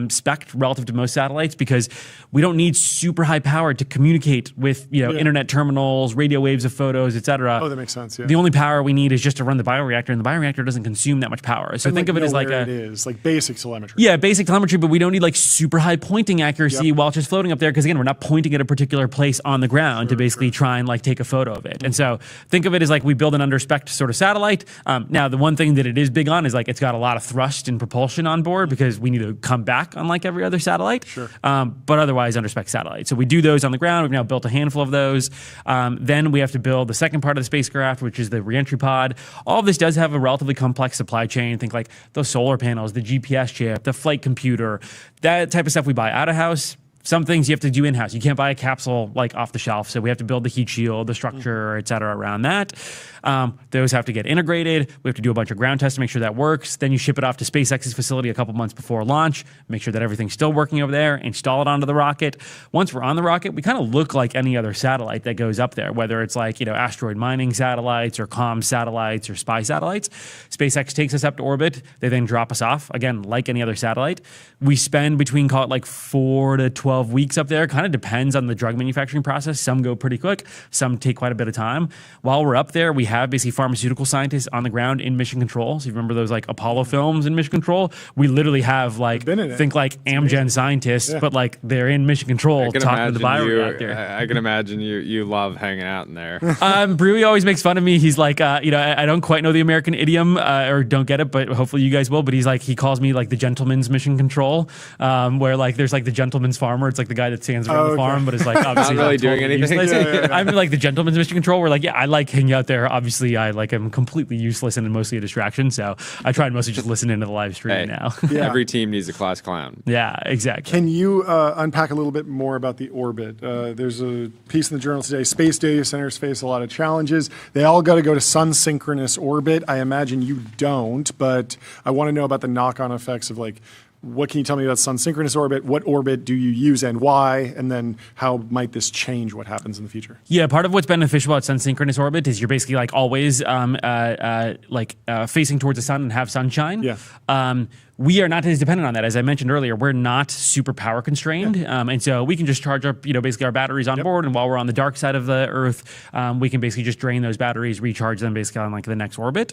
[SPEAKER 12] spec relative to most satellites because we don't need super high power to communicate with, internet terminals, radio waves of photos, et cetera.
[SPEAKER 4] Oh, that makes sense. sense. Yeah.
[SPEAKER 12] The only power we need is just to run the bioreactor, and the bioreactor doesn't consume that much power. So think of it as like
[SPEAKER 4] it is like basic telemetry.
[SPEAKER 12] Yeah, basic telemetry, but we don't need like super high pointing accuracy while it's just floating up there, because again, we're not pointing at a particular place on the ground to basically try and like take a photo of it. And so think of it as like we build an under spec sort of satellite. Now, the one thing that it is big on is like it's got a lot of thrust and propulsion on board because we need to come back unlike every other satellite. But otherwise under spec satellite. So we do those on the ground. We've now built a handful of those. Then we have to build the second part of the spacecraft, which is the reentry pod. All of this does have a relatively complex supply chain. Think like those solar panels, the GPS chip, the flight computer, that type of stuff we buy out of house. Some things you have to do in-house. You can't buy a capsule like off the shelf. So we have to build the heat shield, the structure, et cetera, around that. Those have to get integrated. We have to do a bunch of ground tests to make sure that works. Then you ship it off to SpaceX's facility a couple months before launch, make sure that everything's still working over there, install it onto the rocket. Once we're on the rocket, we kind of look like any other satellite that goes up there, whether it's like, asteroid mining satellites or comm satellites or spy satellites. SpaceX takes us up to orbit. They then drop us off, again, like any other satellite. We spend between, call it like 4 to 12 weeks up there. Kind of depends on the drug manufacturing process. Some go pretty quick. Some take quite a bit of time. While we're up there, we have basically pharmaceutical scientists on the ground in mission control. So you remember those like Apollo films in mission control? We literally have like, think like Amgen scientists, but like they're in mission control talking to the bioreactor.
[SPEAKER 5] I can imagine you love hanging out in there.
[SPEAKER 12] Brewy always makes fun of me. He's like, I don't quite know the American idiom or don't get it, but hopefully you guys will. But he's like, he calls me like the gentleman's mission control, where like there's like the gentleman's farmer. It's like the guy that stands around the farm, but is like obviously
[SPEAKER 5] not really doing anything.
[SPEAKER 12] I'm like the gentleman's mission control. Where like, I like hanging out there. Obviously, I like am completely useless and mostly a distraction. So I try and mostly just listen into the live stream now.
[SPEAKER 5] Every team needs a class clown.
[SPEAKER 12] Yeah, exactly.
[SPEAKER 4] Can you unpack a little bit more about the orbit? There's a piece in the journal today. Space data centers face a lot of challenges. They all got to go to sun-synchronous orbit. I imagine you don't, but I want to know about the knock-on effects of like, what can you tell me about sun-synchronous orbit? What orbit do you use and why? And then how might this change what happens in the future?
[SPEAKER 12] Yeah, part of what's beneficial about sun-synchronous orbit is you're basically like always facing towards the sun and have sunshine.
[SPEAKER 4] Yeah.
[SPEAKER 12] We are not as dependent on that. As I mentioned earlier, we're not super power constrained. And so we can just charge up, basically our batteries on board. And while we're on the dark side of the Earth, we can basically just drain those batteries, recharge them basically on like the next orbit.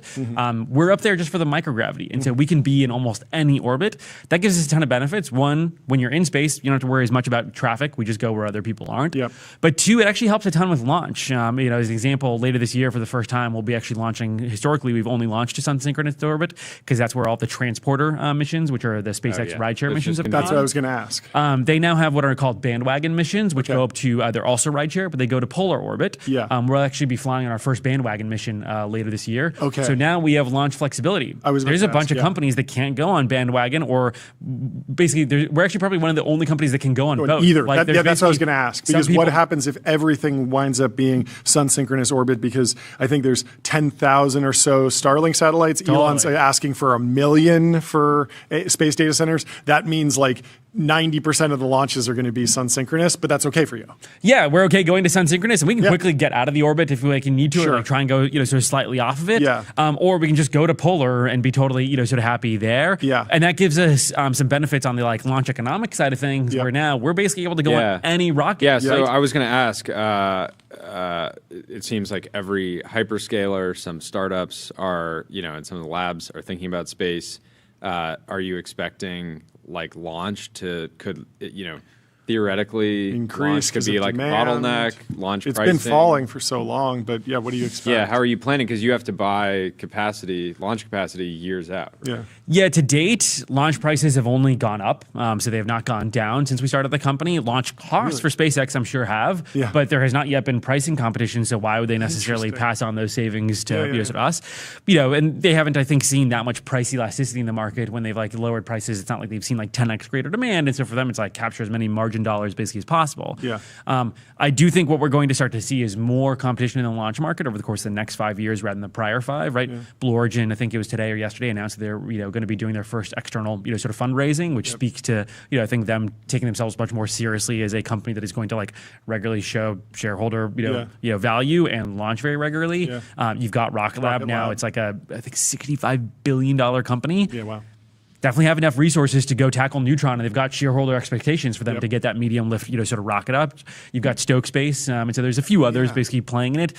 [SPEAKER 12] We're up there just for the microgravity. And so we can be in almost any orbit. That gives us a ton of benefits. One, when you're in space, you don't have to worry as much about traffic. We just go where other people aren't. But two, it actually helps a ton with launch. As an example, later this year for the first time, we'll be actually launching, historically, we've only launched to sun-synchronous orbit because that's where all the transporter missions, which are the SpaceX rideshare missions.
[SPEAKER 4] That's what I was going to ask.
[SPEAKER 12] They now have what are called bandwagon missions, which go up to, they're also rideshare, but they go to polar orbit. We'll actually be flying on our first bandwagon mission later this year. So now we have launch flexibility. There's a bunch of companies that can't go on bandwagon, or basically, we're actually probably one of the only companies that can go on both.
[SPEAKER 4] Either. That's what I was going to ask. Because what happens if everything winds up being sun-synchronous orbit? Because I think there's 10,000 or so Starlink satellites. Elon's asking for 1 million for space data centers. That means like 90% of the launches are going to be sun-synchronous, but that's okay for you.
[SPEAKER 12] Yeah, we're okay going to sun-synchronous, and we can quickly get out of the orbit if we need to, or like try and go, sort of slightly off of it. Or we can just go to polar and be totally, sort of happy there. And that gives us some benefits on the like launch economic side of things, where now we're basically able to go on any rocket.
[SPEAKER 5] Yeah, so I was going to ask, it seems like every hyperscaler, some startups are, and some of the labs are thinking about space. Are you expecting like launch could theoretically
[SPEAKER 4] increase?
[SPEAKER 5] Could be like bottleneck launch.
[SPEAKER 4] It's
[SPEAKER 5] pricing.
[SPEAKER 4] been falling for so long, but what do you expect?
[SPEAKER 5] Yeah, how are you planning? Because you have to buy launch capacity years out.
[SPEAKER 4] Right?
[SPEAKER 12] Yeah. To date, launch prices have only gone up, so they have not gone down since we started the company. Launch costs for SpaceX, I'm sure, have, but there has not yet been pricing competition. So why would they necessarily pass on those savings to sort of us? And they haven't, I think, seen that much price elasticity in the market when they've like lowered prices. It's not like they've seen like 10x greater demand, and so for them, it's like capture as many margin dollars basically as possible. I do think what we're going to start to see is more competition in the launch market over the course of the next 5 years rather than the prior 5. Right? Blue Origin, I think it was today or yesterday, announced that they're going to be doing their first external sort of fundraising, which speaks to I think them taking themselves much more seriously as a company that is going to like regularly show shareholder value and launch very regularly. You've got Rocket Lab now. It's like I think $65 billion company.
[SPEAKER 4] Wow.
[SPEAKER 12] definitely have enough resources to go tackle Neutron, and they've got shareholder expectations for them to get that medium lift, sort of rocket up. You've got Stoke Space, and so there's a few others basically playing in it.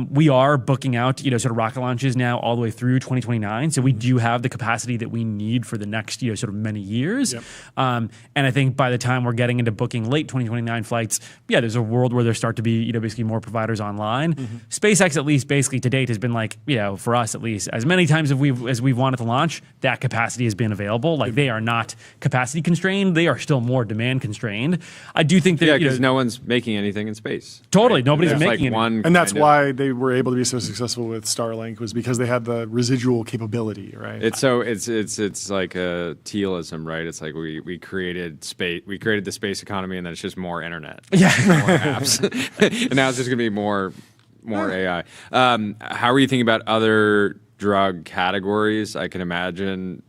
[SPEAKER 12] We are booking out, sort of rocket launches now all the way through 2029, so we do have the capacity that we need for the next, sort of many years. And I think by the time we're getting into booking late 2029 flights, there's a world where there start to be, basically more providers online. SpaceX, at least basically to date, has been like, for us at least, as many times as we've wanted to launch, that capacity has been available. Like they are not capacity constrained; they are still more demand constrained. I do think that
[SPEAKER 5] because no one's making anything in space.
[SPEAKER 12] Totally, nobody's making
[SPEAKER 5] one,
[SPEAKER 4] and that's why they were able to be so successful with Starlink, was because they had the residual capability, right?
[SPEAKER 5] It's like a tealism, right? It's like we created space, we created the space economy, and then it's just more internet, more apps, and now it's just going to be more AI. How are you thinking about other drug categories? I can imagine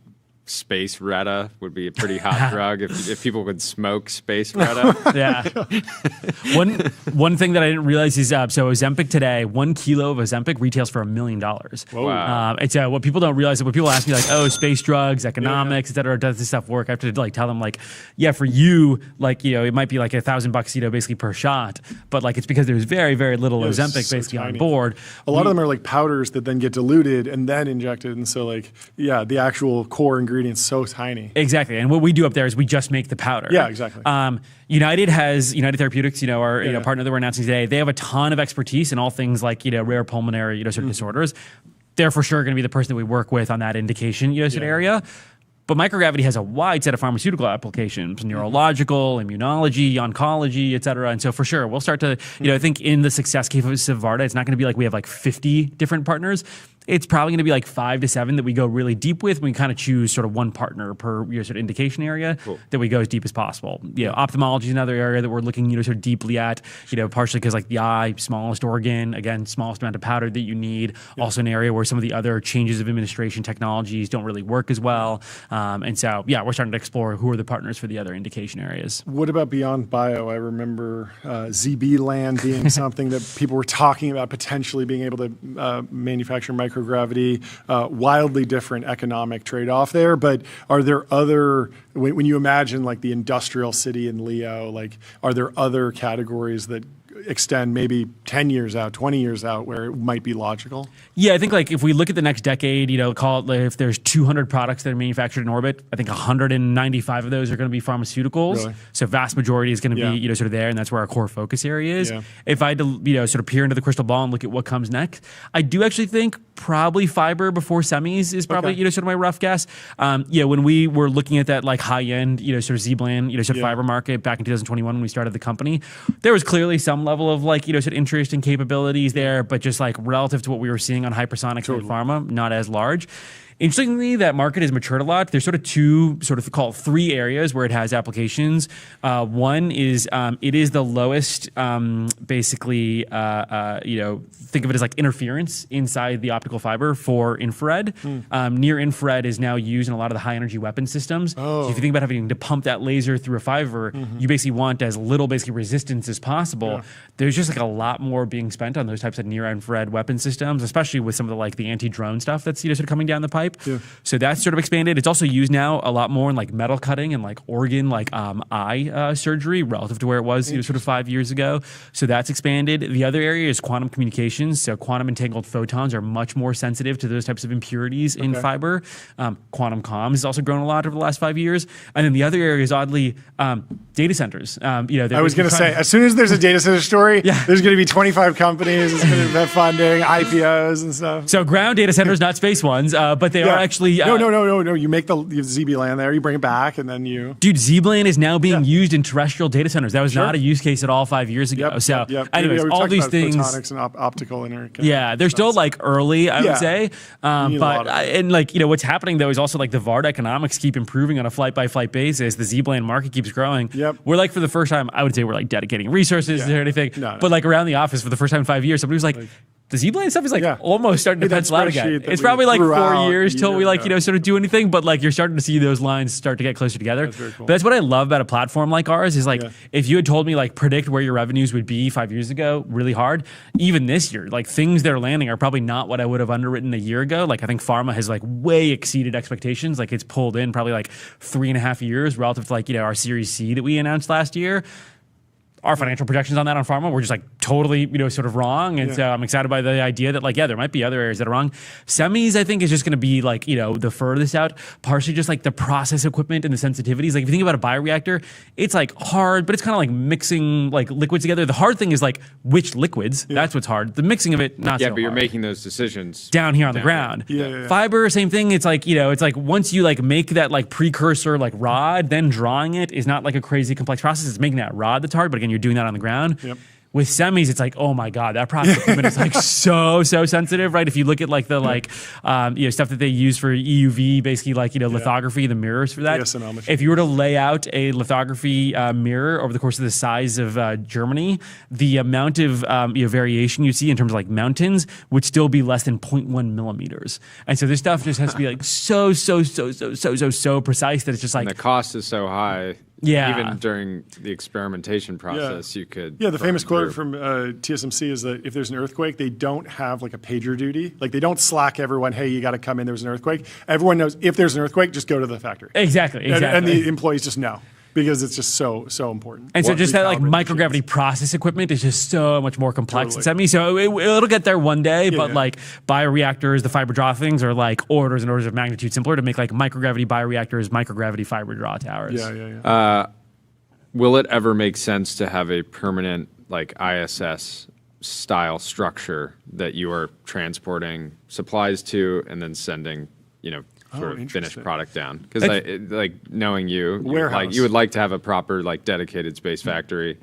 [SPEAKER 5] space Retta would be a pretty hot drug if people could smoke space Retta.
[SPEAKER 12] One thing that I didn't realize is so Ozempic today, 1 kilo of Ozempic retails for $1 million.
[SPEAKER 5] Wow.
[SPEAKER 12] It's what people don't realize. When people ask me like, oh, space drugs, economics, et cetera, does this stuff work? I have to like tell them like, for you, like it might be like $1,000, basically per shot, but like it's because there's very, very little Ozempic basically on board.
[SPEAKER 4] A lot of them are like powders that then get diluted and then injected, and so like the actual core ingredients so tiny.
[SPEAKER 12] Exactly, and what we do up there is we just make the powder.
[SPEAKER 4] Yeah, exactly.
[SPEAKER 12] United Therapeutics, our partner that we're announcing today. They have a ton of expertise in all things like rare pulmonary sort of disorders. They're for sure going to be the person that we work with on that indication sort of area. But microgravity has a wide set of pharmaceutical applications: neurological, immunology, oncology, et cetera. And so for sure, we'll start to, I think in the success case of Varda, it's not going to be like we have like 50 different partners. It's probably going to be like 5 to 7 that we go really deep with. We kind of choose sort of one partner per sort of indication area that we go as deep as possible. Ophthalmology is another area that we're looking sort of deeply at. Partially because like the eye, smallest organ, again, smallest amount of powder that you need. Also an area where some of the other changes of administration technologies don't really work as well. And so we're starting to explore who are the partners for the other indication areas.
[SPEAKER 4] What about beyond bio? I remember ZB land being something that people were talking about potentially being able to manufacture microgravity. Wildly different economic trade-off there, but are there other, when you imagine like the industrial city in Leo, like are there other categories that extend maybe 10 years out, 20 years out, where it might be logical?
[SPEAKER 12] Yeah, I think like if we look at the next decade, call it like if there's 200 products that are manufactured in orbit, I think 195 of those are going to be pharmaceuticals. Really? So vast majority is going to be sort of there, and that's where our core focus area is. If I had to sort of peer into the crystal ball and look at what comes next, I do actually think probably fiber before semis is probably sort of my rough guess. When we were looking at that like high end sort of Z-band sort of fiber market back in 2021 when we started the company, there was clearly some level of like sort of interest and capabilities there, but just like relative to what we were seeing on hypersonics and pharma, not as large. Interestingly, that market has matured a lot. There's sort of two, sort of call it 3 areas where it has applications. One is it is the lowest, basically, think of it as like interference inside the optical fiber for infrared. Near infrared is now used in a lot of the high energy weapon systems. So if you think about having to pump that laser through a fiber, you basically want as little basically resistance as possible. There's just like a lot more being spent on those types of near infrared weapon systems, especially with some of the like the anti-drone stuff that's sort of coming down the pipe. So that's sort of expanded. It's also used now a lot more in like metal cutting and like organ, like eye surgery relative to where it was sort of 5 years ago. So that's expanded. The other area is quantum communications. So quantum entangled photons are much more sensitive to those types of impurities in fiber. Quantum comms has also grown a lot over the last 5 years. And then the other area is oddly data centers. I
[SPEAKER 4] was going to say, as soon as there's a data center story, there's going to be 25 companies. It's going to have funding, IPOs and stuff.
[SPEAKER 12] So ground data centers, not space ones, but they are actually...
[SPEAKER 4] No. You make the ZB land there, you bring it back, and then you...
[SPEAKER 12] Dude, Z-band is now being used in terrestrial data centers. That was not a use case at all 5 years ago. Anyways, all these things...
[SPEAKER 4] Photonics and optical
[SPEAKER 12] they're still like early, I would say. What's happening though is also like the Varda economics keep improving on a flight-by-flight basis. The Z-band market keeps growing. We're like, for the first time, I would say we're like dedicating resources or anything. But like around the office for the first time in 5 years, somebody was like, the Z-Blade stuff is like almost starting to pencil out again. It's
[SPEAKER 4] we
[SPEAKER 12] probably like
[SPEAKER 4] threw
[SPEAKER 12] 4
[SPEAKER 4] out
[SPEAKER 12] years till we like,
[SPEAKER 4] years
[SPEAKER 12] sort of do anything, but like you're starting to see those lines start to get closer together.
[SPEAKER 4] That's very cool.
[SPEAKER 12] But that's what I love about a platform like ours is like, if you had told me like predict where your revenues would be 5 years ago, really hard. Even this year, like things that are landing are probably not what I would have underwritten a year ago. Like I think pharma has like way exceeded expectations. Like it's pulled in probably like 3.5 years relative to like, our Series C that we announced last year. Our financial projections on that on pharma were just like totally, sort of wrong. And so I'm excited by the idea that like, there might be other areas that are wrong. Semis, I think, is just going to be like, the furthest out, partially just like the process equipment and the sensitivities. Like if you think about a bioreactor, it's like hard, but it's kind of like mixing like liquids together. The hard thing is like which liquids. That's what's hard. The mixing of it, not so hard.
[SPEAKER 5] Yeah, but you're making those decisions
[SPEAKER 12] down here on the ground. Fiber, same thing. It's like, it's like once you like make that like precursor like rod, then drawing it is not like a crazy complex process. It's making that rod that's hard, but again, you're doing that on the ground. With semis, it's like, oh my God, that process equipment is like so sensitive, right? If you look at like the stuff that they use for EUV, basically like, lithography, the mirrors for that. If you were to lay out a lithography mirror over the course of the size of Germany, the amount of variation you see in terms of like mountains would still be less than 0.1 millimeters. And so this stuff just has to be like so precise that it's just like.
[SPEAKER 5] And the cost is so high.
[SPEAKER 12] Yeah.
[SPEAKER 5] Even during the experimentation process, you could.
[SPEAKER 4] Yeah, the famous quote from TSMC is that if there's an earthquake, they don't have like a pager duty. Like they don't slack everyone, hey, you got to come in, there's an earthquake. Everyone knows if there's an earthquake, just go to the factory.
[SPEAKER 12] Exactly.
[SPEAKER 4] And the employees just know. Because it's just so important.
[SPEAKER 12] And so just that like microgravity process equipment is just so much more complex than semi. So it'll get there one day, but like bioreactors, the fiber draw things are like orders and orders of magnitude simpler to make like microgravity bioreactors, microgravity fiber draw towers.
[SPEAKER 5] Will it ever make sense to have a permanent like ISS style structure that you are transporting supplies to and then sending, sort of finished product down? Because like knowing you would like to have a proper like dedicated space factory,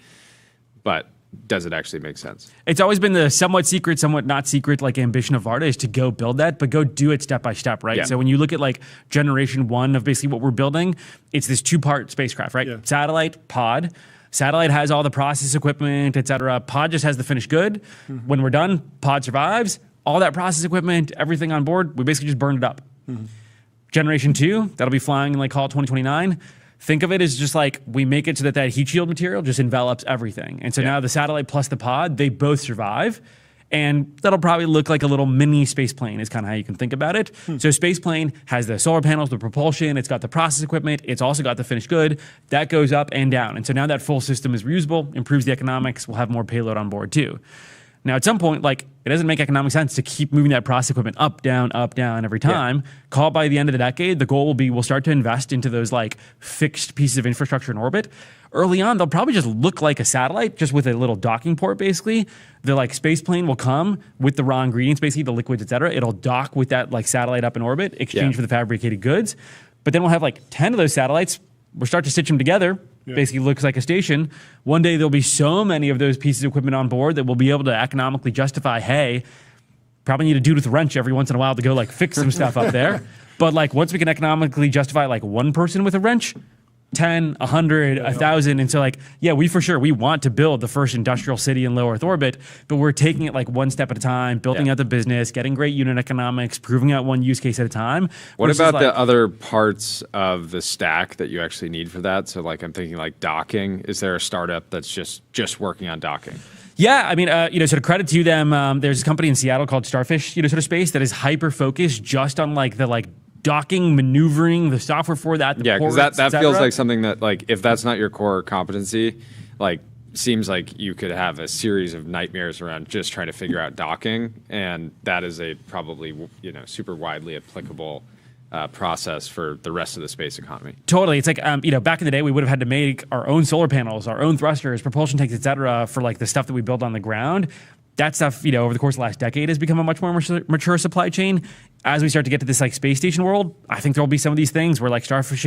[SPEAKER 5] but does it actually make sense?
[SPEAKER 12] It's always been the somewhat secret, somewhat not secret like ambition of Varda is to go build that, but go do it step by step, right? So when you look at like generation 1 of basically what we're building, it's this 2-part spacecraft, right? Satellite, pod. Satellite has all the process equipment, et cetera. Pod just has the finished good. When we're done, pod survives. All that process equipment, everything on board, we basically just burned it up. Generation 2, that'll be flying in like call it 2029. Think of it as just like we make it so that heat shield material just envelops everything. And so now the satellite plus the pod, they both survive. And that'll probably look like a little mini space plane is kind of how you can think about it. So space plane has the solar panels, the propulsion, it's got the process equipment, it's also got the finished good. That goes up and down. And so now that full system is reusable, improves the economics, we'll have more payload on board too. Now, at some point, like, it doesn't make economic sense to keep moving that process equipment up, down every time. Call it by the end of the decade. The goal will be we'll start to invest into those, like, fixed pieces of infrastructure in orbit. Early on, they'll probably just look like a satellite, just with a little docking port, basically. The, like, space plane will come with the raw ingredients, basically, the liquids, et cetera. It'll dock with that, like, satellite up in orbit, exchange for the fabricated goods. But then we'll have, like, 10 of those satellites. We'll start to stitch them together. Basically looks like a station. One day there'll be so many of those pieces of equipment on board that we'll be able to economically justify, hey, probably need a dude with a wrench every once in a while to go like fix some stuff up there. But like once we can economically justify like one person with a wrench, 10, 100, 1,000. And so like, we want to build the first industrial city in low Earth orbit, but we're taking it like one step at a time, building out the business, getting great unit economics, proving out one use case at a time.
[SPEAKER 5] What about the other parts of the stack that you actually need for that? So like, I'm thinking like docking. Is there a startup that's just working on docking?
[SPEAKER 12] Yeah, I mean, sort of credit to them. There's a company in Seattle called Starfish, sort of space that is hyper focused just on like the like docking, maneuvering, the software for that.
[SPEAKER 5] Yeah, because that feels like something that like if that's not your core competency, like seems like you could have a series of nightmares around just trying to figure out docking, and that is a probably super widely applicable process for the rest of the space economy.
[SPEAKER 12] Totally. It's like, back in the day, we would have had to make our own solar panels, our own thrusters, propulsion tanks, et cetera, for like the stuff that we build on the ground. That stuff, over the course of the last decade has become a much more mature supply chain. As we start to get to this like space station world, I think there'll be some of these things where like Starfish,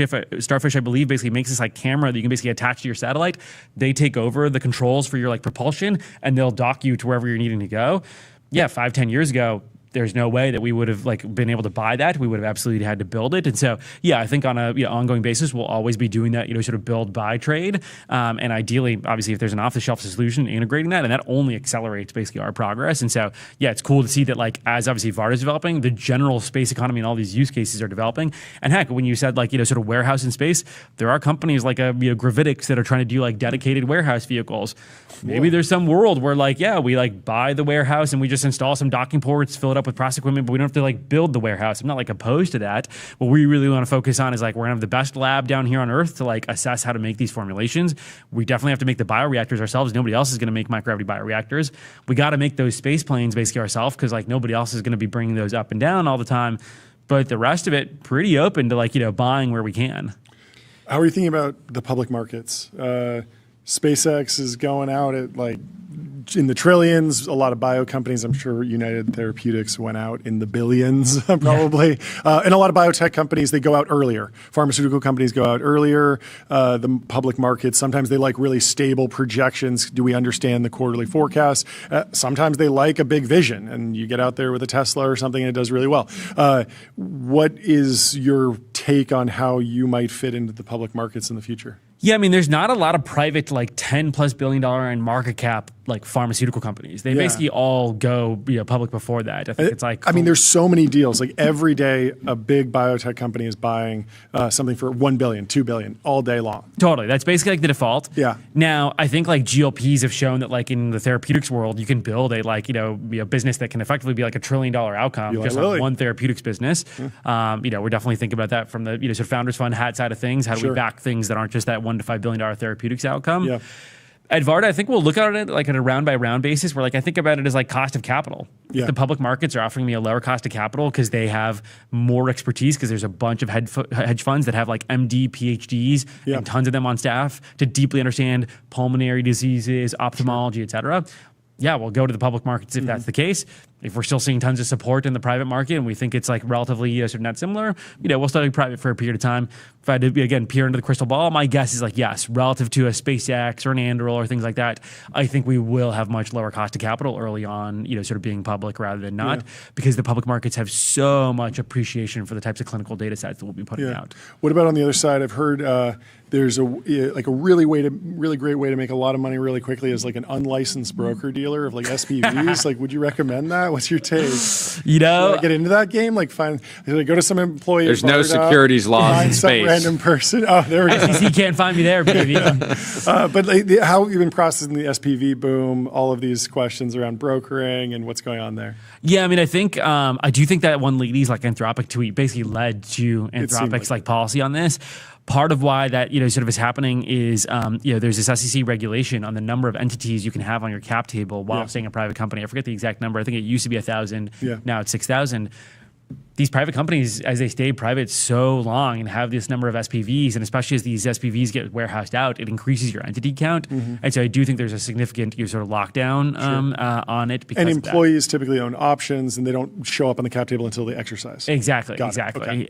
[SPEAKER 12] I believe, basically makes this like camera that you can basically attach to your satellite. They take over the controls for your like propulsion and they'll dock you to wherever you're needing to go. Yeah, 5-10 years ago, there's no way that we would have like been able to buy that. We would have absolutely had to build it. And so, yeah, I think on a ongoing basis, we'll always be doing that, sort of build, buy trade. And ideally, obviously, if there's an off-the-shelf solution, integrating that, and that only accelerates basically our progress. And so, yeah, it's cool to see that like as obviously VARTA is developing, the general space economy and all these use cases are developing. And heck, when you said like, sort of warehouse in space, there are companies like Gravitics that are trying to do like dedicated warehouse vehicles. Maybe there's some world where like, yeah, we like buy the warehouse and we just install some docking ports, fill it up with process equipment, but we don't have to like build the warehouse. I'm not like opposed to that. What we really want to focus on is like, we're gonna have the best lab down here on Earth to like assess how to make these formulations. We definitely have to make the bioreactors ourselves. Nobody else is gonna make microgravity bioreactors. We got to make those space planes basically ourselves because like nobody else is gonna be bringing those up and down all the time. But the rest of it, pretty open to like, buying where we can.
[SPEAKER 4] How are you thinking about the public markets? SpaceX is going out at like in the trillions. A lot of bio companies, I'm sure United Therapeutics went out in the billions probably. And a lot of biotech companies, they go out earlier. Pharmaceutical companies go out earlier. The public markets, sometimes they like really stable projections. Do we understand the quarterly forecast? Sometimes they like a big vision and you get out there with a Tesla or something and it does really well. What is your take on how you might fit into the public markets in the future?
[SPEAKER 12] Yeah, I mean, there's not a lot of private, like $10+ billion in market cap, like pharmaceutical companies. They basically all go public before that. I think it's like,
[SPEAKER 4] I mean, there's so many deals. Like every day, a big biotech company is buying something for $1 billion, $2 billion all day long.
[SPEAKER 12] Totally, that's basically like the default.
[SPEAKER 4] Yeah.
[SPEAKER 12] Now, I think like GLPs have shown that like in the therapeutics world, you can build a like a business that can effectively be like $1 trillion outcome just on one therapeutics business. We're definitely thinking about that from the sort of founders fund hat side of things. How do we back things that aren't just that $1 to $5 billion therapeutics outcome?
[SPEAKER 4] Yeah.
[SPEAKER 12] At VARTA, I think we'll look at it like on a round by round basis where like I think about it as like cost of capital.
[SPEAKER 4] Yeah.
[SPEAKER 12] If the public markets are offering me a lower cost of capital because they have more expertise because there's a bunch of hedge funds that have like MD, PhDs and tons of them on staff to deeply understand pulmonary diseases, ophthalmology, et cetera. Yeah, we'll go to the public markets if that's the case. If we're still seeing tons of support in the private market and we think it's like relatively sort of not similar, we'll study private for a period of time. If I had to, again, peer into the crystal ball, my guess is like, yes, relative to a SpaceX or an Anduril or things like that, I think we will have much lower cost of capital early on, sort of being public rather than not, because the public markets have so much appreciation for the types of clinical data sets that we'll be putting out.
[SPEAKER 4] What about on the other side? I've heard there's a really great way to make a lot of money really quickly is like an unlicensed broker dealer of like SPVs. Like, would you recommend that? What's your take?
[SPEAKER 12] Should I
[SPEAKER 4] get into that game? Like, go to some employee.
[SPEAKER 5] There's no securities laws in space.
[SPEAKER 4] Some random person. Oh, there we go.
[SPEAKER 12] SEC can't find me there, baby.
[SPEAKER 4] But like, how have you been processing the SPV boom? All of these questions around brokering and what's going on there.
[SPEAKER 12] Yeah, I mean, I think I do think that one lady's like Anthropic tweet basically led to Anthropic's like policy on this. Part of why that sort of is happening is there's this SEC regulation on the number of entities you can have on your cap table while staying a private company. I forget the exact number. I think it used to be 1,000. Now it's 6,000. These private companies, as they stay private so long and have this number of SPVs, and especially as these SPVs get warehoused out, it increases your entity count. And so I do think there's a significant sort of lockdown on it. Because
[SPEAKER 4] and employees typically own options, and they don't show up on the cap table until they exercise.
[SPEAKER 12] Exactly.
[SPEAKER 4] Okay.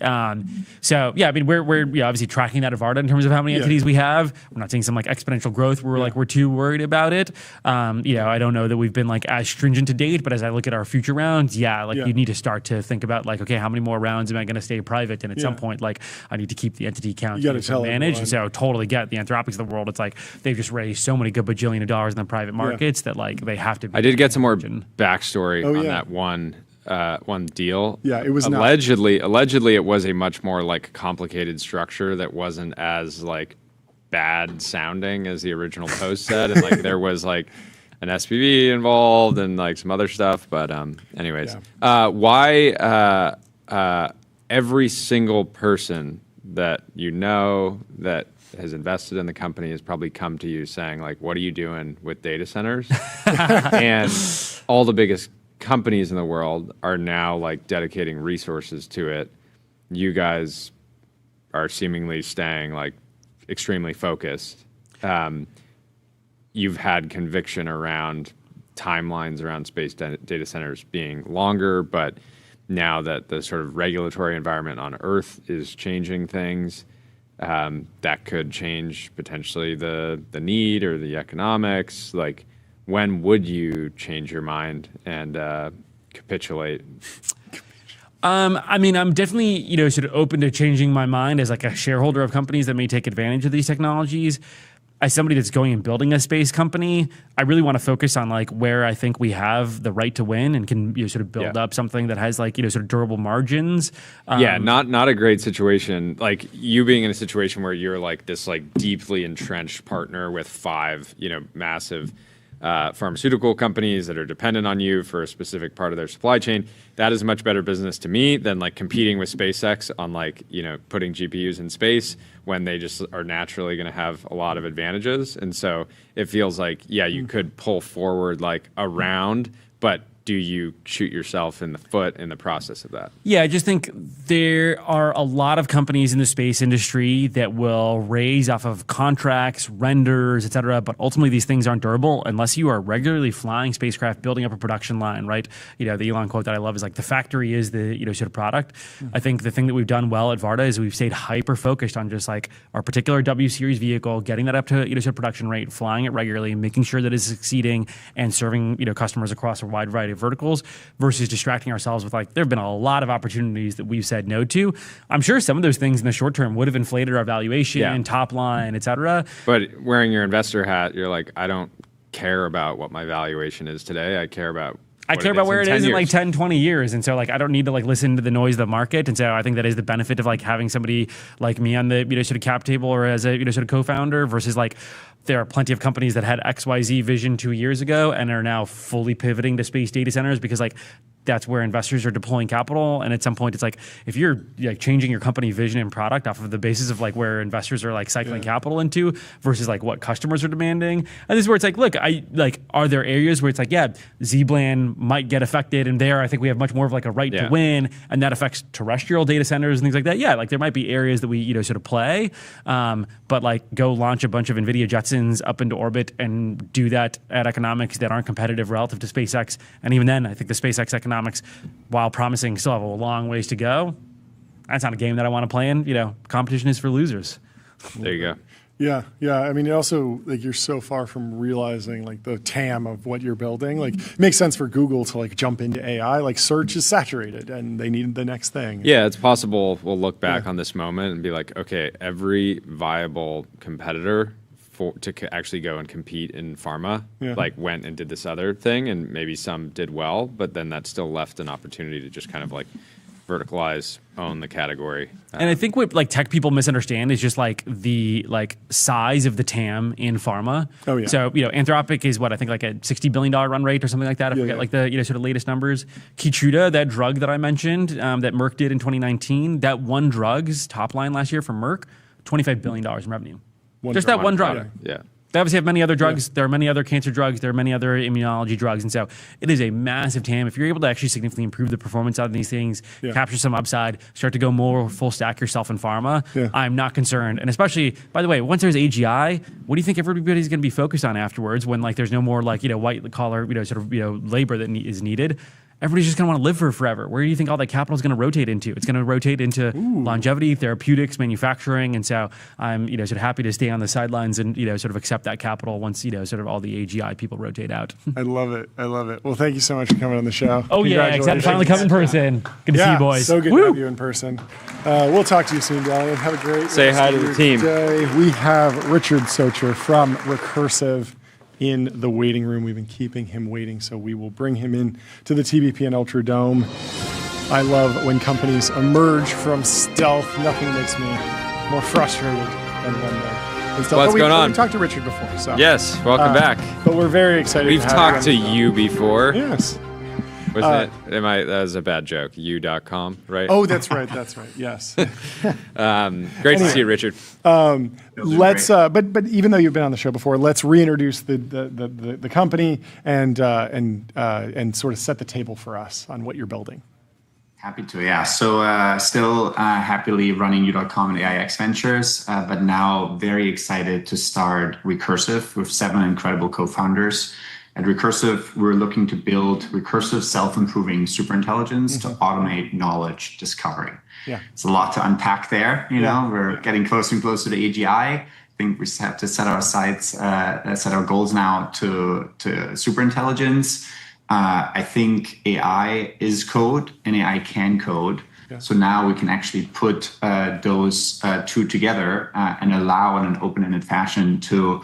[SPEAKER 12] So yeah, I mean, we're obviously tracking that at VARTA in terms of how many entities we have. We're not seeing some like exponential growth where we're too worried about it. I don't know that we've been like as stringent to date, but as I look at our future rounds, you need to start to think about like, okay, how many more rounds am I going to stay private? And at some point, like, I need to keep the entity count managed. And so I totally get the Anthropics of the world. It's like they've just raised so many good bajillion of dollars in the private markets that like they have to be.
[SPEAKER 5] I did get some more backstory on that one deal.
[SPEAKER 4] Yeah, it was
[SPEAKER 5] allegedly it was a much more like complicated structure that wasn't as like bad sounding as the original post said, and like there was like an SPV involved and like some other stuff. But anyways, why every single person that that has invested in the company has probably come to you saying like, what are you doing with data centers? And all the biggest companies in the world are now like dedicating resources to it. You guys are seemingly staying like extremely focused. You've had conviction around timelines around space data centers being longer, but now that the sort of regulatory environment on Earth is changing things, that could change potentially the need or the economics. Like, when would you change your mind and capitulate?
[SPEAKER 12] I mean, I'm definitely, sort of open to changing my mind as like a shareholder of companies that may take advantage of these technologies. As somebody that's going and building a space company, I really want to focus on like where I think we have the right to win and can sort of build up something that has like sort of durable margins.
[SPEAKER 5] Not a great situation. Like you being in a situation where you're like this like deeply entrenched partner with 5 massive pharmaceutical companies that are dependent on you for a specific part of their supply chain. That is much better business to me than like competing with SpaceX on like putting GPUs in space when they just are naturally going to have a lot of advantages. And so it feels like you could pull forward like a round, but do you shoot yourself in the foot in the process of that?
[SPEAKER 12] Yeah, I just think there are a lot of companies in the space industry that will raise off of contracts, renders, et cetera, but ultimately these things aren't durable unless you are regularly flying spacecraft, building up a production line, right? The Elon quote that I love is like, the factory is the sort of product. I think the thing that we've done well at Varda is we've stayed hyper-focused on just like our particular W-Series vehicle, getting that up to sort of production rate, flying it regularly, making sure that it's succeeding and serving customers across a wide variety of verticals versus distracting ourselves with like, there have been a lot of opportunities that we've said no to. I'm sure some of those things in the short term would have inflated our valuation, top line, et cetera.
[SPEAKER 5] But wearing your investor hat, you're like, I don't care about what my valuation is today. I care about
[SPEAKER 12] where it is in like 10, 20 years. And so like, I don't need to like listen to the noise of the market. And so I think that is the benefit of like having somebody like me on the, sort of cap table or as a, sort of co-founder versus like, there are plenty of companies that had XYZ vision 2 years ago and are now fully pivoting to space data centers because like that's where investors are deploying capital. And at some point, it's like if you're like changing your company vision and product off of the basis of like where investors are like cycling capital into versus like what customers are demanding. And this is where it's like, look, are there areas where it's like, Z-band might get affected, and there I think we have much more of like a right to win, and that affects terrestrial data centers and things like that. Yeah, like there might be areas that we sort of play, but like go launch a bunch of NVIDIA Jetsons up into orbit and do that at economics that aren't competitive relative to SpaceX. And even then, I think the SpaceX economics, while promising, still have a long ways to go. That's not a game that I want to play in. Competition is for losers.
[SPEAKER 5] There you go.
[SPEAKER 4] Yeah. I mean, also, like, you're so far from realizing like the TAM of what you're building. Like, it makes sense for Google to like jump into AI. Like, search is saturated, and they need the next thing.
[SPEAKER 5] Yeah, it's possible we'll look back on this moment and be like, okay, every viable competitor to actually go and compete in pharma, like went and did this other thing, and maybe some did well, but then that still left an opportunity to just kind of like verticalize, own the category.
[SPEAKER 12] And I think what like tech people misunderstand is just like the like size of the TAM in pharma.
[SPEAKER 4] Oh yeah.
[SPEAKER 12] So Anthropic is what I think like a $60 billion run rate or something like that. I forget like the sort of latest numbers. Keytruda, that drug that I mentioned that Merck did in 2019, that one drug's top line last year for Merck, $25 billion in revenue. Just that one drug.
[SPEAKER 5] Yeah.
[SPEAKER 12] They obviously have many other drugs. There are many other cancer drugs. There are many other immunology drugs. And so it is a massive TAM. If you're able to actually significantly improve the performance out of these things, capture some upside, start to go more full stack yourself in pharma, I'm not concerned. And especially, by the way, once there's AGI, what do you think everybody's going to be focused on afterwards when like there's no more like, white collar, sort of, labor that is needed? Everybody's just going to want to live for forever. Where do you think all that capital is going to rotate into? It's going to rotate into longevity, therapeutics, manufacturing. And so I'm, sort of happy to stay on the sidelines and, sort of accept that capital once, sort of all the AGI people rotate out.
[SPEAKER 4] I love it. Well, thank you so much for coming on the show.
[SPEAKER 12] Oh, yeah. Excited to finally come in person. Good to see you, boys.
[SPEAKER 4] So good to have you in person. We'll talk to you soon, Dalian. Have a great
[SPEAKER 5] Say hi to the team.
[SPEAKER 4] Day. We have Richard Socher from Recursive in the waiting room. We've been keeping him waiting, so we will bring him in to the TBPN Ultra Dome. I love when companies emerge from stealth. Nothing makes me more frustrated than when they're in stealth.
[SPEAKER 5] What's going on?
[SPEAKER 4] We talked to Richard before. So.
[SPEAKER 5] Yes, welcome back.
[SPEAKER 4] But we're very excited.
[SPEAKER 5] We've talked to you before.
[SPEAKER 4] Yes.
[SPEAKER 5] Wasn't it? That was a bad joke. You.com, right?
[SPEAKER 4] Oh, that's right. Yes.
[SPEAKER 5] Great to see you, Richard.
[SPEAKER 4] Let's. But even though you've been on the show before, let's reintroduce the company and sort of set the table for us on what you're building.
[SPEAKER 13] Happy to, yeah. So still happily running U.com and AIX Ventures, but now very excited to start Recursive with 7 incredible co-founders. At Recursive, we're looking to build recursive self-improving superintelligence to automate knowledge discovery.
[SPEAKER 4] Yeah.
[SPEAKER 13] It's a lot to unpack there. We're getting closer and closer to AGI. I think we just have to set our sights, set our goals now to superintelligence. I think AI is code and AI can code. Yeah. So now we can actually put those two together and allow in an open-ended fashion to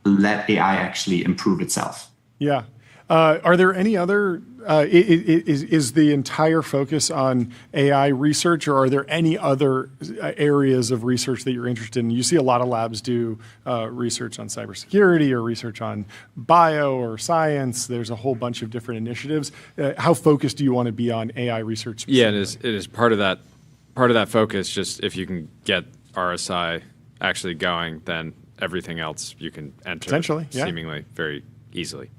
[SPEAKER 13] let AI actually improve itself.
[SPEAKER 4] Yeah. Are there any other, is the entire focus on AI research, or are there any other areas of research that you're interested in? You see a lot of labs do research on cybersecurity or research on bio or science. There's a whole bunch of different initiatives. How focused do you want to be on AI research specifically?
[SPEAKER 5] Yeah, it is part of that focus. Just if you can get RSI actually going, then everything else you can enter seemingly very easily.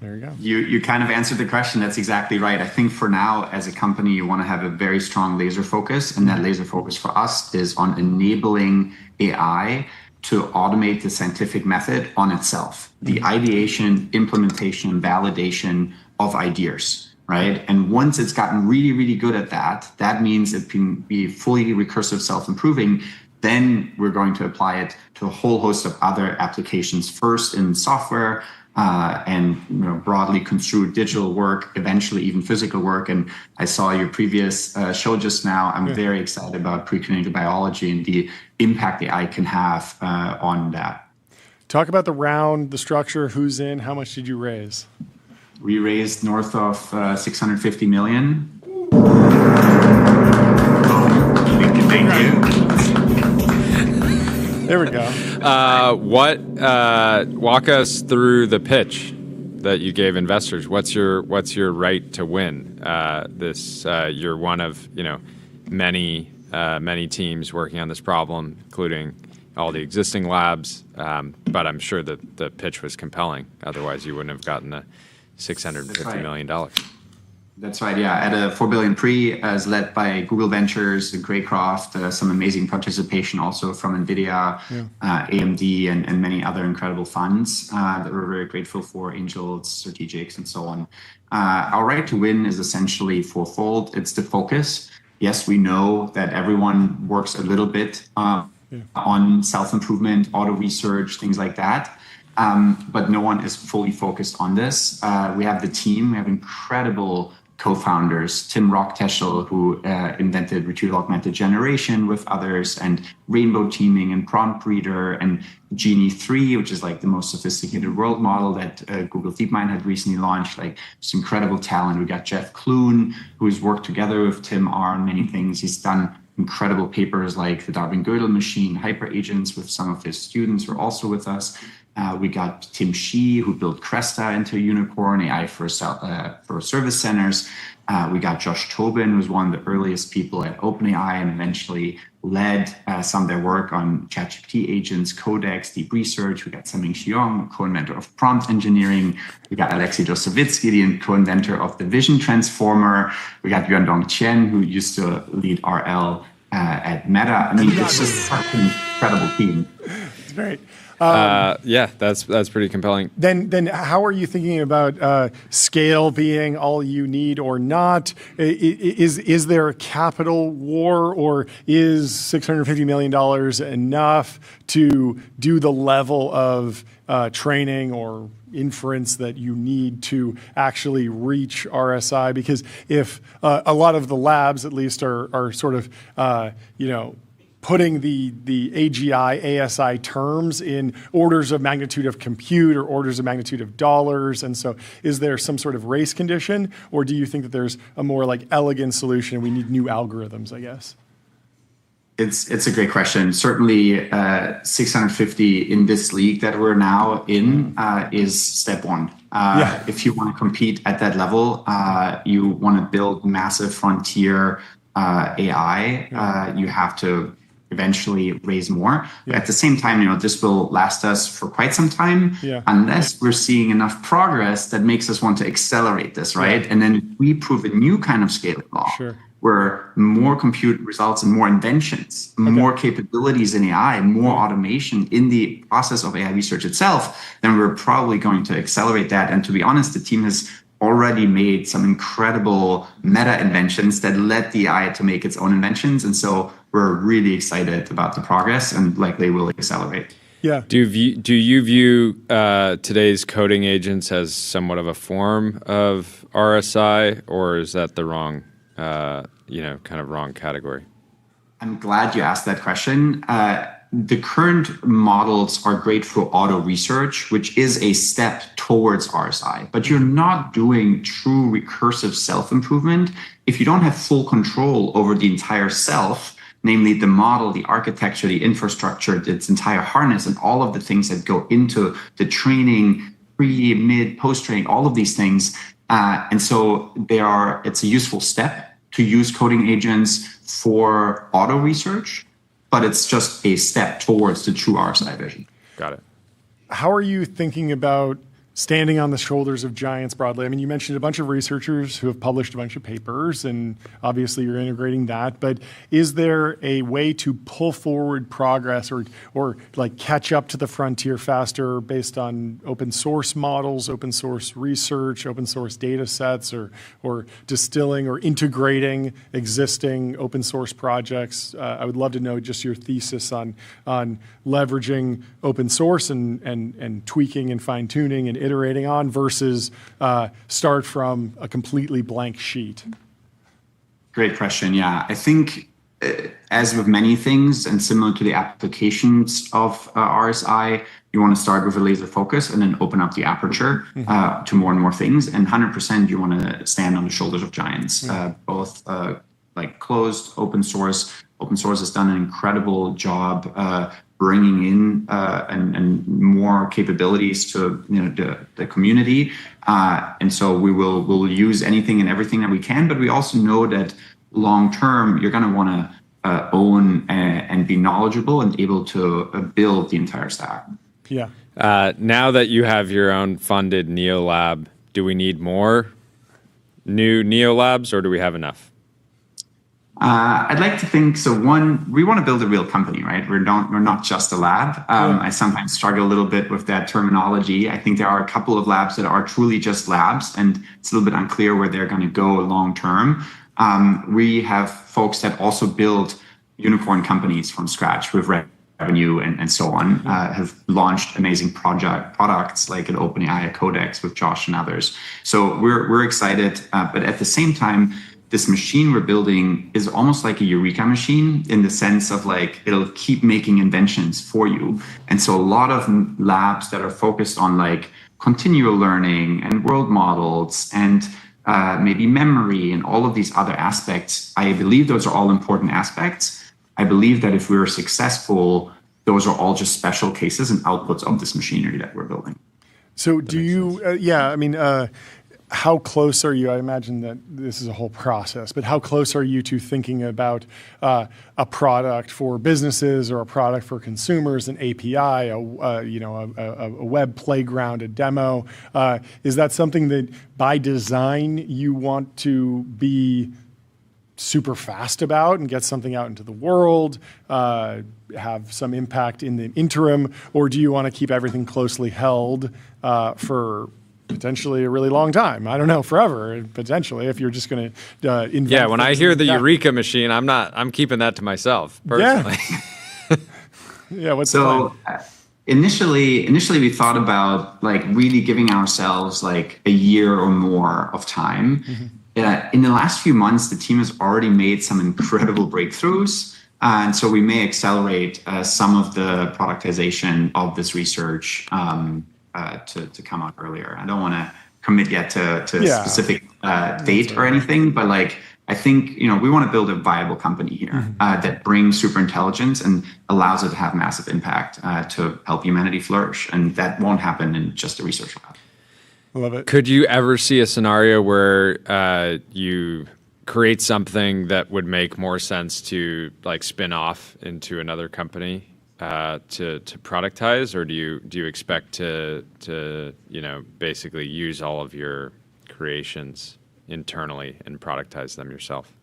[SPEAKER 4] There you go.
[SPEAKER 13] You kind of answered the question. That's exactly right. I think for now, as a company, you want to have a very strong laser focus. And that laser focus for us is on enabling AI to automate the scientific method on itself. The ideation, implementation, and validation of ideas, right? And once it's gotten really, really good at that, that means it can be fully recursive self-improving. Then we're going to apply it to a whole host of other applications, first in software, and broadly construed digital work, eventually even physical work. And I saw your previous show just now. I'm very excited about preclinical biology and the impact AI can have on that.
[SPEAKER 4] Talk about the round, the structure, who's in, how much did you raise?
[SPEAKER 13] We raised north of 650 million. Thank you.
[SPEAKER 4] There we go.
[SPEAKER 5] Walk us through the pitch that you gave investors. What's your right to win? You're one of many teams working on this problem, including all the existing labs. But I'm sure that the pitch was compelling. Otherwise, you wouldn't have gotten the $650 million.
[SPEAKER 13] That's right, yeah. At a $4 billion pre, as led by Google Ventures, Greycroft, some amazing participation also from NVIDIA, AMD, and many other incredible funds that we're very grateful for, angels, strategics, and so on. Our right to win is essentially fourfold. It's the focus. Yes, we know that everyone works a little bit on self-improvement, auto research, things like that. But no one is fully focused on this. We have the team. We have incredible co-founders, Tim Rockteschel, who invented retrieval augmented generation with others, and rainbow teaming and prompt reader, and Genie 3, which is like the most sophisticated world model that Google DeepMind had recently launched. Like, it's incredible talent. We got Jeff Kloon, who's worked together with Tim R on many things. He's done incredible papers like the Darwin-Gödel machine, hyper agents with some of his students who are also with us. We got Tim Shih, who built Cresta into a unicorn, AI for service centers. We got Josh Tobin, who was one of the earliest people at OpenAI and eventually led some of their work on ChatGPT agents, Codex, deep research. We got Saming Xiong, co-inventor of prompt engineering. We got Alexei Josovitsky, the co-inventor of the vision transformer. We got Yuandong Chen, who used to lead RL at Meta. I mean, it's just such an incredible team.
[SPEAKER 4] It's great.
[SPEAKER 5] Yeah, that's pretty compelling.
[SPEAKER 4] Then how are you thinking about scale being all you need or not? Is there a capital war, or is $650 million enough to do the level of training or inference that you need to actually reach RSI? Because if a lot of the labs, at least, are sort of, putting the AGI, ASI terms in orders of magnitude of compute or orders of magnitude of dollars. And so is there some sort of race condition, or do you think that there's a more like elegant solution? We need new algorithms, I guess.
[SPEAKER 13] It's a great question. Certainly 650 in this league that we're now in is step one. If you want to compete at that level, you want to build massive frontier AI, you have to eventually raise more. But at the same time, this will last us for quite some time unless we're seeing enough progress that makes us want to accelerate this, right? And then we prove a new kind of scaling law where more compute results in more inventions, more capabilities in AI, more automation in the process of AI research itself, then we're probably going to accelerate that. And to be honest, the team has already made some incredible meta inventions that led the AI to make its own inventions. And so we're really excited about the progress and likely will accelerate.
[SPEAKER 4] Yeah.
[SPEAKER 5] Do you view today's coding agents as somewhat of a form of RSI, or is that the wrong, kind of wrong category?
[SPEAKER 13] I'm glad you asked that question. The current models are great for auto research, which is a step towards RSI, but you're not doing true recursive self-improvement if you don't have full control over the entire self, namely the model, the architecture, the infrastructure, its entire harness, and all of the things that go into the training, pre, mid, post-training, all of these things. And so it's a useful step to use coding agents for auto research, but it's just a step towards the true RSI vision.
[SPEAKER 5] Got it.
[SPEAKER 4] How are you thinking about standing on the shoulders of giants broadly? I mean, you mentioned a bunch of researchers who have published a bunch of papers, and obviously you're integrating that, but is there a way to pull forward progress or like catch up to the frontier faster based on open source models, open source research, open source data sets, or distilling or integrating existing open source projects? I would love to know just your thesis on leveraging open source and tweaking and fine tuning and iterating on versus start from a completely blank sheet?
[SPEAKER 13] Great question. Yeah, I think as with many things and similar to the applications of RSI, you want to start with a laser focus and then open up the aperture to more and more things. And 100% you want to stand on the shoulders of giants, both like closed, open source. Open source has done an incredible job bringing in and more capabilities to the community, and so we'll use anything and everything that we can. But we also know that long term, you're going to want to own and be knowledgeable and able to build the entire stack.
[SPEAKER 4] Yeah.
[SPEAKER 5] Now that you have your own funded NeoLab, do we need more new NeoLabs, or do we have enough?
[SPEAKER 13] I'd like to think so. One, we want to build a real company, right? We're not just a lab. I sometimes struggle a little bit with that terminology. I think there are a couple of labs that are truly just labs, and it's a little bit unclear where they're going to go long term. We have folks that also build unicorn companies from scratch with revenue and so on, have launched amazing products like an OpenAI Codex with Josh and others. So we're excited, but at the same time, this machine we're building is almost like a eureka machine in the sense of like it'll keep making inventions for you. And so a lot of labs that are focused on like continual learning and world models and maybe memory and all of these other aspects, I believe those are all important aspects. I believe that if we're successful, those are all just special cases and outputs of this machinery that we're building.
[SPEAKER 4] So do you, how close are you? I imagine that this is a whole process, but how close are you to thinking about a product for businesses or a product for consumers, an API, a web playground, a demo? Is that something that by design you want to be super fast about and get something out into the world, have some impact in the interim, or do you want to keep everything closely held for potentially a really long time? I don't know, forever, potentially, if you're just going to invent.
[SPEAKER 5] Yeah, when I hear the Eureka machine, I'm keeping that to myself, personally.
[SPEAKER 4] Yeah, what's
[SPEAKER 13] so initially we thought about like really giving ourselves like a year or more of time. In the last few months, the team has already made some incredible breakthroughs. And so we may accelerate some of the productization of this research to come out earlier. I don't want to commit yet to a specific date or anything, but like I think we want to build a viable company here that brings super intelligence and allows it to have massive impact to help humanity flourish, and that won't happen in just a research lab.
[SPEAKER 4] Love it.
[SPEAKER 5] Could you ever see a scenario where you create something that would make more sense to like spin off into another company to productize, or do you expect to basically use all of your creations internally and productize them yourself?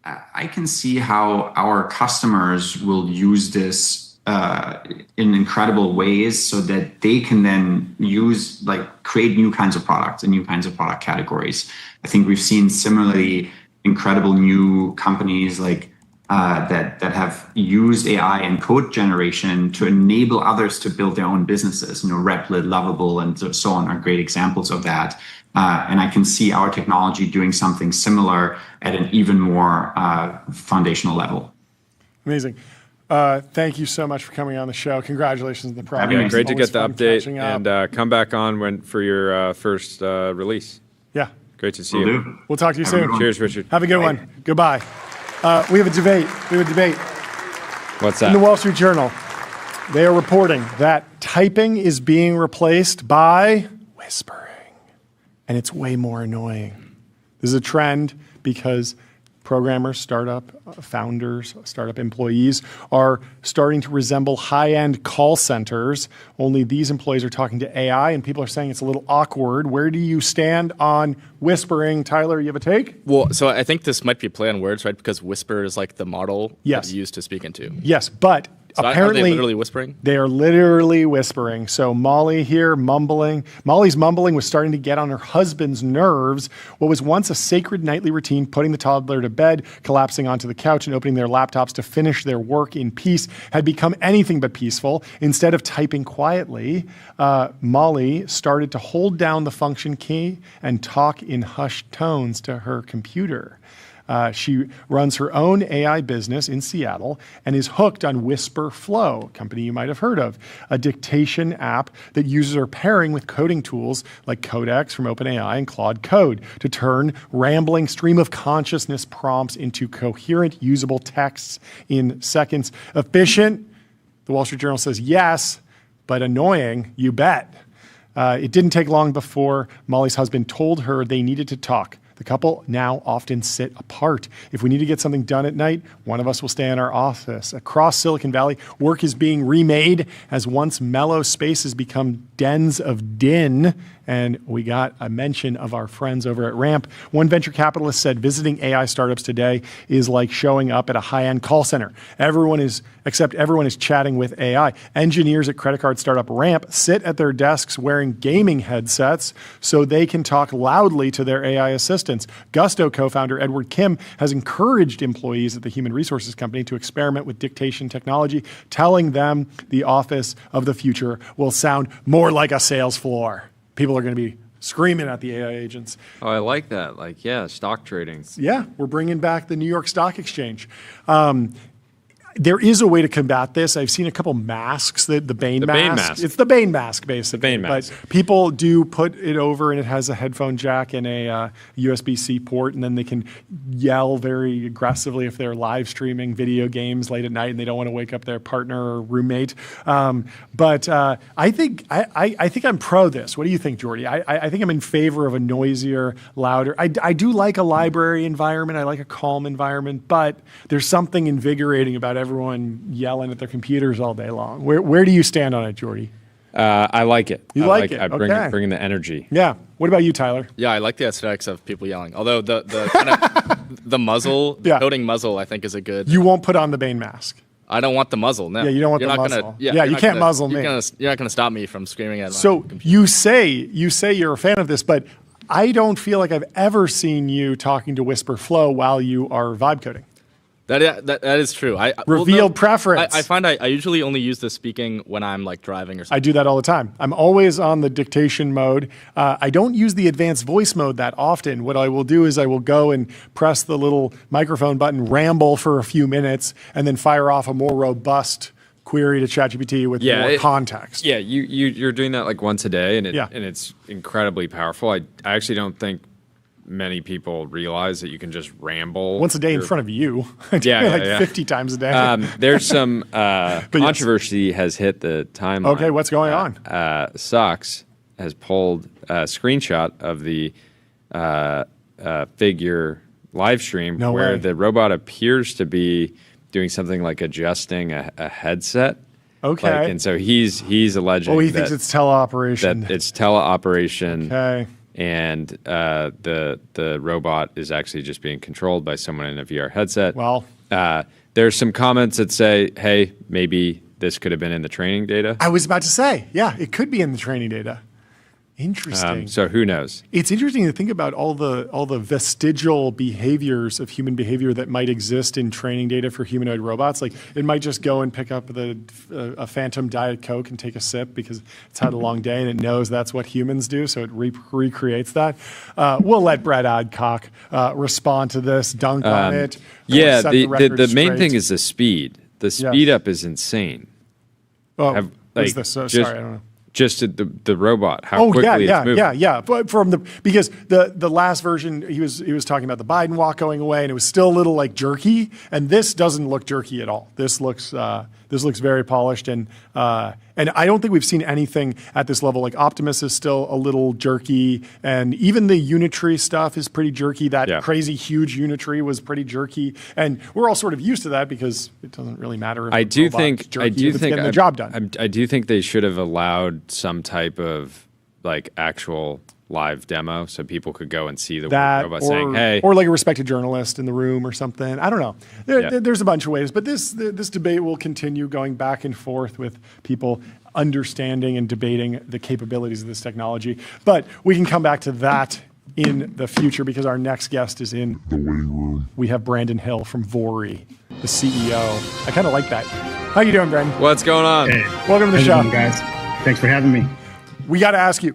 [SPEAKER 13] I can see how our customers will use this in incredible ways so that they can then create new kinds of products and new kinds of product categories. I think we've seen similarly incredible new companies like that have used AI and code generation to enable others to build their own businesses. Replit, Lovable, and so on are great examples of that. And I can see our technology doing something similar at an even more foundational level.
[SPEAKER 4] Amazing. Thank you so much for coming on the show. Congratulations on the progress.
[SPEAKER 5] Yeah, great to get the update, and come back on for your first release.
[SPEAKER 4] Yeah.
[SPEAKER 5] Great to see you.
[SPEAKER 4] We'll talk to you soon.
[SPEAKER 5] Cheers, Richard.
[SPEAKER 4] Have a good one. Goodbye. We have a debate.
[SPEAKER 5] What's that?
[SPEAKER 4] In the Wall Street Journal, they are reporting that typing is being replaced by whispering. And it's way more annoying. This is a trend because programmers, startup founders, startup employees are starting to resemble high-end call centers, only these employees are talking to AI, and people are saying it's a little awkward. Where do you stand on whispering? Tyler, you have a take?
[SPEAKER 6] Well, so I think this might be a play on words, right? Because whisper is like the model
[SPEAKER 4] yes.
[SPEAKER 6] used to speak into.
[SPEAKER 4] Yes, but
[SPEAKER 6] so
[SPEAKER 4] apparently,
[SPEAKER 6] are they literally whispering?
[SPEAKER 4] They are literally whispering. So Molly here mumbling. Molly's mumbling was starting to get on her husband's nerves. What was once a sacred nightly routine, putting the toddler to bed, collapsing onto the couch, and opening their laptops to finish their work in peace, had become anything but peaceful. Instead of typing quietly, Molly started to hold down the function key and talk in hushed tones to her computer. She runs her own AI business in Seattle and is hooked on Whisper Flow, a company you might have heard of, a dictation app that users are pairing with coding tools like Codex from OpenAI and Claude Code to turn rambling stream of consciousness prompts into coherent, usable texts in seconds. Efficient? The Wall Street Journal says yes, but annoying, you bet. It didn't take long before Molly's husband told her they needed to talk. The couple now often sit apart. If we need to get something done at night, one of us will stay in our office. Across Silicon Valley, work is being remade as once mellow spaces become dens of din. And we got a mention of our friends over at Ramp. One venture capitalist said visiting AI startups today is like showing up at a high-end call center. Everyone is chatting with AI. Engineers at credit card startup Ramp sit at their desks wearing gaming headsets so they can talk loudly to their AI assistants. Gusto co-founder Edward Kim has encouraged employees at the human resources company to experiment with dictation technology, telling them the office of the future will sound more like a sales floor. People are going to be screaming at the AI agents.
[SPEAKER 5] Oh, I like that. Like, yeah, stock trading.
[SPEAKER 4] Yeah, we're bringing back the New York Stock Exchange. There is a way to combat this. I've seen a couple masks, the Bane mask. It's the Bane mask, basically.
[SPEAKER 5] The Bane mask.
[SPEAKER 4] But people do put it over, and it has a headphone jack and a USB-C port, and then they can yell very aggressively if they're live streaming video games late at night and they don't want to wake up their partner or roommate. But I think I'm pro this. What do you think, Jordy? I think I'm in favor of a noisier, louder. I do like a library environment. I like a calm environment, but there's something invigorating about everyone yelling at their computers all day long. Where do you stand on it, Jordy?
[SPEAKER 5] I like it.
[SPEAKER 4] You like it?
[SPEAKER 5] I bring the energy.
[SPEAKER 4] Yeah. What about you, Tyler?
[SPEAKER 6] Yeah, I like the aesthetics of people yelling. Although the kind of the muzzle, the coding muzzle, I think is a good.
[SPEAKER 4] You won't put on the Bane mask.
[SPEAKER 6] I don't want the muzzle. No.
[SPEAKER 4] Yeah, you don't want the muzzle. You can't muzzle me.
[SPEAKER 6] You're not going to stop me from screaming at my computer.
[SPEAKER 4] You say you're a fan of this, but I don't feel like I've ever seen you talking to Whisper Flow while you are vibe coding.
[SPEAKER 6] That is true.
[SPEAKER 4] Revealed preference.
[SPEAKER 6] I find I usually only use the speaking when I'm like driving or something.
[SPEAKER 4] I do that all the time. I'm always on the dictation mode. I don't use the advanced voice mode that often. What I will do is I will go and press the little microphone button, ramble for a few minutes, and then fire off a more robust query to ChatGPT with more context.
[SPEAKER 5] Yeah, you're doing that like once a day, and it's incredibly powerful. I actually don't think many people realize that you can just ramble
[SPEAKER 4] once a day in front of you. I do it 50 times a day.
[SPEAKER 5] There's some controversy has hit the timeline.
[SPEAKER 4] Okay, what's going on?
[SPEAKER 5] Socks has pulled a screenshot of the figure live stream where the robot appears to be doing something like adjusting a headset.
[SPEAKER 4] Okay.
[SPEAKER 5] And so he's alleging
[SPEAKER 4] he thinks it's teleoperation.
[SPEAKER 5] That it's teleoperation.
[SPEAKER 4] Okay.
[SPEAKER 5] And the robot is actually just being controlled by someone in a VR headset.
[SPEAKER 4] Well,
[SPEAKER 5] there's some comments that say, hey, maybe this could have been in the training data.
[SPEAKER 4] I was about to say, yeah, it could be in the training data. Interesting.
[SPEAKER 5] So who knows?
[SPEAKER 4] It's interesting to think about all the vestigial behaviors of human behavior that might exist in training data for humanoid robots. Like it might just go and pick up a phantom Diet Coke and take a sip because it's had a long day and it knows that's what humans do, so it recreates that. We'll let Brett Adcock respond to this, dunk on it.
[SPEAKER 5] Yeah,
[SPEAKER 4] set
[SPEAKER 5] the main
[SPEAKER 4] straight.
[SPEAKER 5] thing is the speed. The speed up is insane.
[SPEAKER 4] Oh, what is this? Sorry, I don't know.
[SPEAKER 5] Just the robot, how quickly it's moving.
[SPEAKER 4] Yeah. But because the last version he was talking about the Biden walk going away, and it was still a little like jerky, and this doesn't look jerky at all. This looks very polished, and I don't think we've seen anything at this level. Like Optimus is still a little jerky, and even the Unitree stuff is pretty jerky. That crazy huge Unitree was pretty jerky, and we're all sort of used to that because it doesn't really matter. If
[SPEAKER 5] I do think
[SPEAKER 4] getting the job done.
[SPEAKER 5] I do think they should have allowed some type of like actual live demo so people could go and see the robot saying, hey.
[SPEAKER 4] Or like a respected journalist in the room or something. I don't know. There's a bunch of ways, but this debate will continue going back and forth with people understanding and debating the capabilities of this technology. But we can come back to that in the future because our next guest is in the waiting room. We have Brandon Hill from Vori, the CEO. I kind of like that. How you doing, Brandon?
[SPEAKER 5] What's going on?
[SPEAKER 14] Hey,
[SPEAKER 4] welcome to the show.
[SPEAKER 14] Guys. Thanks for having me.
[SPEAKER 4] We got to ask you,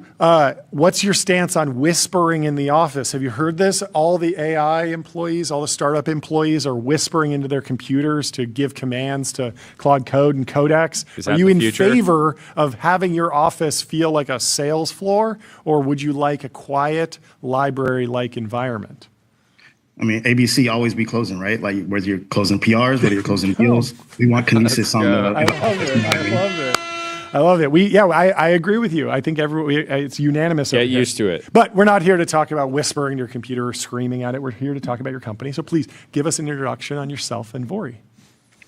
[SPEAKER 4] what's your stance on whispering in the office? Have you heard this? All the AI employees, all the startup employees are whispering into their computers to give commands to Claude Code and Codex. Are you in favor of having your office feel like a sales floor, or would you like a quiet library-like environment?
[SPEAKER 14] I mean, ABC always be closing, right? Like whether you're closing PRs, whether you're closing deals, we want kinesis on the.
[SPEAKER 4] I love it. I love it. I agree with you. I think it's unanimous.
[SPEAKER 5] Get used to it.
[SPEAKER 4] But we're not here to talk about whispering to your computer or screaming at it. We're here to talk about your company. So please give us an introduction on yourself and Vori.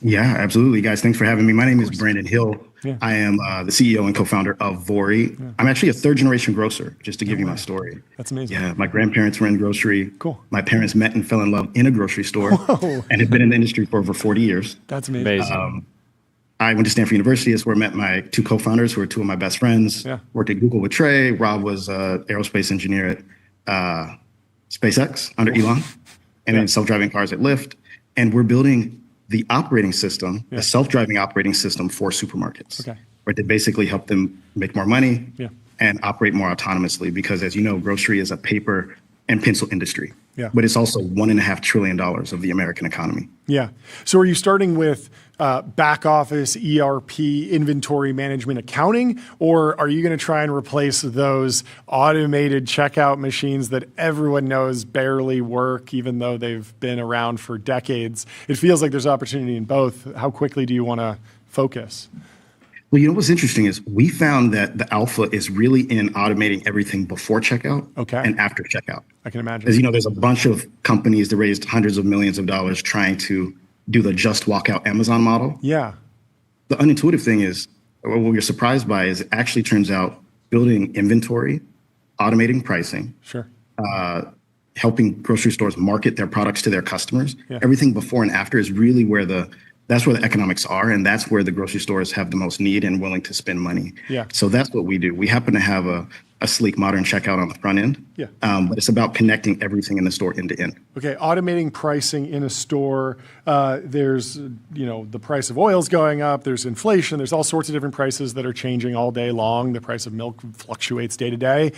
[SPEAKER 14] Yeah, absolutely, guys. Thanks for having me. My name is Brandon Hill.
[SPEAKER 4] Yeah.
[SPEAKER 14] I am the CEO and co-founder of Vori. Yeah. I'm actually a third-generation grocer, just to give you my story.
[SPEAKER 4] That's amazing.
[SPEAKER 14] Yeah, my grandparents were in grocery.
[SPEAKER 4] Cool.
[SPEAKER 14] My parents met and fell in love in a grocery store and have been in the industry for over 40 years.
[SPEAKER 4] That's amazing.
[SPEAKER 14] I went to Stanford University. That's where I met my two co-founders, who are two of my best friends.
[SPEAKER 4] Yeah.
[SPEAKER 14] Worked at Google with Trey. Rob was an aerospace engineer at SpaceX under Elon, and then self-driving cars at Lyft. And we're building the operating system, a self-driving operating system for supermarkets.
[SPEAKER 4] Okay.
[SPEAKER 14] Right, to basically help them make more money
[SPEAKER 4] and
[SPEAKER 14] operate more autonomously. Because as you know, grocery is a paper and pencil industry.
[SPEAKER 4] Yeah.
[SPEAKER 14] But it's also $1.5 trillion of the American economy.
[SPEAKER 4] Yeah. So are you starting with back office, ERP, inventory management, accounting, or are you going to try and replace those automated checkout machines that everyone knows barely work, even though they've been around for decades? It feels like there's opportunity in both. How quickly do you want to focus?
[SPEAKER 14] Well, you know what's interesting is we found that the alpha is really in automating everything before checkout and after checkout.
[SPEAKER 4] I can imagine.
[SPEAKER 14] As you know, there's a bunch of companies that raised hundreds of millions of dollars trying to do the just walk out Amazon model.
[SPEAKER 4] Yeah.
[SPEAKER 14] The unintuitive thing is, what we're surprised by is it actually turns out building inventory, automating pricing, helping grocery stores market their products to their customers.
[SPEAKER 4] Yeah.
[SPEAKER 14] Everything before and after is really where that's where the economics are, and that's where the grocery stores have the most need and willing to spend money.
[SPEAKER 4] Yeah.
[SPEAKER 14] So that's what we do. We happen to have a sleek, modern checkout on the front end.
[SPEAKER 4] Yeah.
[SPEAKER 14] But it's about connecting everything in the store end to end.
[SPEAKER 4] Okay, automating pricing in a store. There's, the price of oil's going up. There's inflation. There's all sorts of different prices that are changing all day long. The price of milk fluctuates day to day.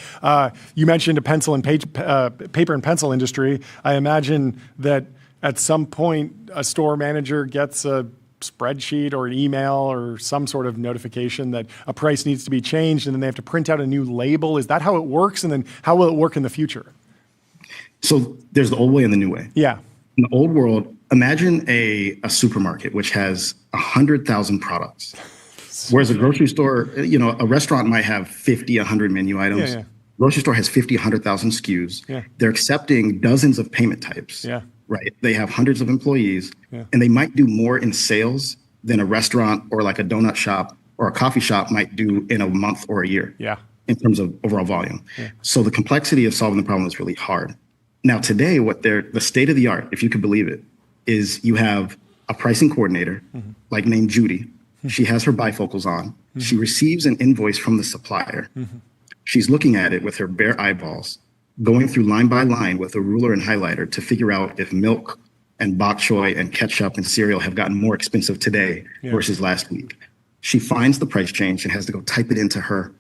[SPEAKER 4] You mentioned a paper and pencil industry. I imagine that at some point, a store manager gets a spreadsheet or an email or some sort of notification that a price needs to be changed, and then they have to print out a new label. Is that how it works? And then how will it work in the future?
[SPEAKER 14] So there's the old way and the new way.
[SPEAKER 4] Yeah.
[SPEAKER 14] In the old world, imagine a supermarket which has 100,000 products. Whereas a grocery store, a restaurant might have 50, 100 menu items.
[SPEAKER 4] Yeah.
[SPEAKER 14] Grocery store has 50, 100,000 SKUs.
[SPEAKER 4] Yeah.
[SPEAKER 14] They're accepting dozens of payment types.
[SPEAKER 4] Yeah.
[SPEAKER 14] Right. They have hundreds of employees, and they might do more in sales than a restaurant or like a donut shop or a coffee shop might do in a month or a year.
[SPEAKER 4] Yeah.
[SPEAKER 14] In terms of overall volume.
[SPEAKER 4] Yeah.
[SPEAKER 14] So the complexity of solving the problem is really hard. Now today, the state of the art, if you could believe it, is you have a pricing coordinator, like named Judy. She has her bifocals on. She receives an invoice from the supplier. She's looking at it with her bare eyeballs, going through line by line with a ruler and highlighter to figure out if milk and bok choy and ketchup and cereal have gotten more expensive today versus last week. She finds the price change and has to go type it into her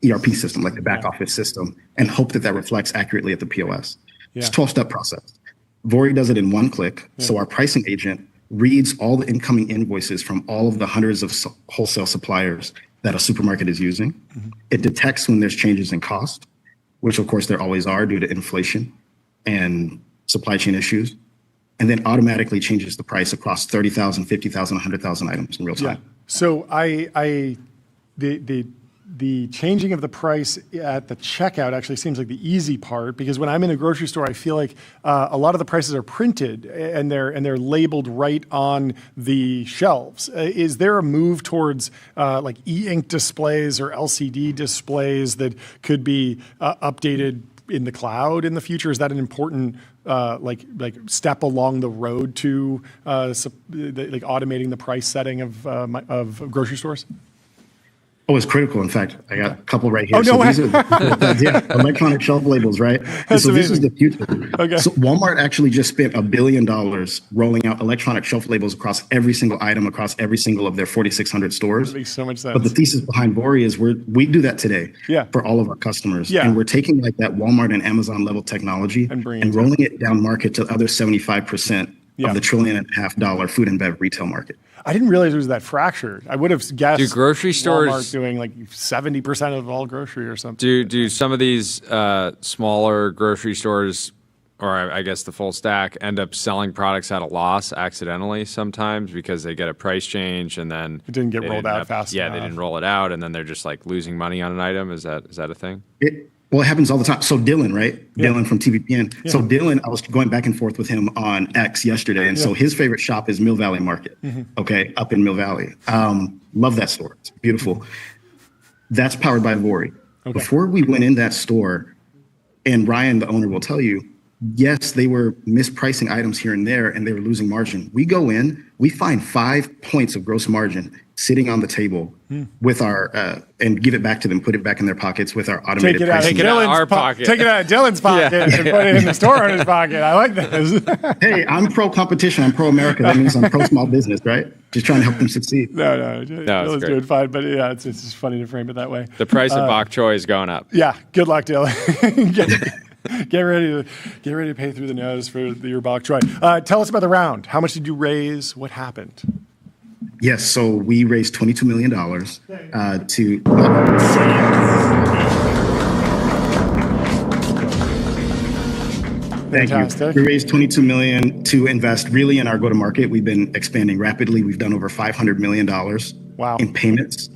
[SPEAKER 14] ERP system, like the back office system, and hope that that reflects accurately at the POS. It's a 12-step process. Vori does it in one click. So our pricing agent reads all the incoming invoices from all of the hundreds of wholesale suppliers that a supermarket is using. It detects when there's changes in cost, which of course there always are due to inflation and supply chain issues, and then automatically changes the price across 30,000, 50,000, 100,000 items in real time.
[SPEAKER 4] So the changing of the price at the checkout actually seems like the easy part, because when I'm in a grocery store, I feel like a lot of the prices are printed and they're labeled right on the shelves. Is there a move towards like e-ink displays or LCD displays that could be updated in the cloud in the future? Is that an important like step along the road to like automating the price setting of grocery stores?
[SPEAKER 14] Oh, it's critical. In fact, I got a couple right here.
[SPEAKER 4] Oh, no way.
[SPEAKER 14] These are electronic shelf labels, right?
[SPEAKER 4] That's
[SPEAKER 14] so
[SPEAKER 4] amazing.
[SPEAKER 14] This is the future.
[SPEAKER 4] Okay.
[SPEAKER 14] So Walmart actually just spent $1 billion rolling out electronic shelf labels across every single item, across every single of their 4,600 stores.
[SPEAKER 4] That makes so much sense.
[SPEAKER 14] But the thesis behind Vori is we do that today for all of our customers. And we're taking like that Walmart and Amazon level technology and rolling it down market to the other 75% of the $1.5 trillion food and bev retail market.
[SPEAKER 4] I didn't realize it was that fractured. I would have guessed
[SPEAKER 5] Do grocery stores
[SPEAKER 4] Walmart doing like 70% of all grocery or something.
[SPEAKER 5] Do some of these smaller grocery stores, or I guess the full stack, end up selling products at a loss accidentally sometimes because they get a price change and then
[SPEAKER 4] it didn't get rolled out fast enough?
[SPEAKER 5] Yeah, they didn't roll it out, and then they're just like losing money on an item. Is that a thing?
[SPEAKER 14] Well, it happens all the time. So Dylan, right? Dylan from TBPN. So Dylan, I was going back and forth with him on X yesterday. And so his favorite shop is Mill Valley Market, okay, up in Mill Valley. Love that store. It's beautiful. That's powered by Vori. Before we went in that store, and Ryan, the owner, will tell you, yes, they were mispricing items here and there, and they were losing margin. We go in, we find 5 points of gross margin sitting on the table with our, and give it back to them, put it back in their pockets with our automated pricing.
[SPEAKER 5] Take it out of our pocket.
[SPEAKER 4] Take it out of Dylan's pocket and put it in the store owner's pocket. I like this.
[SPEAKER 14] Hey, I'm pro-competition. I'm pro-America. That means I'm pro-small business, right? Just trying to help them succeed.
[SPEAKER 4] No, Dylan's doing fine. But yeah, it's just funny to frame it that way.
[SPEAKER 5] The price of bok choy is going up.
[SPEAKER 4] Yeah, good luck, Dylan. Get ready to pay through the nose for your bok choy. Tell us about the round. How much did you raise? What happened?
[SPEAKER 14] Yes, so we raised $22 million to. Thank you. We raised $22 million to invest really in our go-to-market. We've been expanding rapidly. We've done over $500 million in payments,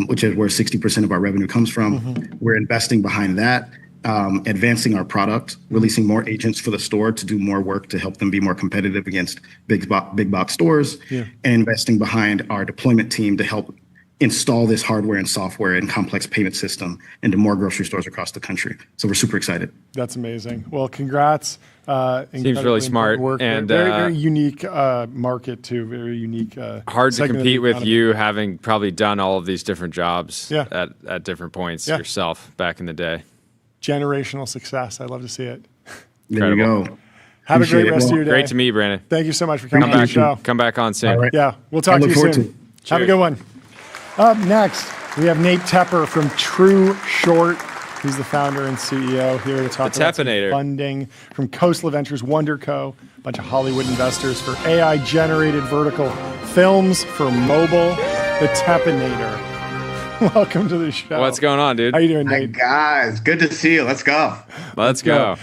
[SPEAKER 14] which is where 60% of our revenue comes from. We're investing behind that. Advancing our product, releasing more agents for the store to do more work to help them be more competitive against big box stores, and investing behind our deployment team to help install this hardware and software and complex payment system into more grocery stores across the country. So we're super excited.
[SPEAKER 4] That's amazing. Well, congrats.
[SPEAKER 5] Seems really smart
[SPEAKER 4] work.
[SPEAKER 5] and
[SPEAKER 4] very unique market too. Very unique.
[SPEAKER 5] Hard to compete with you having probably done all of these different jobs at different points yourself back in the day.
[SPEAKER 4] Generational success. I'd love to see it.
[SPEAKER 14] There you go.
[SPEAKER 4] Have a great rest of your day.
[SPEAKER 5] Great to meet you, Brandon.
[SPEAKER 4] Thank you so much for coming on the show.
[SPEAKER 5] Come back on soon.
[SPEAKER 14] Right.
[SPEAKER 4] Yeah, we'll talk to you soon. Have a good one. Up next, we have Nate Tepper from True Short. He's the founder and CEO here to talk about some funding from Coastal Ventures, WonderCo, a bunch of Hollywood investors for AI-generated vertical films for mobile. The Tepinator. Welcome to the show.
[SPEAKER 5] What's going on, dude?
[SPEAKER 4] How you doing, Nate?
[SPEAKER 15] Hi, guys. Good to see you. Let's go.
[SPEAKER 5] Let's go.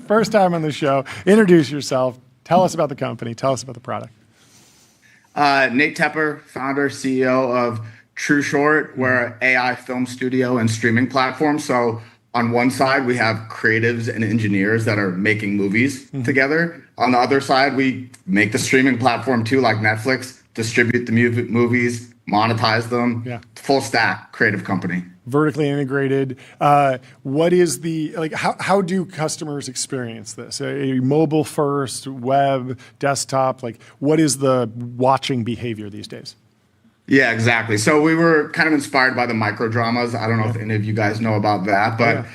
[SPEAKER 4] First time on the show. Introduce yourself. Tell us about the company. Tell us about the product.
[SPEAKER 15] Nate Tepper, founder, CEO of True Short. We're an AI film studio and streaming platform. So on one side, we have creatives and engineers that are making movies together. On the other side, we make the streaming platform too, like Netflix, distribute the movies, monetize them, full stack creative company.
[SPEAKER 4] Vertically integrated. What is how do customers experience this? A mobile first, web, desktop, what is the watching behavior these days?
[SPEAKER 15] Yeah, exactly. So we were kind of inspired by the micro dramas. I don't know if any of you guys know about that, but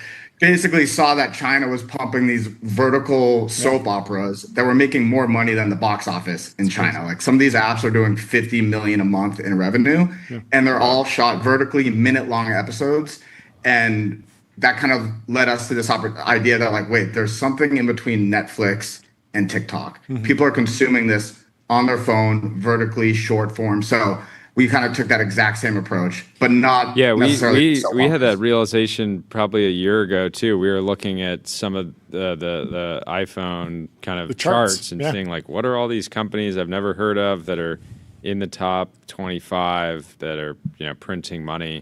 [SPEAKER 15] basically saw that China was pumping these vertical soap operas that were making more money than the box office in China. Like some of these apps are doing 50 million a month in revenue, and they're all shot vertically, minute-long episodes. And that kind of led us to this idea that, like, wait, there's something in between Netflix and TikTok. People are consuming this on their phone, vertically, short form. So we kind of took that exact same approach, but not necessarily.
[SPEAKER 5] We had that realization probably a year ago too. We were looking at some of the iPhone kind of charts and seeing like, what are all these companies I've never heard of that are in the top 25 that are printing money?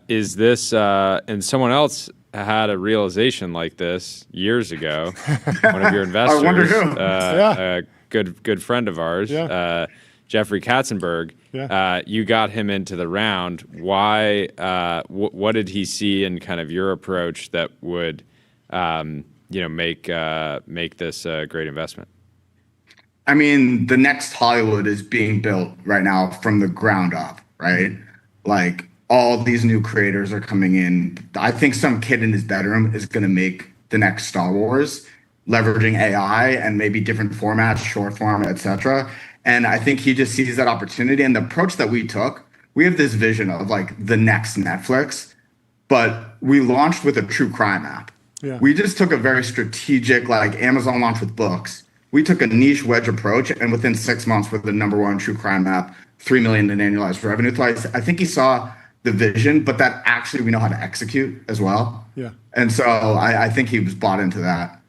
[SPEAKER 5] Is this and someone else had a realization like this years ago? One of your investors,
[SPEAKER 15] I wonder who.
[SPEAKER 5] a good friend of ours, Jeffrey Katzenberg. You got him into the round. Why? What did he see in kind of your approach that would, make this a great investment?
[SPEAKER 15] I mean, the next Hollywood is being built right now from the ground up, right? Like all these new creators are coming in. I think some kid in his bedroom is going to make the next Star Wars, leveraging AI and maybe different formats, short form, etc. And I think he just sees that opportunity. And the approach that we took, we have this vision of like the next Netflix, but we launched with a true crime app. We just took a very strategic, like Amazon launched with books. We took a niche wedge approach, and within 6 months, we're the #1 true crime app, $3 million in annualized revenue. So I think he saw the vision, but that actually we know how to execute as well. And so I think he was bought into that.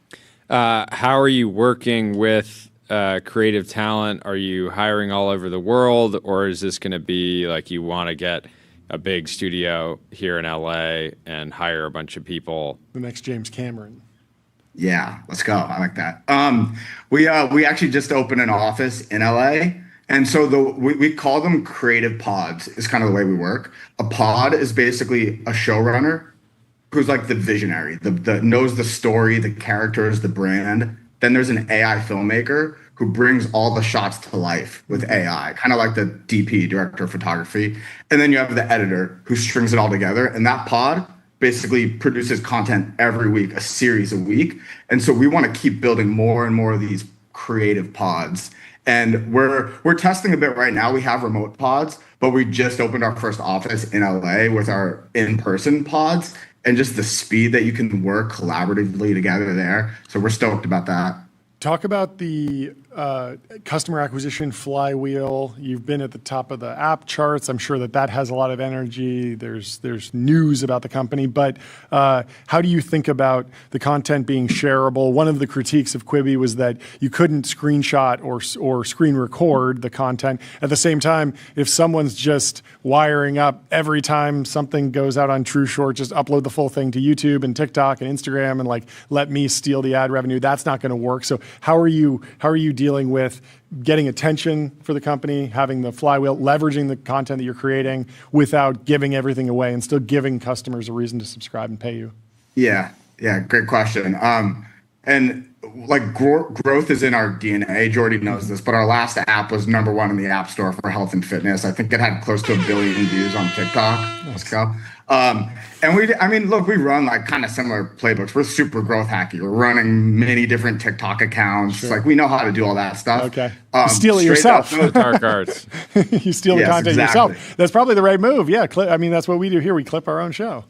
[SPEAKER 5] How are you working with creative talent? Are you hiring all over the world, or is this going to be like you want to get a big studio here in LA and hire a bunch of people?
[SPEAKER 4] The next James Cameron.
[SPEAKER 15] Yeah, let's go. I like that. We actually just opened an office in LA. And so we call them creative pods is kind of the way we work. A pod is basically a showrunner who's like the visionary, the knows the story, the characters, the brand. Then there's an AI filmmaker who brings all the shots to life with AI, kind of like the DP, director of photography. And then you have the editor who strings it all together. And that pod basically produces content every week, a series a week. And so we want to keep building more and more of these creative pods. And we're testing a bit right now. We have remote pods, but we just opened our first office in LA with our in-person pods, and just the speed that you can work collaboratively together there. So we're stoked about that.
[SPEAKER 4] Talk about the customer acquisition flywheel. You've been at the top of the app charts. I'm sure that has a lot of energy. There's news about the company, but how do you think about the content being shareable? One of the critiques of Quibi was that you couldn't screenshot or screen record the content. At the same time, if someone's just wiring up every time something goes out on True Short, just upload the full thing to YouTube and TikTok and Instagram and like let me steal the ad revenue, that's not going to work. So how are you dealing with getting attention for the company, having the flywheel, leveraging the content that you're creating without giving everything away and still giving customers a reason to subscribe and pay you?
[SPEAKER 15] Yeah, great question. And like growth is in our DNA. Jordy knows this, but our last app was #1 in the App Store for health and fitness. I think it had close to 1 billion views on TikTok. Let's go. And we run like kind of similar playbooks. We're super growth hacky. We're running many different TikTok accounts. Sure. Like we know how to do all that stuff.
[SPEAKER 4] Okay. You steal it yourself.
[SPEAKER 5] Dark arts.
[SPEAKER 4] You steal the content yourself. That's probably the right move. Yeah. That's what we do here. We clip our own show.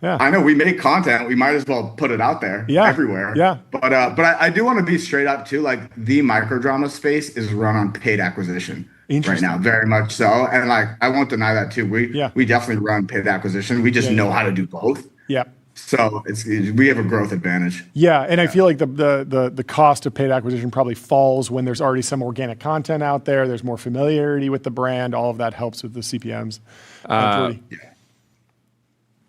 [SPEAKER 4] Yeah.
[SPEAKER 15] I know we make content. We might as well put it out there everywhere.
[SPEAKER 4] Yeah.
[SPEAKER 15] But I do want to be straight up too. Like the microdrama space is run on paid acquisition right now, very much so. And like I won't deny that too. We definitely run paid acquisition. We just know how to do both.
[SPEAKER 4] Yeah.
[SPEAKER 15] So we have a growth advantage.
[SPEAKER 4] Yeah, and I feel like the cost of paid acquisition probably falls when there's already some organic content out there. There's more familiarity with the brand. All of that helps with the CPMs.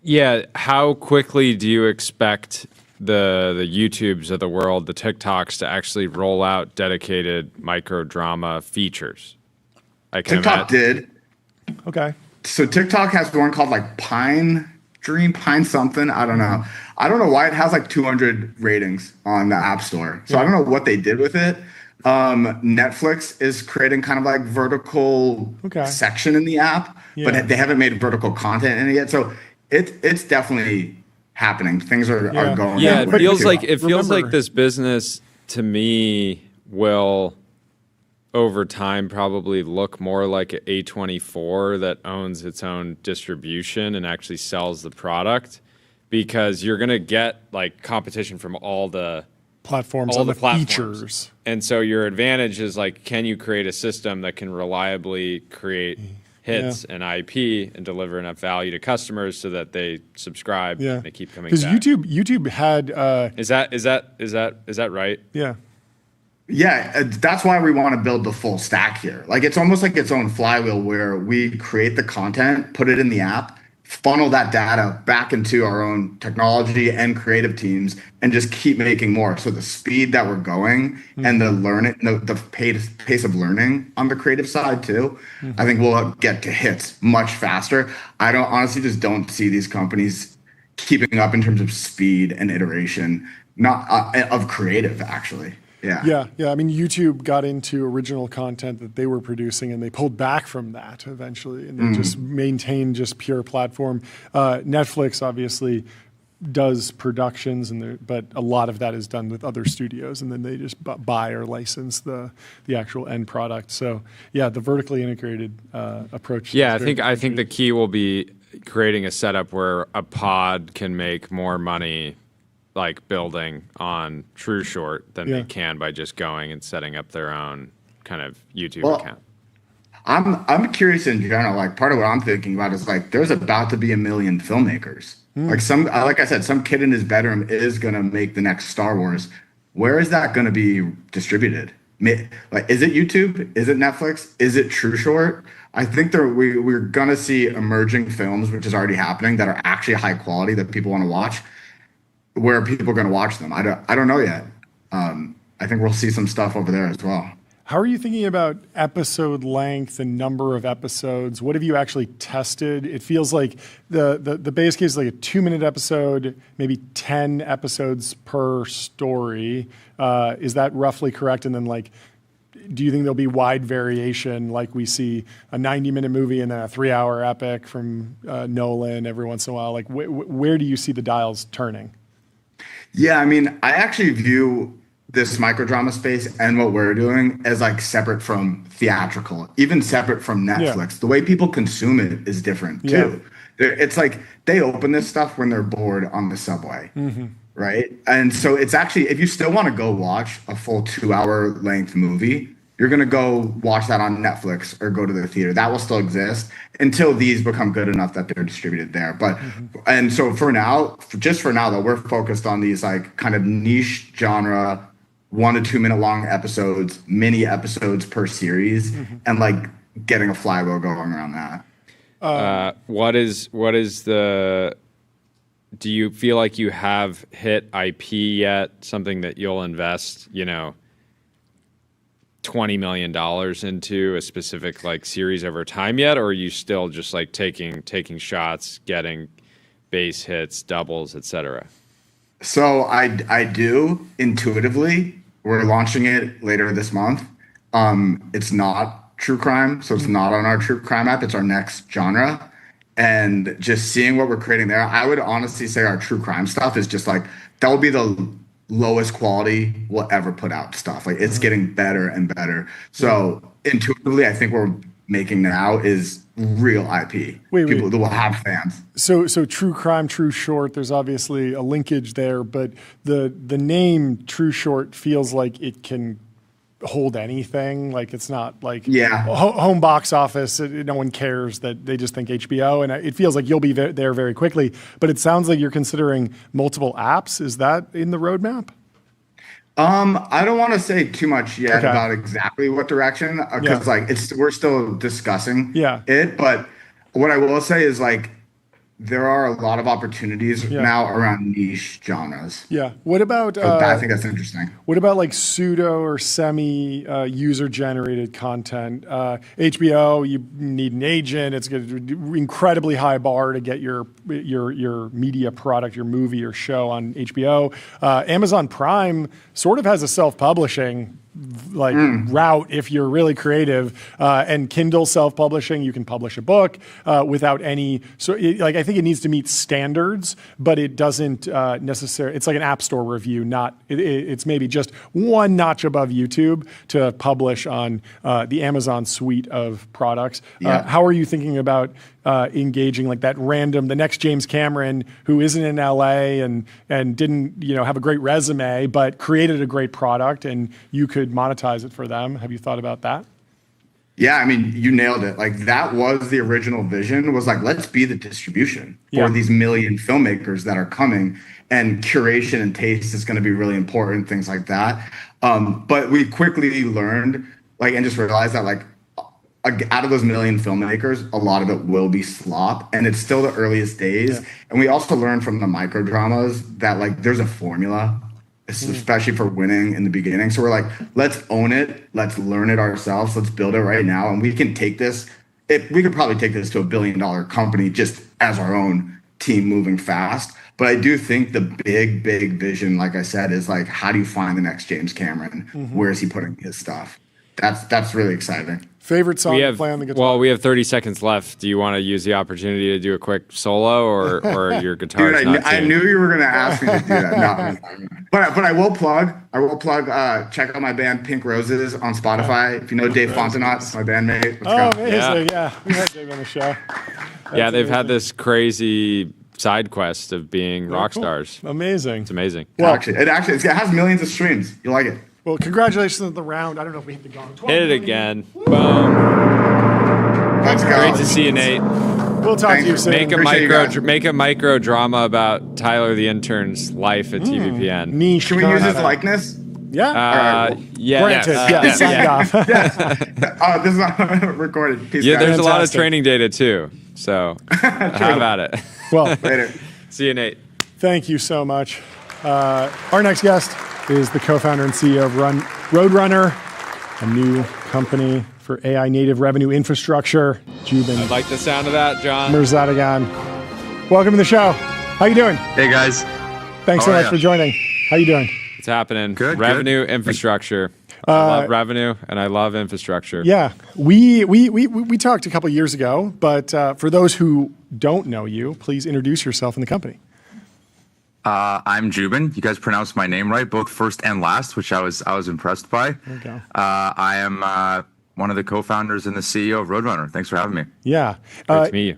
[SPEAKER 5] Yeah. How quickly do you expect the YouTubes of the world, the TikToks, to actually roll out dedicated microdrama features?
[SPEAKER 15] TikTok did.
[SPEAKER 4] Okay.
[SPEAKER 15] So TikTok has one called like Pine something. I don't know. I don't know why it has like 200 ratings on the App Store. So I don't know what they did with it. Netflix is creating kind of like vertical section in the app, but they haven't made vertical content in it yet. So it's definitely happening. Things are going.
[SPEAKER 5] Yeah, it feels like this business to me will over time probably look more like an A24 that owns its own distribution and actually sells the product, because you're going to get like competition from all the
[SPEAKER 4] platforms, all the features.
[SPEAKER 5] And so your advantage is like, can you create a system that can reliably create hits and IP and deliver enough value to customers so that they subscribe and they keep coming back?
[SPEAKER 4] Because YouTube had
[SPEAKER 5] is that right?
[SPEAKER 4] Yeah.
[SPEAKER 15] Yeah, that's why we want to build the full stack here. Like it's almost like its own flywheel where we create the content, put it in the app, funnel that data back into our own technology and creative teams, and just keep making more. So the speed that we're going and the pace of learning on the creative side too, I think we'll get to hits much faster. I don't see these companies keeping up in terms of speed and iteration, not of creative actually. Yeah.
[SPEAKER 4] I mean, YouTube got into original content that they were producing, and they pulled back from that eventually, and they just maintained just pure platform. Netflix obviously does productions, but a lot of that is done with other studios, and then they just buy or license the actual end product. So yeah, the vertically integrated approach.
[SPEAKER 5] Yeah, I think the key will be creating a setup where a pod can make more money like building on True Short than they can by just going and setting up their own kind of YouTube account.
[SPEAKER 15] I'm curious in general. Like part of what I'm thinking about is like there's about to be 1 million filmmakers. Like I said, some kid in his bedroom is gonna make the next Star Wars. Where is that gonna be distributed? Like, is it YouTube? Is it Netflix? Is it True Short? I think we're gonna see emerging films, which is already happening, that are actually high quality that people want to watch. Where are people going to watch them? I don't know yet. I think we'll see some stuff over there as well.
[SPEAKER 4] How are you thinking about episode length and number of episodes? What have you actually tested? It feels like the base case is like a 2-minute episode, maybe 10 episodes per story. Is that roughly correct? And then like, do you think there'll be wide variation, like we see a 90-minute movie and then a 3-hour epic from Nolan every once in a while? Like where do you see the dials turning?
[SPEAKER 15] Yeah, I mean, I actually view this microdrama space and what we're doing as like separate from theatrical, even separate from Netflix. Yeah. The way people consume it is different too. It's like they open this stuff when they're bored on the subway, right? And so it's actually, if you still want to go watch a full 2-hour length movie, you're going to go watch that on Netflix or go to the theater. That will still exist until these become good enough that they're distributed there. But and so for now though, we're focused on these like kind of niche genre 1 to 2 minute long episodes, mini episodes per series, and like getting a flywheel going around that.
[SPEAKER 5] What is the? Do you feel like you have hit IP yet? Something that you'll invest, $20 million into a specific like series over time yet, or are you still just like taking shots, getting base hits, doubles, etc.?
[SPEAKER 15] So I do intuitively. We're launching it later this month. It's not true crime, so it's not on our true crime app. It's our next genre, and just seeing what we're creating there, I would honestly say our true crime stuff is just like that will be the lowest quality we'll ever put out stuff. Like it's getting better and better. So intuitively, I think we're making now is real IP. People that will have fans.
[SPEAKER 4] So true crime, True Short, there's obviously a linkage there, but the name True Short feels like it can hold anything. Like it's not like home box office. No one cares, that they just think HBO, and it feels like you'll be there very quickly. But it sounds like you're considering multiple apps. Is that in the roadmap?
[SPEAKER 15] I don't want to say too much yet about exactly what direction, because we're still discussing it. But what I will say is like there are a lot of opportunities now around niche genres.
[SPEAKER 4] Yeah. What about?
[SPEAKER 15] I think that's interesting.
[SPEAKER 4] What about like pseudo or semi user-generated content? HBO, you need an agent. It's an incredibly high bar to get your media product, your movie or show on HBO. Amazon Prime sort of has a self-publishing route if you're really creative. And Kindle self-publishing, you can publish a book without any. I think it needs to meet standards, but it doesn't necessarily. It's like an App Store review, not. It's maybe just one notch above YouTube to publish on the Amazon suite of products. How are you thinking about engaging like that the next James Cameron who isn't in LA and didn't have a great resume but created a great product and you could monetize it for them? Have you thought about that?
[SPEAKER 15] Yeah, I mean, you nailed it. Like that was the original vision, was like, let's be the distribution for these million filmmakers that are coming, and curation and taste is going to be really important, things like that. But we quickly learned and just realized that out of those million filmmakers, a lot of it will be slop, and it's still the earliest days. And we also learned from the micro dramas that there's a formula, especially for winning in the beginning. So we're like, let's own it, let's learn it ourselves, let's build it right now, and we can take this. We could probably take this to $1 billion company just as our own team moving fast. But I do think the big vision, like I said, is how do you find the next James Cameron? Where is he putting his stuff? That's really exciting.
[SPEAKER 4] Favorite song to play on the guitar?
[SPEAKER 5] Well, we have 30 seconds left. Do you want to use the opportunity to do a quick solo, or your guitar?
[SPEAKER 15] Dude, I knew you were going to ask me to do that. No, but I will plug. Check out my band Pink Roses on Spotify. If you know Dave Fontenot, it's my bandmate. Let's go.
[SPEAKER 4] Amazing! Yeah, we had Dave on the show.
[SPEAKER 5] They've had this crazy side quest of being rock stars.
[SPEAKER 4] Amazing.
[SPEAKER 5] It's amazing.
[SPEAKER 15] Well, it has millions of streams. You like it?
[SPEAKER 4] Well, congratulations on the round. I don't know if we hit the gong.
[SPEAKER 5] Hit it again. Boom.
[SPEAKER 15] Let's go.
[SPEAKER 5] Great to see you, Nate.
[SPEAKER 4] We'll talk to you soon.
[SPEAKER 5] Make a micro drama about Tyler the intern's life at TBPN.
[SPEAKER 4] Niche.
[SPEAKER 15] Can we use his likeness?
[SPEAKER 4] Yeah.
[SPEAKER 5] Yeah.
[SPEAKER 4] Granted. Yeah. Signed off.
[SPEAKER 15] Oh, this is not recorded. Peace, guys.
[SPEAKER 5] There's a lot of training data too. So how about it?
[SPEAKER 4] Well,
[SPEAKER 15] later.
[SPEAKER 5] See you, Nate.
[SPEAKER 4] Thank you so much. Our next guest is the co-founder and CEO of Roadrunner, a new company for AI native revenue infrastructure. Jubin.
[SPEAKER 5] I like the sound of that, John.
[SPEAKER 4] Mirzadagan. Welcome to the show. How you doing?
[SPEAKER 16] Hey, guys.
[SPEAKER 4] Thanks so much for joining. How you doing?
[SPEAKER 5] It's happening.
[SPEAKER 16] Good.
[SPEAKER 5] Revenue, infrastructure. I love revenue and I love infrastructure.
[SPEAKER 4] Yeah. We talked a couple years ago, but for those who don't know you, please introduce yourself and the company.
[SPEAKER 16] I'm Jubin. You guys pronounced my name right, both first and last, which I was impressed by.
[SPEAKER 4] Okay.
[SPEAKER 16] I am one of the co-founders and the CEO of Roadrunner. Thanks for having me.
[SPEAKER 4] Yeah.
[SPEAKER 5] Great to meet you.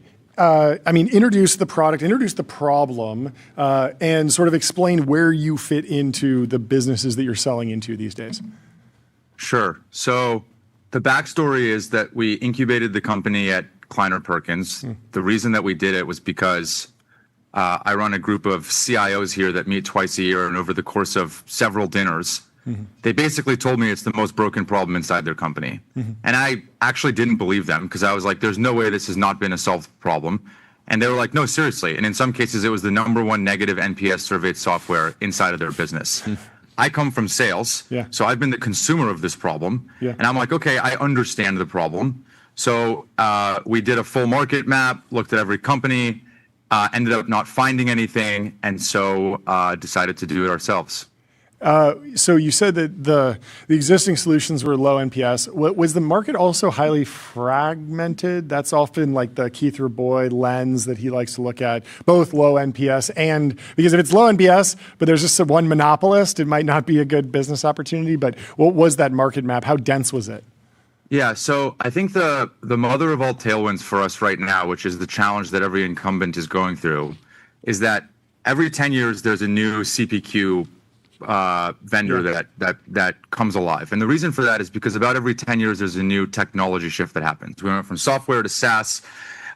[SPEAKER 4] Introduce the product, introduce the problem, and sort of explain where you fit into the businesses that you're selling into these days.
[SPEAKER 16] Sure. So the backstory is that we incubated the company at Kleiner Perkins. The reason that we did it was because I run a group of CIOs here that meet twice a year, and over the course of several dinners, they basically told me it's the most broken problem inside their company. And I actually didn't believe them because I was like, there's no way this has not been a solved problem. And they were like, no, seriously. And in some cases, it was the #1 negative NPS surveyed software inside of their business. I come from sales, so I've been the consumer of this problem. And I'm like, okay, I understand the problem. So we did a full market map, looked at every company, ended up not finding anything, and so decided to do it ourselves.
[SPEAKER 4] So you said that the existing solutions were low NPS. Was the market also highly fragmented? That's often like the Keith Raboy lens that he likes to look at, both low NPS and, because if it's low NPS, but there's just one monopolist, it might not be a good business opportunity. But what was that market map? How dense was it?
[SPEAKER 16] Yeah, so I think the mother of all tailwinds for us right now, which is the challenge that every incumbent is going through, is that every 10 years there's a new CPQ vendor that comes alive. And the reason for that is because about every 10 years there's a new technology shift that happens. We went from software to SaaS.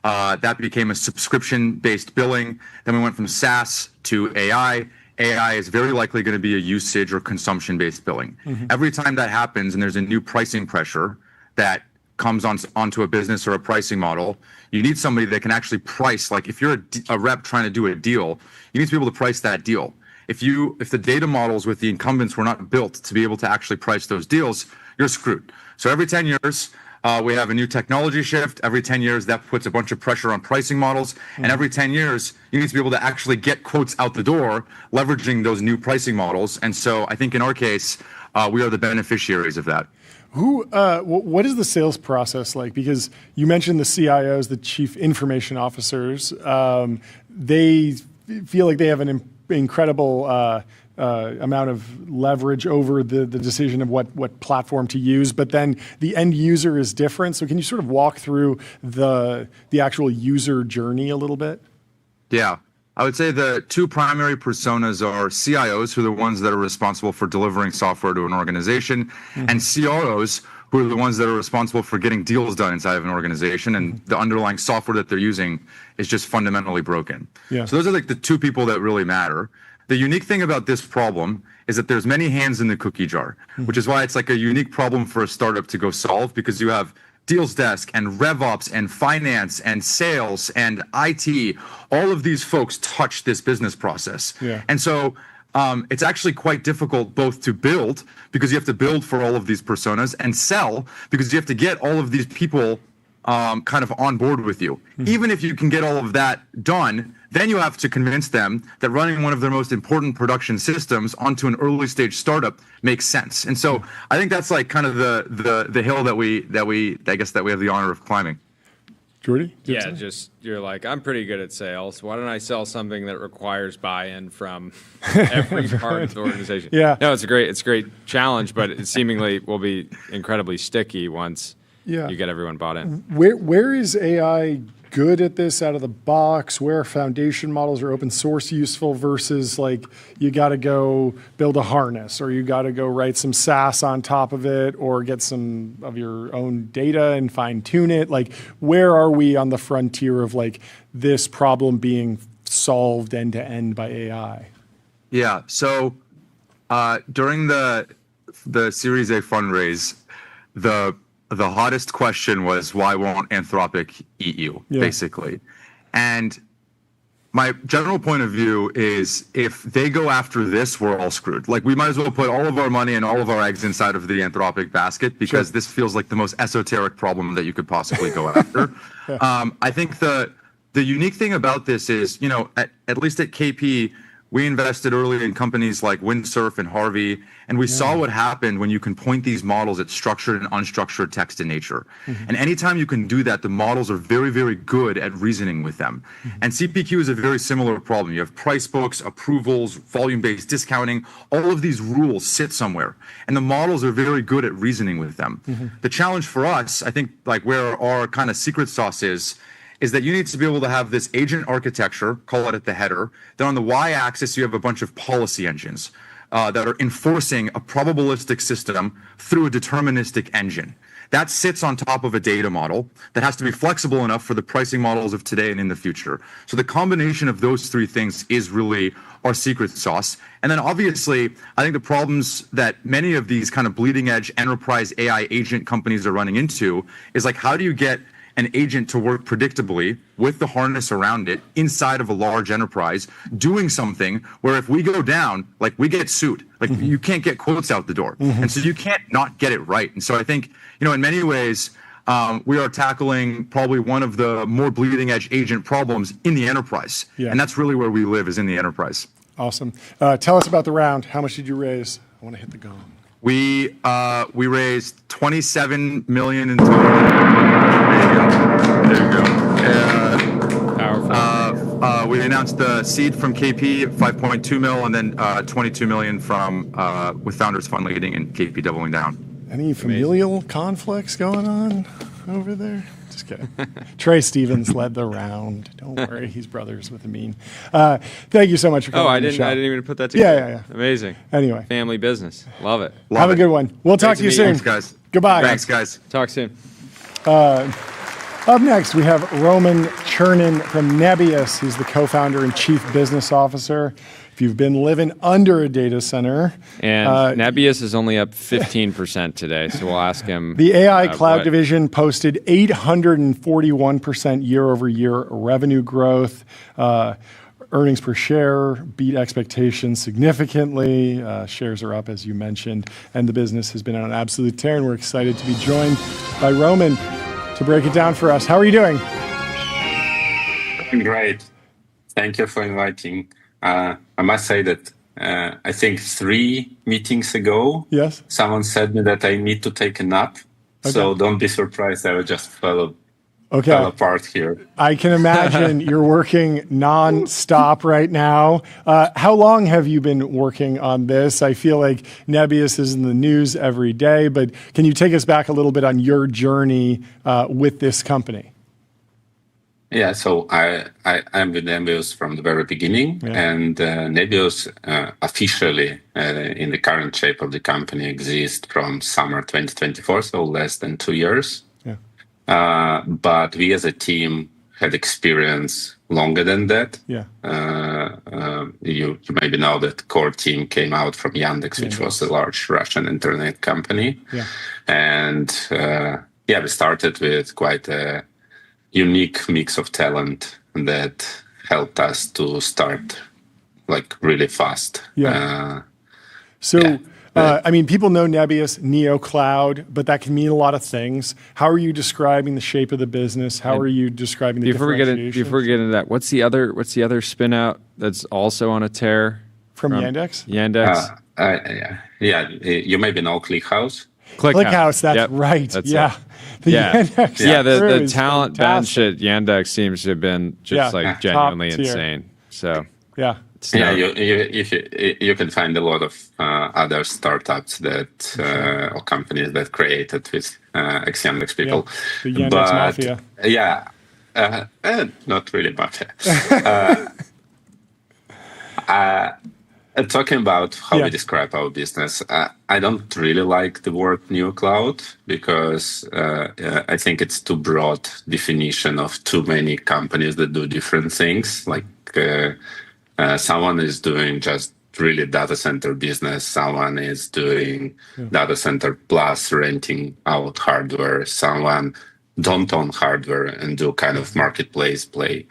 [SPEAKER 16] That became a subscription-based billing. Then we went from SaaS to AI. AI is very likely going to be a usage or consumption-based billing. Every time that happens and there's a new pricing pressure that comes onto a business or a pricing model, you need somebody that can actually price. Like if you're a rep trying to do a deal, you need to be able to price that deal. If the data models with the incumbents were not built to be able to actually price those deals, you're screwed. So every 10 years, we have a new technology shift. Every 10 years, that puts a bunch of pressure on pricing models. And every 10 years, you need to be able to actually get quotes out the door, leveraging those new pricing models. And so I think in our case, we are the beneficiaries of that.
[SPEAKER 4] What is the sales process like? Because you mentioned the CIOs, the chief information officers. They feel like they have an incredible amount of leverage over the decision of what platform to use, but then the end user is different. So can you sort of walk through the actual user journey a little bit?
[SPEAKER 16] Yeah. I would say the two primary personas are CIOs, who are the ones that are responsible for delivering software to an organization, and CROs, who are the ones that are responsible for getting deals done inside of an organization, and the underlying software that they're using is just fundamentally broken.
[SPEAKER 4] Yeah.
[SPEAKER 16] So those are like the two people that really matter. The unique thing about this problem is that there's many hands in the cookie jar, which is why it's like a unique problem for a startup to go solve, because you have deals desk and RevOps and finance and sales and IT, all of these folks touch this business process.
[SPEAKER 4] Yeah.
[SPEAKER 16] And so it's actually quite difficult both to build, because you have to build for all of these personas, and sell, because you have to get all of these people kind of on board with you. Even if you can get all of that done, then you have to convince them that running one of their most important production systems onto an early stage startup makes sense. And so I think that's like kind of the hill that we I guess that we have the honor of climbing.
[SPEAKER 4] Jordy?
[SPEAKER 5] Yeah, just you're like, I'm pretty good at sales. Why don't I sell something that requires buy-in from every part of the organization?
[SPEAKER 4] Yeah.
[SPEAKER 5] No, it's a great challenge, but it seemingly will be incredibly sticky once you get everyone bought in.
[SPEAKER 4] Where is AI good at this out of the box? Where are foundation models or open source useful versus like you got to go build a harness, or you got to go write some SaaS on top of it, or get some of your own data and fine tune it? Like, where are we on the frontier of like this problem being solved end to end by AI?
[SPEAKER 16] Yeah. So during the Series A fundraise, the hottest question was, why won't Anthropic eat you, basically? And my general point of view is, if they go after this, we're all screwed. Like, we might as well put all of our money and all of our eggs inside of the Anthropic basket, because this feels like the most esoteric problem that you could possibly go after. I think the unique thing about this is, you know, at least at KP, we invested early in companies like Windsurf and Harvey, and we saw what happened when you can point these models at structured and unstructured text in nature. And anytime you can do that, the models are very, very good at reasoning with them. And CPQ is a very similar problem. You have price books, approvals, volume-based discounting. All of these rules sit somewhere, and the models are very good at reasoning with them. The challenge for us, I think, like where our kind of secret sauce is that you need to be able to have this agent architecture, call it at the header. Then on the y-axis, you have a bunch of policy engines that are enforcing a probabilistic system through a deterministic engine. That sits on top of a data model that has to be flexible enough for the pricing models of today and in the future. So the combination of those three things is really our secret sauce. And then obviously, I think the problems that many of these kind of bleeding edge enterprise AI agent companies are running into is like, how do you get an agent to work predictably with the harness around it inside of a large enterprise, doing something where if we go down, like, we get sued. Like, you can't get quotes out the door. And so you can't not get it right. And so I think, you know, in many ways, we are tackling probably one of the more bleeding edge agent problems in the enterprise. And that's really where we live, is in the enterprise.
[SPEAKER 4] Awesome. Tell us about the round. How much did you raise? I want to hit the gong.
[SPEAKER 16] We raised $27 million in total. There you go. Powerful. We announced the seed from KP, 5.2 mil, and then 22 million from with Founders Fund leading and KP doubling down.
[SPEAKER 4] Any familial conflicts going on over there? Just kidding. Trey Stevens led the round. Don't worry, he's brothers with Amin. Thank you so much for coming.
[SPEAKER 5] I didn't even put that together.
[SPEAKER 4] Yeah.
[SPEAKER 5] Amazing.
[SPEAKER 4] Anyway,
[SPEAKER 5] family business. Love it.
[SPEAKER 4] Have a good one. We'll talk to you soon.
[SPEAKER 16] Thanks, guys.
[SPEAKER 4] Goodbye.
[SPEAKER 16] Thanks, guys.
[SPEAKER 5] Talk soon.
[SPEAKER 4] Up next, we have Roman Chernin from Nebius. He's the co-founder and chief business officer. If you've been living under a data center.
[SPEAKER 5] And Nebius is only up 15% today, so we'll ask him.
[SPEAKER 4] The AI cloud division posted 841% year over year revenue growth. Earnings per share beat expectations significantly. Shares are up, as you mentioned, and the business has been on an absolute tear, and we're excited to be joined by Roman to break it down for us. How are you doing?
[SPEAKER 17] Great. Thank you for inviting. I must say that I think 3 meetings ago,
[SPEAKER 4] yes,
[SPEAKER 17] someone said me that I need to take a nap.
[SPEAKER 4] Okay.
[SPEAKER 17] So don't be surprised. I will just fell apart here.
[SPEAKER 4] I can imagine you're working non-stop right now. How long have you been working on this? I feel like Nebius is in the news every day, but can you take us back a little bit on your journey with this company?
[SPEAKER 17] Yeah, so I'm with Nebius from the very beginning, and Nebius officially, in the current shape of the company, exists from summer 2024, so less than 2 years. But we as a team had experience longer than that.
[SPEAKER 4] Yeah.
[SPEAKER 17] You maybe know that core team came out from Yandex, which was a large Russian internet company.
[SPEAKER 4] Yeah.
[SPEAKER 17] And we started with quite a unique mix of talent that helped us to start like really fast.
[SPEAKER 4] I mean, people know Nebius, Neo Cloud, but that can mean a lot of things. How are you describing the shape of the business? How are you describing the differentiation?
[SPEAKER 5] Before we get into that, what's the other spin out that's also on a tear
[SPEAKER 4] from Yandex?
[SPEAKER 5] Yandex.
[SPEAKER 17] You maybe know ClickHouse.
[SPEAKER 4] ClickHouse, that's right.
[SPEAKER 5] That's
[SPEAKER 4] yeah.
[SPEAKER 5] The talent bench at Yandex seems to have been just like genuinely insane. So
[SPEAKER 17] you can find a lot of other startups that or companies that created with ex-Yandex people.
[SPEAKER 4] The Yandex mafia.
[SPEAKER 17] Yeah, not really mafia. Talking about how we describe our business, I don't really like the word Neo Cloud because I think it's too broad definition of too many companies that do different things. Like someone is doing just really data center business. Someone is doing data center plus renting out hardware. Someone don't own hardware and do kind of marketplace play.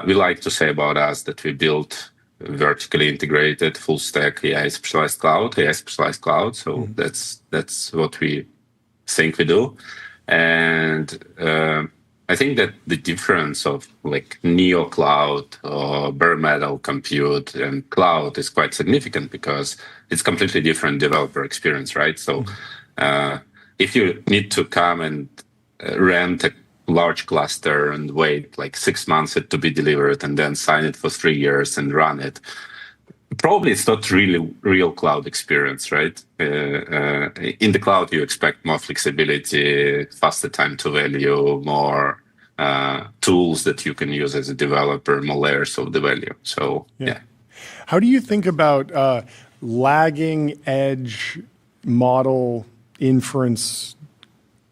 [SPEAKER 17] We like to say about us that we built vertically integrated full stack AI specialized cloud. So that's what we think we do. And I think that the difference of like Neo Cloud or bare metal compute and cloud is quite significant because it's completely different developer experience, right? So if you need to come and rent a large cluster and wait like 6 months it to be delivered and then sign it for 3 years and run it, probably it's not really real cloud experience, right? In the cloud, you expect more flexibility, faster time to value, more tools that you can use as a developer, more layers of the value. So, yeah.
[SPEAKER 4] How do you think about lagging edge model inference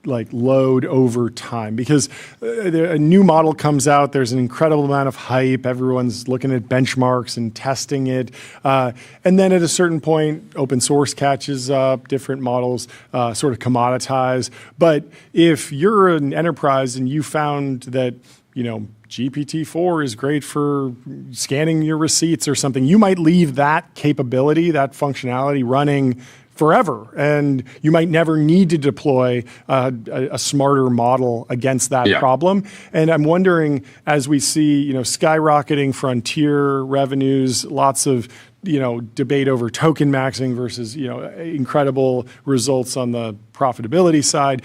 [SPEAKER 4] like load over time? Because a new model comes out, there's an incredible amount of hype, everyone's looking at benchmarks and testing it, and then at a certain point open source catches up, different models sort of commoditize. But if you're an enterprise and you found that GPT-4 is great for scanning your receipts or something, you might leave that capability, that functionality running forever, and you might never need to deploy a smarter model against that problem. And I'm wondering, as we see, skyrocketing frontier revenues, lots of debate over token maxing versus incredible results on the profitability side.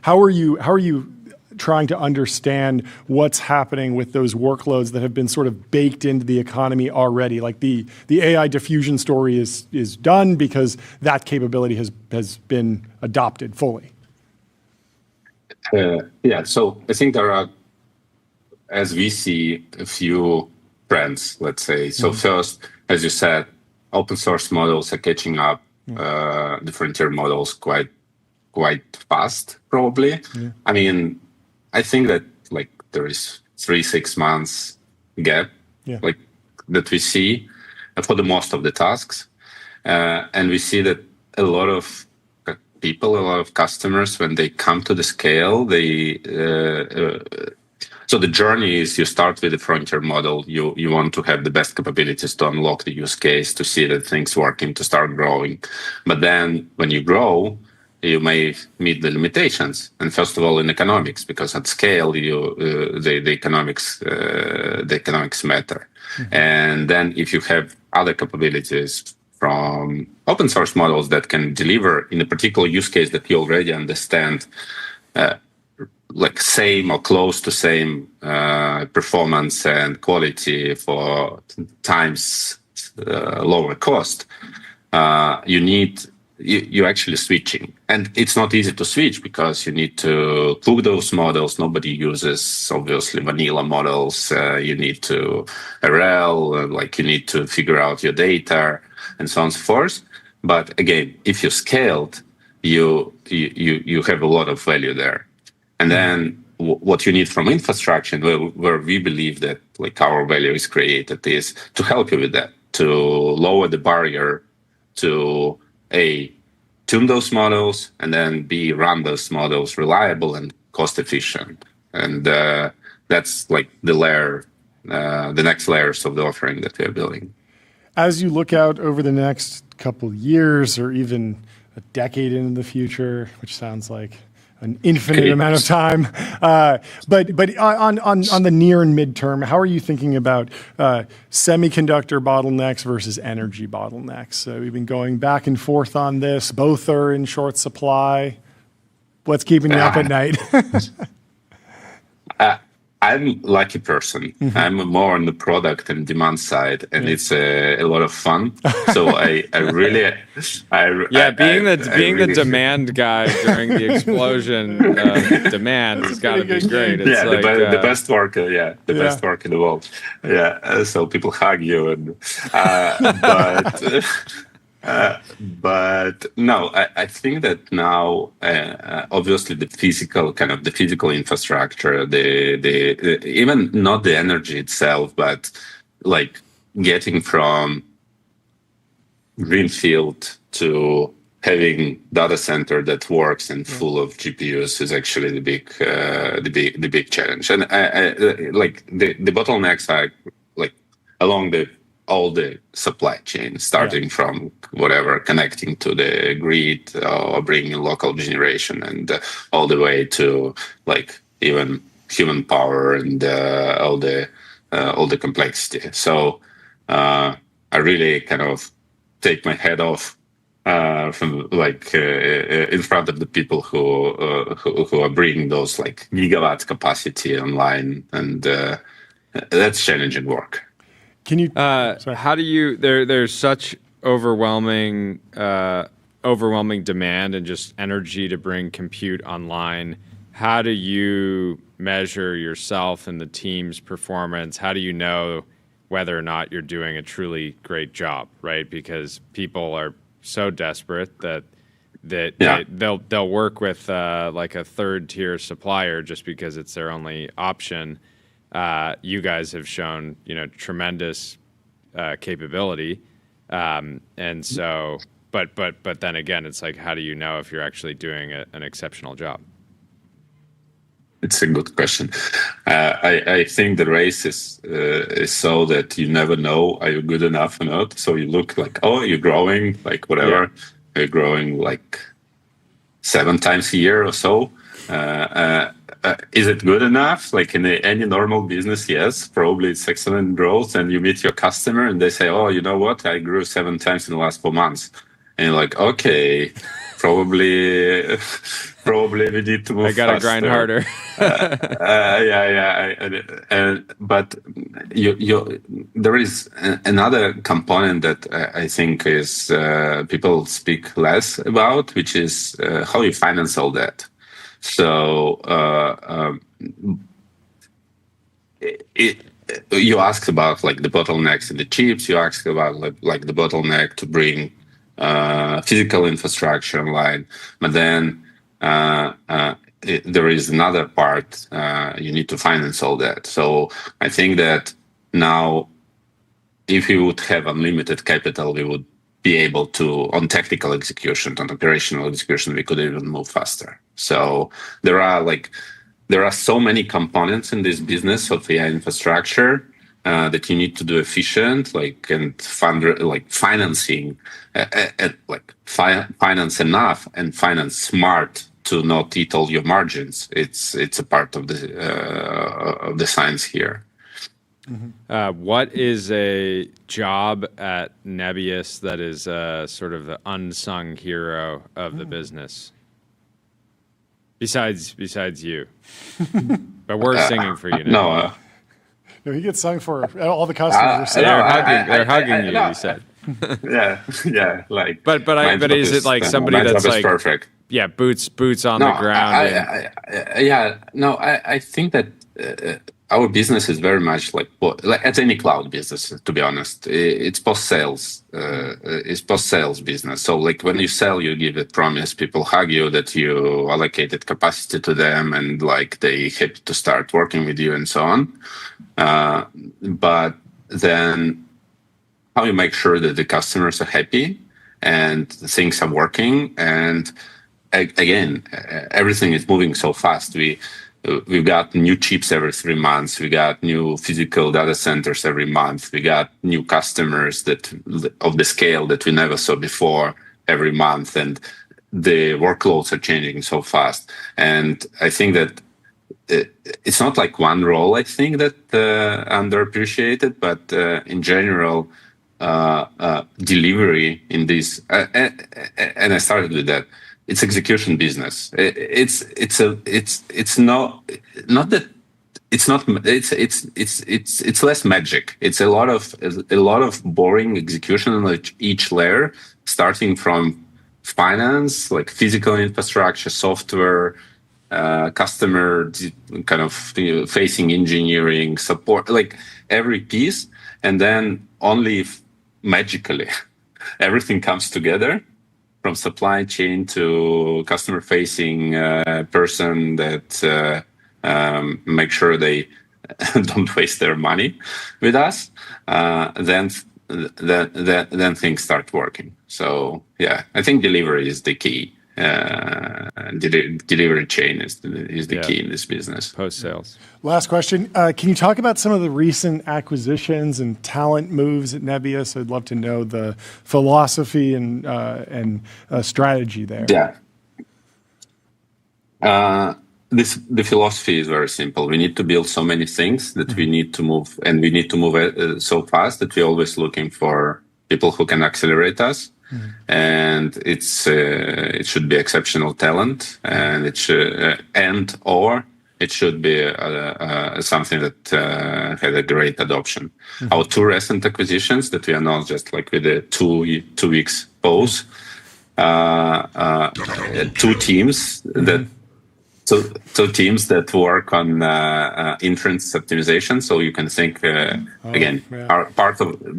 [SPEAKER 4] How are you trying to understand what's happening with those workloads that have been sort of baked into the economy already? Like the AI diffusion story is done because that capability has been adopted fully.
[SPEAKER 17] So I think there are, as we see, a few trends, let's say. So first, as you said, open source models are catching up, the frontier models quite fast, probably. I mean, I think that like there is 3-6 months gap, like that we see for the most of the tasks, and we see that a lot of people, a lot of customers, when they come to the scale, so the journey is you start with the frontier model. You want to have the best capabilities to unlock the use case, to see that things working, to start growing. But then when you grow, you may meet the limitations. And first of all, in economics, because at scale, the economics matter. Mm-hmm. And then if you have other capabilities from open source models that can deliver in a particular use case that you already understand, like same or close to same performance and quality for times lower cost, you're actually switching. And it's not easy to switch because you need to cook those models. Nobody uses, obviously, vanilla models. You need to RL, you need to figure out your data, and so on and so forth. But again, if you scaled, you have a lot of value there. And then what you need from infrastructure, where we believe that our value is created, is to help you with that, to lower the barrier to tune those models, and then run those models reliable and cost efficient. And that's the next layers of the offering that we are building.
[SPEAKER 4] As you look out over the next couple of years or even a decade into the future, which sounds like an infinite amount of time. But on the near and midterm, how are you thinking about semiconductor bottlenecks versus energy bottlenecks? So we've been going back and forth on this. Both are in short supply. What's keeping you up at night?
[SPEAKER 17] I'm a lucky person. Mm-hmm. I'm more on the product and demand side, and it's a lot of fun. So being
[SPEAKER 5] the demand guy during the explosion of demand has got to be great. It's
[SPEAKER 17] the best work. The best work in the world. Yeah. So people hug you, and but no, I think that now, obviously, the physical infrastructure, the even not the energy itself, but getting from greenfield to having data center that works and full of GPUs is actually the big challenge. And the bottlenecks are along all the supply chain, starting from whatever, connecting to the grid or bringing local generation, and all the way to even human power and all the complexity. So I really kind of take my head off from in front of the people who are bringing those gigawatt capacity online, and that's challenging work.
[SPEAKER 5] Can you? How do you? There's such overwhelming demand and just energy to bring compute online. How do you measure yourself and the team's performance? How do you know whether or not you're doing a truly great job? Right, because people are so desperate that they'll work with a third tier supplier just because it's their only option. You guys have shown, tremendous capability, and so, but then again, it's how do you know if you're actually doing an exceptional job?
[SPEAKER 17] It's a good question. I think the race is so that you never know are you good enough or not. So you look you're growing, whatever, you're growing 7 times a year or so. Is it good enough? In any normal business, yes, probably it's excellent growth. And you meet your customer and they say, oh, you know what? I grew 7 times in the last 4 months. And you're like, okay, probably we need to move faster. I got to
[SPEAKER 5] grind harder.
[SPEAKER 17] But there is another component that I think is people speak less about, which is how you finance all that. So you asked about the bottlenecks in the chips. You asked about the bottleneck to bring physical infrastructure online. But then there is another part. You need to finance all that. So I think that now, if we would have unlimited capital, we would be able to, on technical execution, on operational execution, we could even move faster. So there are so many components in this business of AI infrastructure that you need to do efficient, like and financing, finance enough and finance smart to not eat all your margins. It's a part of the science here.
[SPEAKER 5] What is a job at Nebius that is sort of the unsung hero of the business? Besides you, but we're singing for you now.
[SPEAKER 4] No, he gets sung for. All the customers are singing.
[SPEAKER 5] They're hugging you. You said.
[SPEAKER 17] yeah, like.
[SPEAKER 5] But is it like somebody that's like
[SPEAKER 17] perfect?
[SPEAKER 5] Yeah, boots on the ground.
[SPEAKER 17] I think that our business is very much like at any cloud business. To be honest, it's post sales. It's post sales business. So like when you sell, you give a promise. People hug you that you allocated capacity to them, and like they happy to start working with you and so on. But then, how you make sure that the customers are happy and things are working, and again, everything is moving so fast. We've got new chips every 3 months. We got new physical data centers every month. We got new customers of the scale that we never saw before every month, and the workloads are changing so fast. And I think that it's not like one role. I think that underappreciated, but in general, delivery in this, and I started with that. It's execution business. It's less magic. It's a lot of boring execution on each layer, starting from finance, like physical infrastructure, software, customer kind of facing engineering, support, like every piece, and then only if magically everything comes together, from supply chain to customer-facing person that make sure they don't waste their money with us, then things start working. So yeah, I think delivery is the key. Delivery chain is the key in this business.
[SPEAKER 5] Post sales.
[SPEAKER 4] Last question. Can you talk about some of the recent acquisitions and talent moves at Nebius? I'd love to know the philosophy and strategy there.
[SPEAKER 17] Yeah. The philosophy is very simple. We need to build so many things that we need to move, and we need to move so fast that we're always looking for people who can accelerate us. And it should be exceptional talent, and it should it should be something that had a great adoption. Our two recent acquisitions that we announced just like with a two weeks pause, two teams that work on inference optimization. So you can think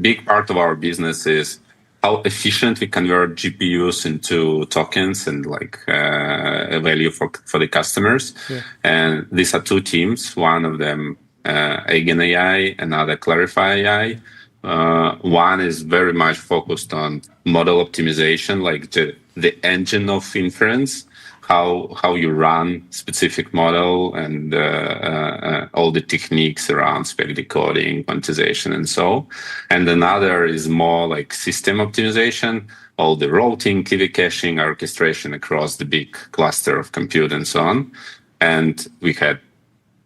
[SPEAKER 17] big part of our business is how efficient we convert GPUs into tokens and like value for the customers. Yeah. And these are two teams. One of them, Eigen AI, another Clarify AI. One is very much focused on model optimization, like the engine of inference, how you run specific model, and all the techniques around spec decoding, quantization, and so. And another is more like system optimization, all the routing, KV caching, orchestration across the big cluster of compute and so on. And we had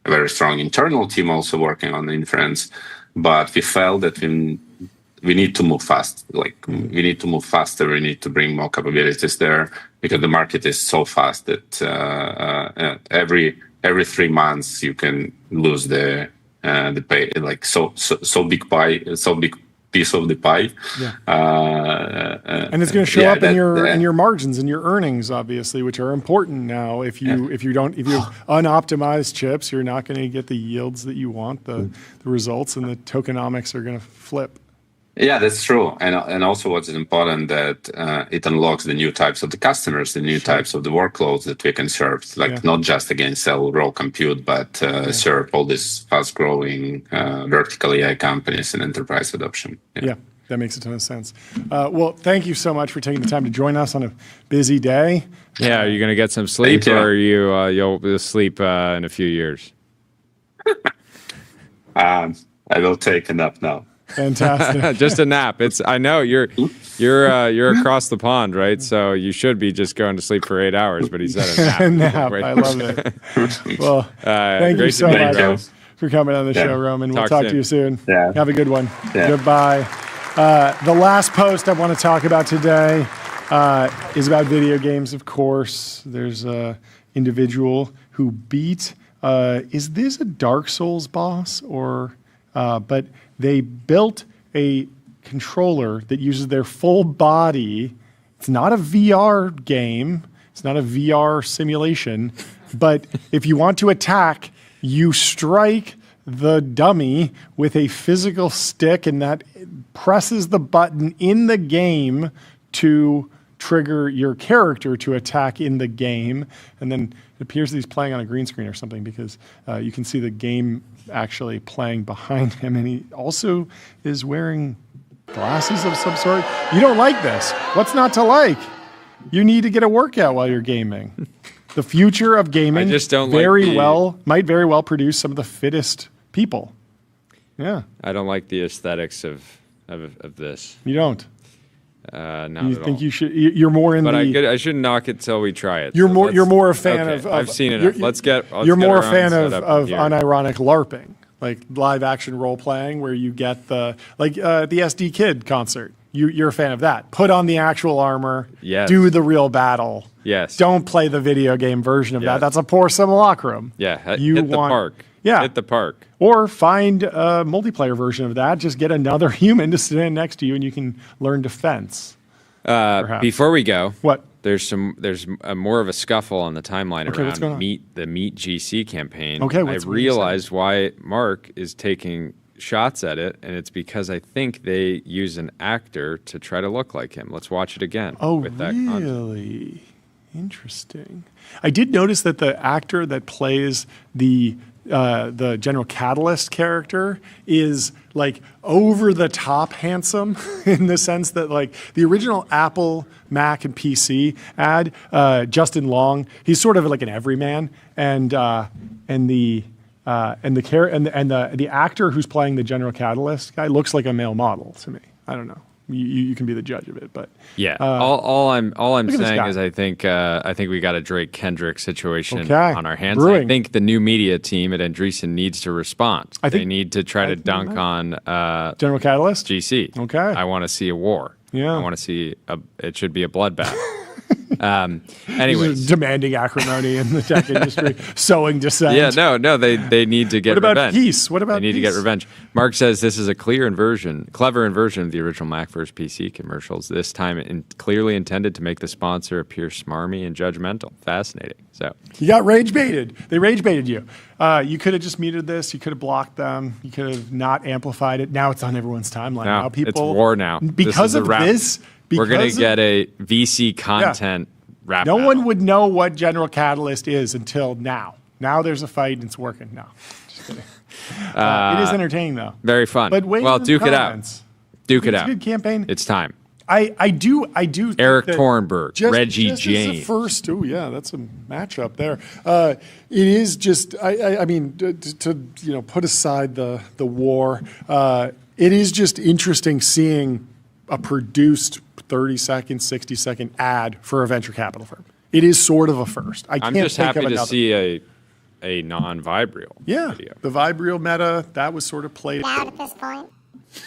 [SPEAKER 17] a very strong internal team also working on inference, but we felt that we need to move fast. Like we need to move faster. We need to bring more capabilities there because the market is so fast that every 3 months you can lose the pay. Like so big pie, so big piece of the pie.
[SPEAKER 4] Yeah. And it's going to show up in your margins and your earnings, obviously, which are important now. If you unoptimized chips, you're not going to get the yields that you want, the results, and the tokenomics are going to flip.
[SPEAKER 17] Yeah, that's true. And also what's important that it unlocks the new types of the customers, the new types of the workloads that we can serve, like not just again sell raw compute, but serve all these fast-growing vertical AI companies and enterprise adoption.
[SPEAKER 4] Yeah, that makes a ton of sense. Well, thank you so much for taking the time to join us on a busy day.
[SPEAKER 5] Yeah, are you going to get some sleep, or are you'll sleep in a few years?
[SPEAKER 17] I will take a nap now.
[SPEAKER 4] Fantastic.
[SPEAKER 5] Just a nap. I know you're across the pond, right? So you should be just going to sleep for 8 hours, but he said a nap.
[SPEAKER 4] Nap. I love it. Well, thank you so much for coming on the show, Roman. We'll talk to you soon.
[SPEAKER 17] Yeah.
[SPEAKER 4] Have a good one.
[SPEAKER 17] Yeah.
[SPEAKER 4] Goodbye. The last post I want to talk about today is about video games, of course. There's an individual who beat, is this a Dark Souls boss? But they built a controller that uses their full body. It's not a VR game. It's not a VR simulation. But if you want to attack, you strike the dummy with a physical stick, and that presses the button in the game to trigger your character to attack in the game. And then it appears that he's playing on a green screen or something, because you can see the game actually playing behind him. And he also is wearing glasses of some sort. You don't like this. What's not to like? You need to get a workout while you're gaming. The future of gaming might very well produce some of the fittest people. Yeah.
[SPEAKER 5] I don't like the aesthetics of this.
[SPEAKER 4] You don't?
[SPEAKER 5] Not
[SPEAKER 4] you
[SPEAKER 5] at
[SPEAKER 4] think
[SPEAKER 5] all.
[SPEAKER 4] you should? You're more in
[SPEAKER 5] but
[SPEAKER 4] the.
[SPEAKER 5] I shouldn't knock it till we try it.
[SPEAKER 4] You're more a fan
[SPEAKER 5] okay,
[SPEAKER 4] of.
[SPEAKER 5] I've seen it.
[SPEAKER 4] You're more a fan of unironic LARPing, like live action role playing, where you get the SD Kid concert. You're a fan of that. Put on the actual armor.
[SPEAKER 5] Yes.
[SPEAKER 4] Do the real battle.
[SPEAKER 5] Yes.
[SPEAKER 4] Don't play the video game version of that. That's a poor simulacrum.
[SPEAKER 5] Yeah. Hit the park.
[SPEAKER 4] Yeah.
[SPEAKER 5] Hit the park.
[SPEAKER 4] Or find a multiplayer version of that. Just get another human to stand next to you, and you can learn defense.
[SPEAKER 5] Before we go,
[SPEAKER 4] what?
[SPEAKER 5] There's more of a scuffle on the timeline
[SPEAKER 4] what's going
[SPEAKER 5] around
[SPEAKER 4] on?
[SPEAKER 5] the Meet GC campaign.
[SPEAKER 4] Okay,
[SPEAKER 5] I realized why Mark is taking shots at it, and it's because I think they use an actor to try to look like him. Let's watch it again.
[SPEAKER 4] Oh,
[SPEAKER 5] with that content.
[SPEAKER 4] really? Interesting. I did notice that the actor that plays the General Catalyst character is like over the top handsome in the sense that like the original Apple, Mac, and PC ad, Justin Long, he's sort of like an everyman, and the actor who's playing the General Catalyst guy looks like a male model to me. I don't know. You can be the judge of it, but
[SPEAKER 5] yeah. All I'm saying is I think we got a Drake Kendrick situation on our hands.
[SPEAKER 4] Brewing.
[SPEAKER 5] I think the new media team at Andreessen needs to respond. They need to try to dunk on
[SPEAKER 4] General Catalyst
[SPEAKER 5] GC.
[SPEAKER 4] Okay.
[SPEAKER 5] I want to see a war.
[SPEAKER 4] Yeah.
[SPEAKER 5] I want to see it should be a bloodbath. Anyways,
[SPEAKER 4] demanding acrimony in the tech industry, sowing dissent.
[SPEAKER 5] Yeah, no, they need to get
[SPEAKER 4] What about
[SPEAKER 5] revenge.
[SPEAKER 4] peace? What about
[SPEAKER 5] they need to
[SPEAKER 4] peace?
[SPEAKER 5] get revenge. Mark says this is a clever inversion of the original Mac vs. PC commercials. This time, clearly intended to make the sponsor appear smarmy and judgmental. Fascinating. So
[SPEAKER 4] you got rage baited. They rage baited you. You could have just muted this. You could have blocked them. You could have not amplified it. Now it's on everyone's timeline.
[SPEAKER 5] no,
[SPEAKER 4] Now people
[SPEAKER 5] it's war now.
[SPEAKER 4] because of this.
[SPEAKER 5] We're going to get a VC content wrap.
[SPEAKER 4] No one would know what General Catalyst is until now. Now there's a fight and it's working. No, just kidding. It is entertaining though.
[SPEAKER 5] Very fun.
[SPEAKER 4] But wait,
[SPEAKER 5] well, duke it out. Duke it out.
[SPEAKER 4] It's a good campaign.
[SPEAKER 5] It's time.
[SPEAKER 4] I do.
[SPEAKER 5] Eric Thornberg, Reggie Jane.
[SPEAKER 4] As a first, that's a matchup there. It is just. I mean, to put aside the war, it is just interesting seeing a produced 30-second, 60-second ad for a venture capital firm. It is sort of a first. I'm
[SPEAKER 5] just happy to see a non-Vibrio video.
[SPEAKER 4] The Vibrio meta, that was sort of played out at this point.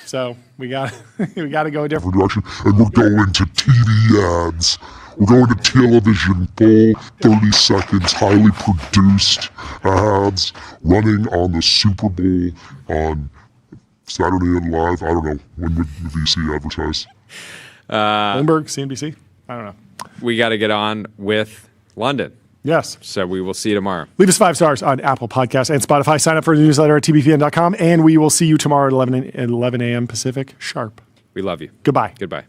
[SPEAKER 4] So we got to go a different
[SPEAKER 2] direction, and we're going to TV ads. We're going to television, full 30 seconds, highly produced ads running on the Super Bowl on Saturday Night Live. I don't know. When would the VC advertise?
[SPEAKER 4] Bloomberg, CNBC? I don't know.
[SPEAKER 5] We got to get on with London.
[SPEAKER 4] Yes.
[SPEAKER 5] So we will see you tomorrow.
[SPEAKER 4] Leave us 5 stars on Apple Podcasts and Spotify. Sign up for the newsletter at tbpn.com, and we will see you tomorrow at 11 a.m. Pacific sharp.
[SPEAKER 5] We love you.
[SPEAKER 4] Goodbye.
[SPEAKER 5] Goodbye.